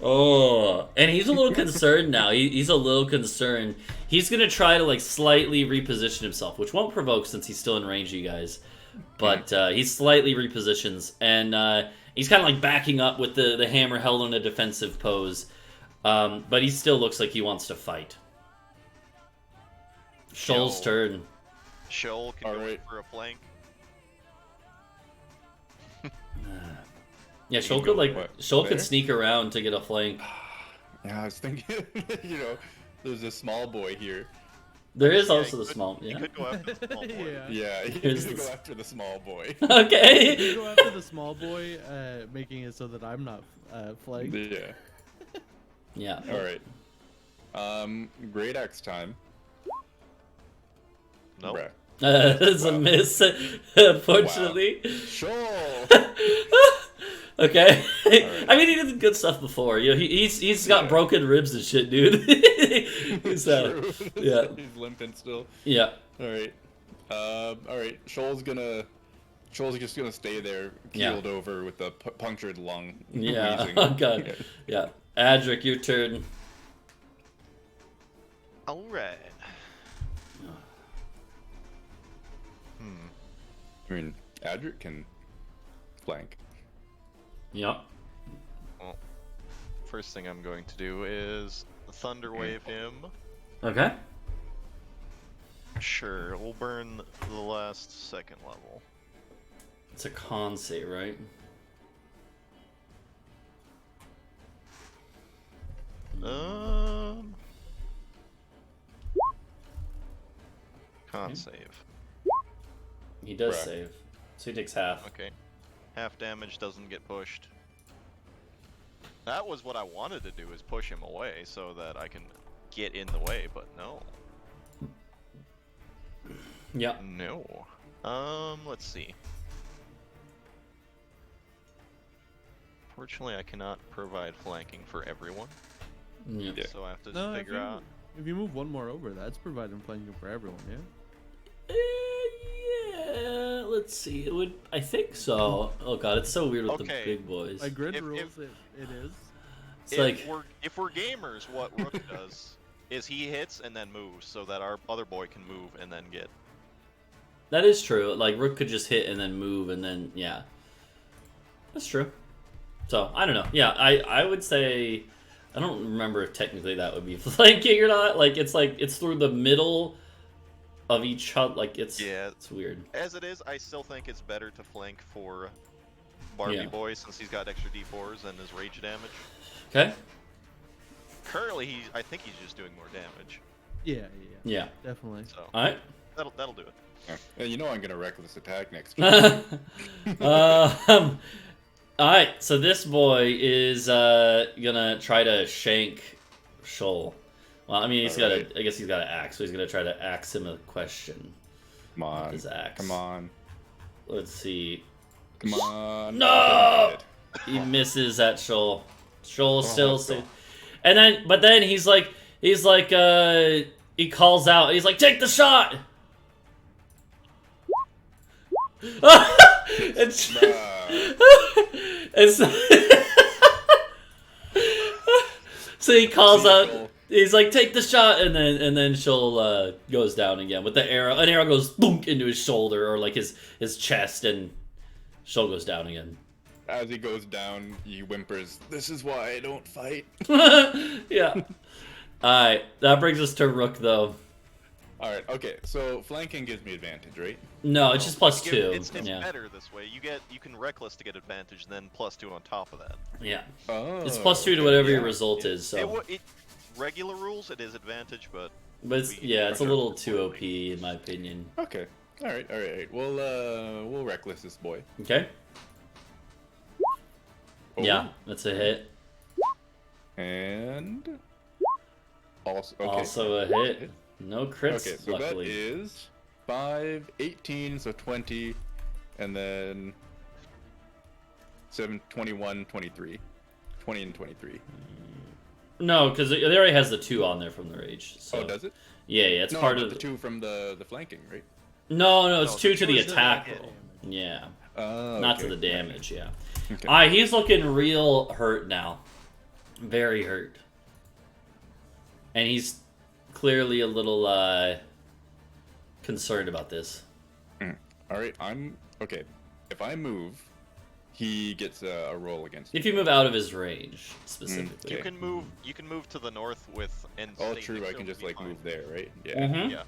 Speaker 1: Oh, and he's a little concerned now. He's a little concerned. He's gonna try to like slightly reposition himself, which won't provoke since he's still in range of you guys. But he slightly repositions, and he's kind of like backing up with the hammer held in a defensive pose. But he still looks like he wants to fight. Shoal's turn.
Speaker 3: Shoal can go in for a flank.
Speaker 1: Yeah, Shoal
Speaker 5: go,
Speaker 1: could
Speaker 5: what,
Speaker 1: Shoal
Speaker 5: there?
Speaker 1: could sneak around to get a flank.
Speaker 5: Yeah, I was thinking, there's a small boy here.
Speaker 1: There is
Speaker 3: Yeah,
Speaker 1: also
Speaker 3: he
Speaker 1: the small.
Speaker 3: He
Speaker 1: Yeah.
Speaker 3: could go after the small boy.
Speaker 4: Yeah.
Speaker 5: Yeah,
Speaker 1: Here's
Speaker 5: he's gonna
Speaker 1: this-
Speaker 5: go after the small boy.
Speaker 1: Okay.
Speaker 4: You go after the small boy, making it so that I'm not flanked.
Speaker 5: Yeah.
Speaker 1: Yeah.
Speaker 5: All right. Great axe time.
Speaker 3: Nope.
Speaker 5: Bruh.
Speaker 1: It's a miss, unfortunately.
Speaker 5: Sure.
Speaker 1: Okay.
Speaker 5: Alright.
Speaker 1: I mean, he did good stuff before. You know, he's got
Speaker 5: Yeah.
Speaker 1: broken ribs and shit, dude.
Speaker 5: True.
Speaker 1: Yeah.
Speaker 5: He's limping still.
Speaker 1: Yeah.
Speaker 5: All right. All right. Shoal's just gonna stay there,
Speaker 1: Yeah.
Speaker 5: keeled over with a punctured lung.
Speaker 1: Yeah.
Speaker 5: wheezing.
Speaker 1: Oh god. Yeah. Adric, your turn.
Speaker 3: All right.
Speaker 5: I mean, Adric can flank.
Speaker 1: Yep.
Speaker 3: Well, first thing I'm going to do is thunder wave him.
Speaker 1: Okay.
Speaker 3: Sure, we'll burn the last second level.
Speaker 1: It's a con save, right?
Speaker 3: Con save.
Speaker 1: He does
Speaker 5: Bruh.
Speaker 1: save. So he takes half.
Speaker 3: Okay. Half damage doesn't get pushed. That was what I wanted to do, is push him away so that I can get in the way, but no.
Speaker 1: Yep.
Speaker 3: No. Let's see. Fortunately, I cannot provide flanking for everyone,
Speaker 1: Yep.
Speaker 5: Yeah.
Speaker 3: so I have to
Speaker 4: No,
Speaker 3: figure out.
Speaker 4: if you move one more over, that's providing flanking for everyone, yeah?
Speaker 1: Yeah, let's see. It would. I think so. Oh god, it's so weird with
Speaker 3: Okay.
Speaker 1: the big boys.
Speaker 4: By grid
Speaker 3: If-
Speaker 4: rules, it is.
Speaker 1: It's like
Speaker 3: If we're gamers, what Rook does is he hits and then moves, so that our other boy can move and then get.
Speaker 1: that is true. Like Rook could just hit and then move and then yeah, that's true. So I don't know. Yeah, I would say I don't remember if technically that would be flanking or not. Like it's through the middle of each hut. Like it's weird.
Speaker 3: As it is, I still think it's better to flank for Barbie
Speaker 1: Yeah.
Speaker 3: Boy since he's got extra D4s and his rage damage.
Speaker 1: Okay.
Speaker 3: Currently, I think he's just doing more damage.
Speaker 4: Yeah,
Speaker 1: Yeah.
Speaker 4: definitely.
Speaker 3: So
Speaker 1: All right.
Speaker 3: that'll do it.
Speaker 5: Yeah. And you know I'm gonna reckless attack next turn.
Speaker 1: Alright, so this boy is gonna try to shank Shoal. Well, I mean, he's got
Speaker 5: Alright.
Speaker 1: I guess he's got an axe, so he's gonna try to axe him a question.
Speaker 5: Come on.
Speaker 1: His axe.
Speaker 5: Come on.
Speaker 1: Let's see.
Speaker 5: Come on.
Speaker 1: No! He misses at Shoal. Shoal still
Speaker 5: let's go.
Speaker 1: but then he calls out, he's like, take the shot! it's, it's so he calls
Speaker 5: See,
Speaker 1: out,
Speaker 5: Shoal.
Speaker 1: he's like, take the shot, and then Shoal goes down again with the arrow. An arrow goes boom into his shoulder or like his chest, and Shoal goes down again.
Speaker 5: As he goes down, he whimpers, "This is why I don't fight."
Speaker 1: Yeah. Alright, that brings us to Rook though.
Speaker 5: Alright, okay, so flanking gives me advantage, right?
Speaker 1: No, it's just plus 2.
Speaker 3: It's
Speaker 1: yeah.
Speaker 3: better this way. You can reckless to get advantage, then +2 on top of that.
Speaker 1: Yeah.
Speaker 5: Oh.
Speaker 1: It's plus 2 to
Speaker 5: okay,
Speaker 1: whatever
Speaker 5: yeah.
Speaker 1: your result is, so.
Speaker 3: Regular rules, it is advantage, but
Speaker 1: But it's, yeah, it's a little too OP in my opinion.
Speaker 5: Okay. Alright. We'll reckless this boy.
Speaker 1: Okay?
Speaker 5: Oh.
Speaker 1: Yeah, that's a hit.
Speaker 5: And also
Speaker 1: Also a hit. No crits,
Speaker 5: Okay, so
Speaker 1: luckily.
Speaker 5: that is 5, 18, so 20, and then 7, 21, 23. 20 and 23.
Speaker 1: No, because it already has the 2 on there from the rage. So.
Speaker 5: Oh, does it?
Speaker 1: Yeah, it's
Speaker 5: No,
Speaker 1: part
Speaker 5: but
Speaker 1: of
Speaker 5: the 2 from the flanking, right?
Speaker 1: No, it's
Speaker 3: No,
Speaker 1: 2
Speaker 3: the
Speaker 1: to
Speaker 3: 2
Speaker 1: the
Speaker 3: is the
Speaker 1: attack
Speaker 3: hit.
Speaker 1: roll. Yeah,
Speaker 5: Oh,
Speaker 1: not
Speaker 5: okay.
Speaker 1: to the damage, yeah.
Speaker 5: Okay.
Speaker 1: Alright, he's looking real hurt now. Very hurt. And he's clearly a little concerned about this.
Speaker 5: Alright, okay. If I move, he gets a roll against me.
Speaker 1: If you move out of his range, specifically.
Speaker 5: Okay.
Speaker 3: you can move to the north with and.
Speaker 5: Oh,
Speaker 3: stay
Speaker 5: true,
Speaker 3: next
Speaker 5: I
Speaker 3: to
Speaker 5: can
Speaker 3: him
Speaker 5: just
Speaker 3: will be
Speaker 5: like
Speaker 3: fine.
Speaker 5: move there, right? Yeah.
Speaker 1: Mhm.
Speaker 3: Yeah.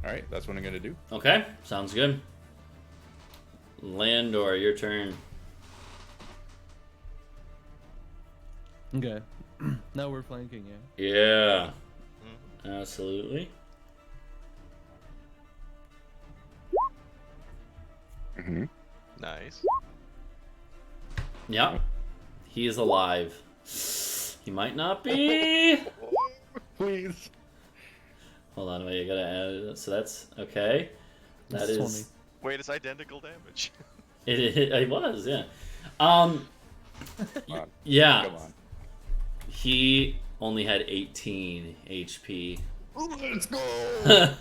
Speaker 5: Alright, that's what I'm gonna do.
Speaker 1: Okay, sounds good. Landor, your turn.
Speaker 4: Okay. Now we're flanking, yeah?
Speaker 1: Yeah,
Speaker 3: Mhm.
Speaker 1: absolutely.
Speaker 5: Mm-hmm.
Speaker 3: Nice.
Speaker 1: Yeah, he is alive. He might not be.
Speaker 5: Please.
Speaker 1: Hold on, wait, I gotta add it. So that's okay. That
Speaker 4: It's
Speaker 1: is
Speaker 4: 20.
Speaker 3: Wait, it's identical damage.
Speaker 1: it was, yeah.
Speaker 5: Come on.
Speaker 1: Yeah.
Speaker 5: Come on.
Speaker 1: He only had 18 HP.
Speaker 5: Let's go.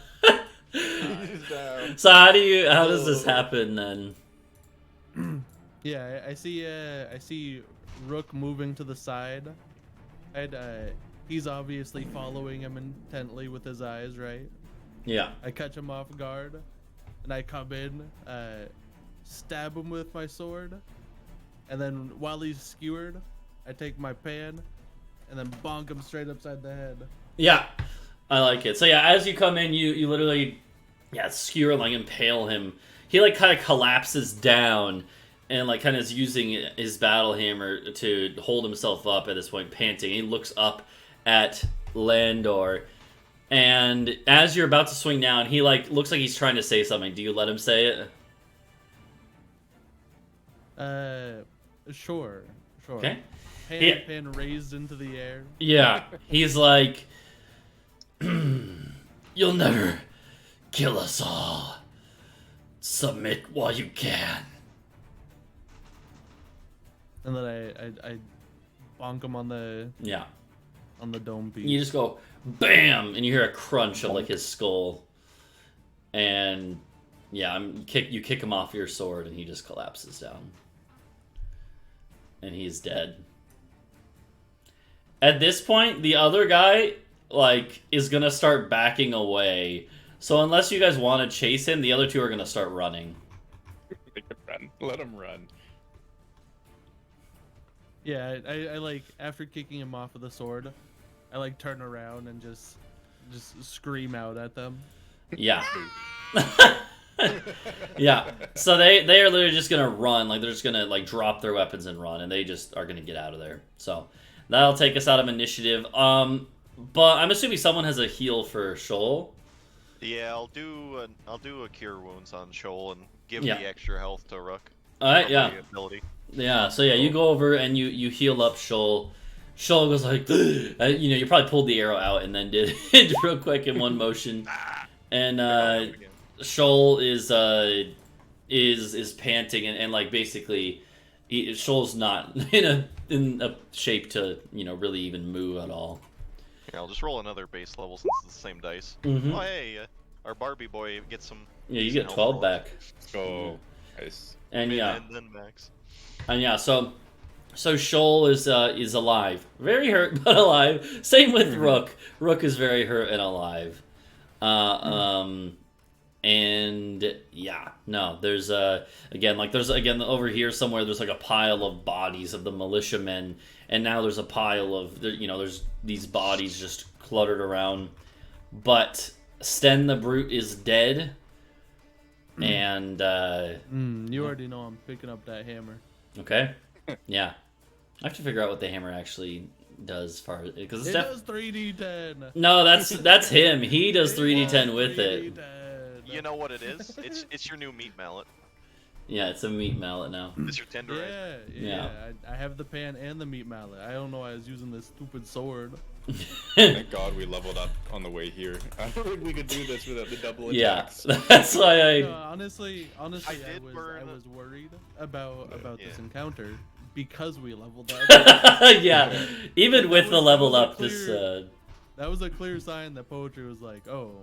Speaker 5: He's down.
Speaker 1: So how does this happen then?
Speaker 4: Yeah, I see Rook moving to the side. And he's obviously following him intently with his eyes, right?
Speaker 1: Yeah.
Speaker 4: I catch him off guard, and I come in, stab him with my sword, and then while he's skewered, I take my pan, and then bonk him straight upside the head.
Speaker 1: Yeah. I like it. So yeah, as you come in, you literally skewer, like impale him. He like kind of collapses down and like kind of is using his battle hammer to hold himself up at this point, panting. He looks up at Landor, and as you're about to swing down, he like looks like he's trying to say something. Do you let him say it?
Speaker 4: Sure.
Speaker 1: Okay.
Speaker 4: Pan raised into the air.
Speaker 1: Yeah. He's like, you'll never kill us all. Submit while you can.
Speaker 4: And then I bonk him on the dome piece.
Speaker 1: You just go bam, and you hear a crunch of like his skull, and you kick him off your sword, and he just collapses down, and he's dead. At this point, the other guy like is gonna start backing away. So unless you guys want to chase him, the other two are gonna start running.
Speaker 5: They can run. Let him run.
Speaker 4: Yeah, I like after kicking him off with the sword, I like turn around and just scream out at them.
Speaker 1: Yeah. Yeah. So they are literally just gonna run, like they're just gonna like drop their weapons and run, and they just are gonna get out of there. So that'll take us out of initiative. But I'm assuming someone has a heal for Shoal.
Speaker 3: Yeah, I'll do a cure wounds on Shoal and give
Speaker 1: Yeah.
Speaker 3: the extra health to Rook.
Speaker 1: All right.
Speaker 3: for
Speaker 1: Yeah.
Speaker 3: my ability.
Speaker 1: Yeah, so yeah, you go over and you heal up Shoal. Shoal goes like, you probably pulled the arrow out and then did it real quick in one motion. And Shoal is panting and like basically, Shoal's not in a shape to really even move at all.
Speaker 3: Yeah, I'll just roll another base level since it's the same dice.
Speaker 1: Mhm.
Speaker 3: Oh hey, our Barbie boy gets some.
Speaker 1: Yeah, you
Speaker 3: decent
Speaker 1: get
Speaker 3: health
Speaker 1: 12
Speaker 3: rolls.
Speaker 1: back.
Speaker 5: Oh, nice.
Speaker 1: And yeah,
Speaker 3: And then max.
Speaker 1: and yeah, so Shoal is alive, very hurt but alive. Same with Rook. Rook is very hurt and alive. And yeah, no, there's again over here somewhere. There's like a pile of bodies of the militiamen, and now there's a pile of there's these bodies just cluttered around. But Sten the Brute is dead, and
Speaker 4: You already know I'm picking up that hammer.
Speaker 1: okay, yeah, I have to figure out what the hammer actually does as far as because
Speaker 4: It does 3d10.
Speaker 1: no, that's him. He does 3d10 with it.
Speaker 4: 3d10.
Speaker 3: You know what it is? It's your new meat mallet.
Speaker 1: Yeah, it's a meat mallet now.
Speaker 3: It's your tenderizer.
Speaker 4: Yeah. I have the pan and the meat mallet. I don't know why I was using this stupid sword.
Speaker 5: Thank God we leveled up on the way here. I don't think we could do this without the double
Speaker 1: Yeah,
Speaker 5: attacks.
Speaker 1: that's why I.
Speaker 4: No, honestly, I
Speaker 3: burn-
Speaker 4: was worried about this
Speaker 3: Yeah.
Speaker 4: encounter because we leveled up.
Speaker 1: Yeah, even with the level up, this.
Speaker 4: That was a clear sign that poetry was like, oh,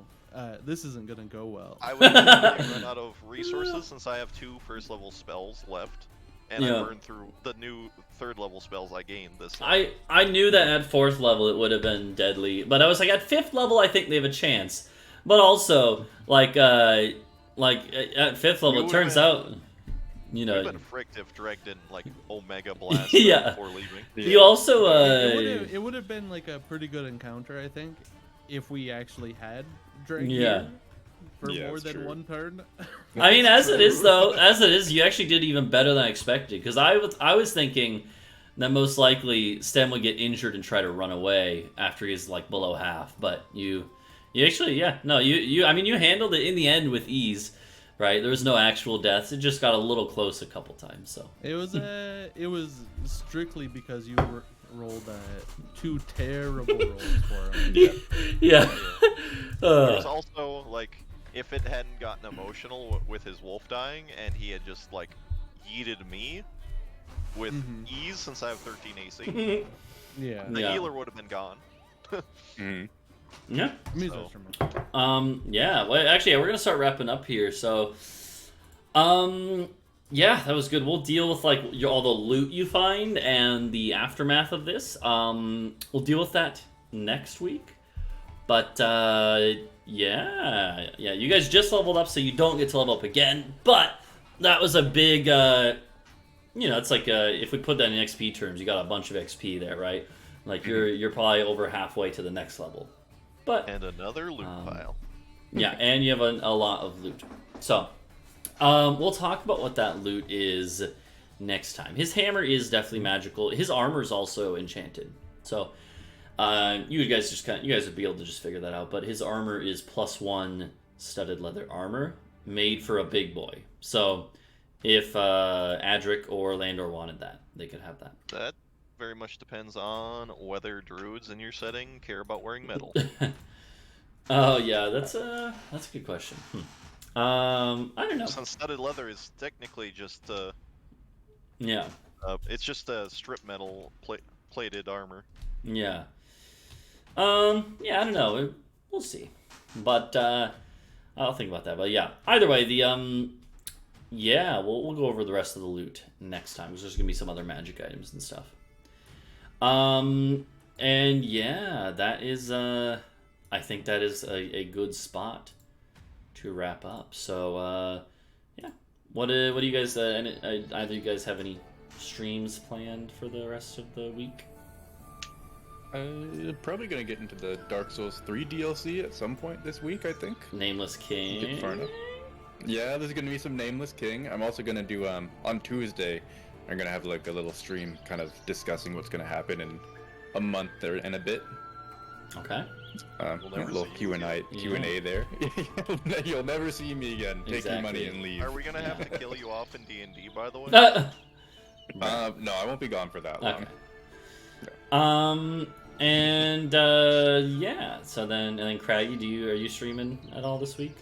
Speaker 4: this isn't gonna go well.
Speaker 3: I would run out of resources since I have 2 first level spells left, and
Speaker 1: Yeah.
Speaker 3: I burned through the new 3rd level spells I gained this level.
Speaker 1: I knew that at 4th level it would have been deadly, but I was like, at 5th level I think they have a chance. But also, like at 5th level, it turns out,
Speaker 3: We've been fricked if Dreg didn't like Omega Blast
Speaker 1: Yeah.
Speaker 3: before leaving.
Speaker 1: you also
Speaker 4: It would have been like a pretty good encounter, I think, if we actually had Drake
Speaker 1: Yeah.
Speaker 4: here for
Speaker 5: Yeah,
Speaker 4: more
Speaker 5: it's
Speaker 4: than
Speaker 5: true.
Speaker 4: one turn.
Speaker 1: I mean, as it is, you actually did even better than I expected. Because I was thinking that most likely Sten would get injured and try to run away after he's like below half. But you actually, yeah, no, you handled it in the end with ease, right? There was no actual deaths. It just got a little close a couple times. So
Speaker 4: It was strictly because rolled 2 terrible rolls for him.
Speaker 1: Yeah.
Speaker 3: There was also, like, if it hadn't gotten emotional with his wolf dying, and he had just, like, yeeted me with ease since I have 13 AC,
Speaker 4: Yeah.
Speaker 3: the healer would have been gone.
Speaker 1: Yeah.
Speaker 4: Measles
Speaker 3: So.
Speaker 4: from
Speaker 1: Yeah. Well, actually, we're gonna start wrapping up here. So, yeah, that was good. We'll deal with like all the loot you find and the aftermath of this. We'll deal with that next week. But yeah, you guys just leveled up, so you don't get to level up again. But that was a big, it's like if we put that in XP terms, you got a bunch of XP there, right? Like you're probably over halfway to the next level. But
Speaker 3: And another loot pile.
Speaker 1: yeah, and you have a lot of loot. So we'll talk about what that loot is next time. His hammer is definitely magical. His armor is also enchanted. So you guys would be able to just figure that out. But his armor is +1 studded leather armor made for a big boy. So if Adric or Landor wanted that, they could have that.
Speaker 3: That very much depends on whether druids in your setting care about wearing metal.
Speaker 1: Oh yeah, that's a good question. I don't know.
Speaker 3: Since studded leather is technically just
Speaker 1: Yeah.
Speaker 3: it's just a strip metal plated armor.
Speaker 1: Yeah. Yeah, I don't know. We'll see. But I'll think about that. But yeah, either way, yeah, we'll go over the rest of the loot next time because there's gonna be some other magic items and stuff. And yeah, that is I think that is a good spot to wrap up. So yeah, what do you guys? Either of you guys have any streams planned for the rest of the week?
Speaker 5: Probably gonna get into the Dark Souls 3 DLC at some point this week, I think.
Speaker 1: Nameless King.
Speaker 5: Get far enough. Yeah, there's gonna be some Nameless King. I'm also gonna do on Tuesday. I'm gonna have like a little stream, kind of discussing what's gonna happen in a month and a bit.
Speaker 1: Okay.
Speaker 3: We'll never
Speaker 5: a little
Speaker 3: see you
Speaker 5: Q&A there. You'll never see me again. Take your money and leave.
Speaker 3: Are we gonna have to kill you off in D&D, by the way?
Speaker 5: No, I won't be gone for that long.
Speaker 1: Okay. And yeah. So then Craggy, are you streaming at all this week?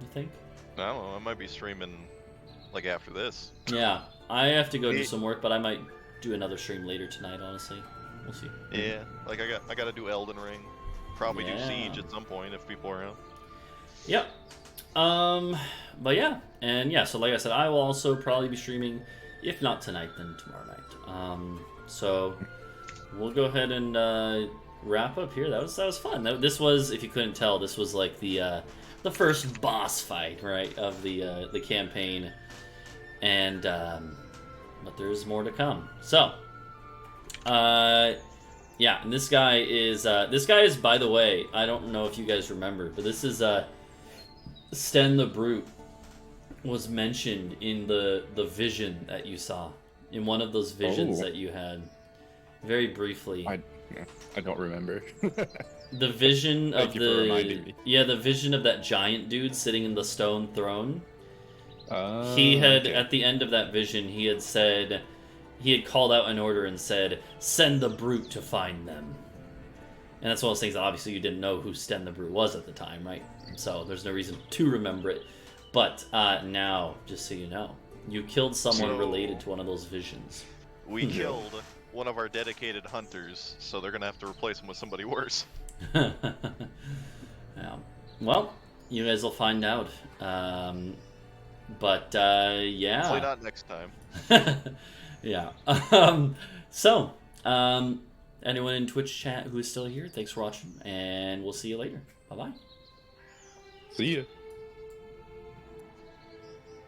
Speaker 1: You think?
Speaker 3: I don't know. I might be streaming like after this.
Speaker 1: Yeah, I have to go do some work, but I might do another stream later tonight. Honestly, we'll see.
Speaker 3: Yeah, like I gotta do Elden Ring. Probably do
Speaker 1: Yeah.
Speaker 3: Siege at some point if people are around.
Speaker 1: Yep. But yeah, and yeah. So like I said, I will also probably be streaming, if not tonight, then tomorrow night. So we'll go ahead and wrap up here. That was fun. This was, if you couldn't tell, this was like the first boss fight, right, of the campaign, and but there's more to come. So, yeah, and this guy is by the way, I don't know if you guys remember, but this is Sten the Brute was mentioned in the vision that you saw, in one of those visions that you had, very briefly.
Speaker 5: I don't remember.
Speaker 1: The vision
Speaker 5: Thank
Speaker 1: of
Speaker 5: you for reminding me.
Speaker 1: the vision of that giant dude sitting in the stone throne. He
Speaker 5: Okay.
Speaker 1: at the end of that vision, he had called out an order and said, "Send the Brute to find them." And that's one of those things that obviously you didn't know who Sten the Brute was at the time, right? So there's no reason to remember it. But now, just so you know, you killed someone related to one of those visions.
Speaker 3: We killed one of our dedicated hunters, so they're gonna have to replace him with somebody worse.
Speaker 1: Yeah. Well, you guys will find out. But yeah.
Speaker 3: Hopefully not next time.
Speaker 1: Yeah. So, anyone in Twitch chat who is still here, thanks for watching, and we'll see you later. Bye bye.
Speaker 5: See ya.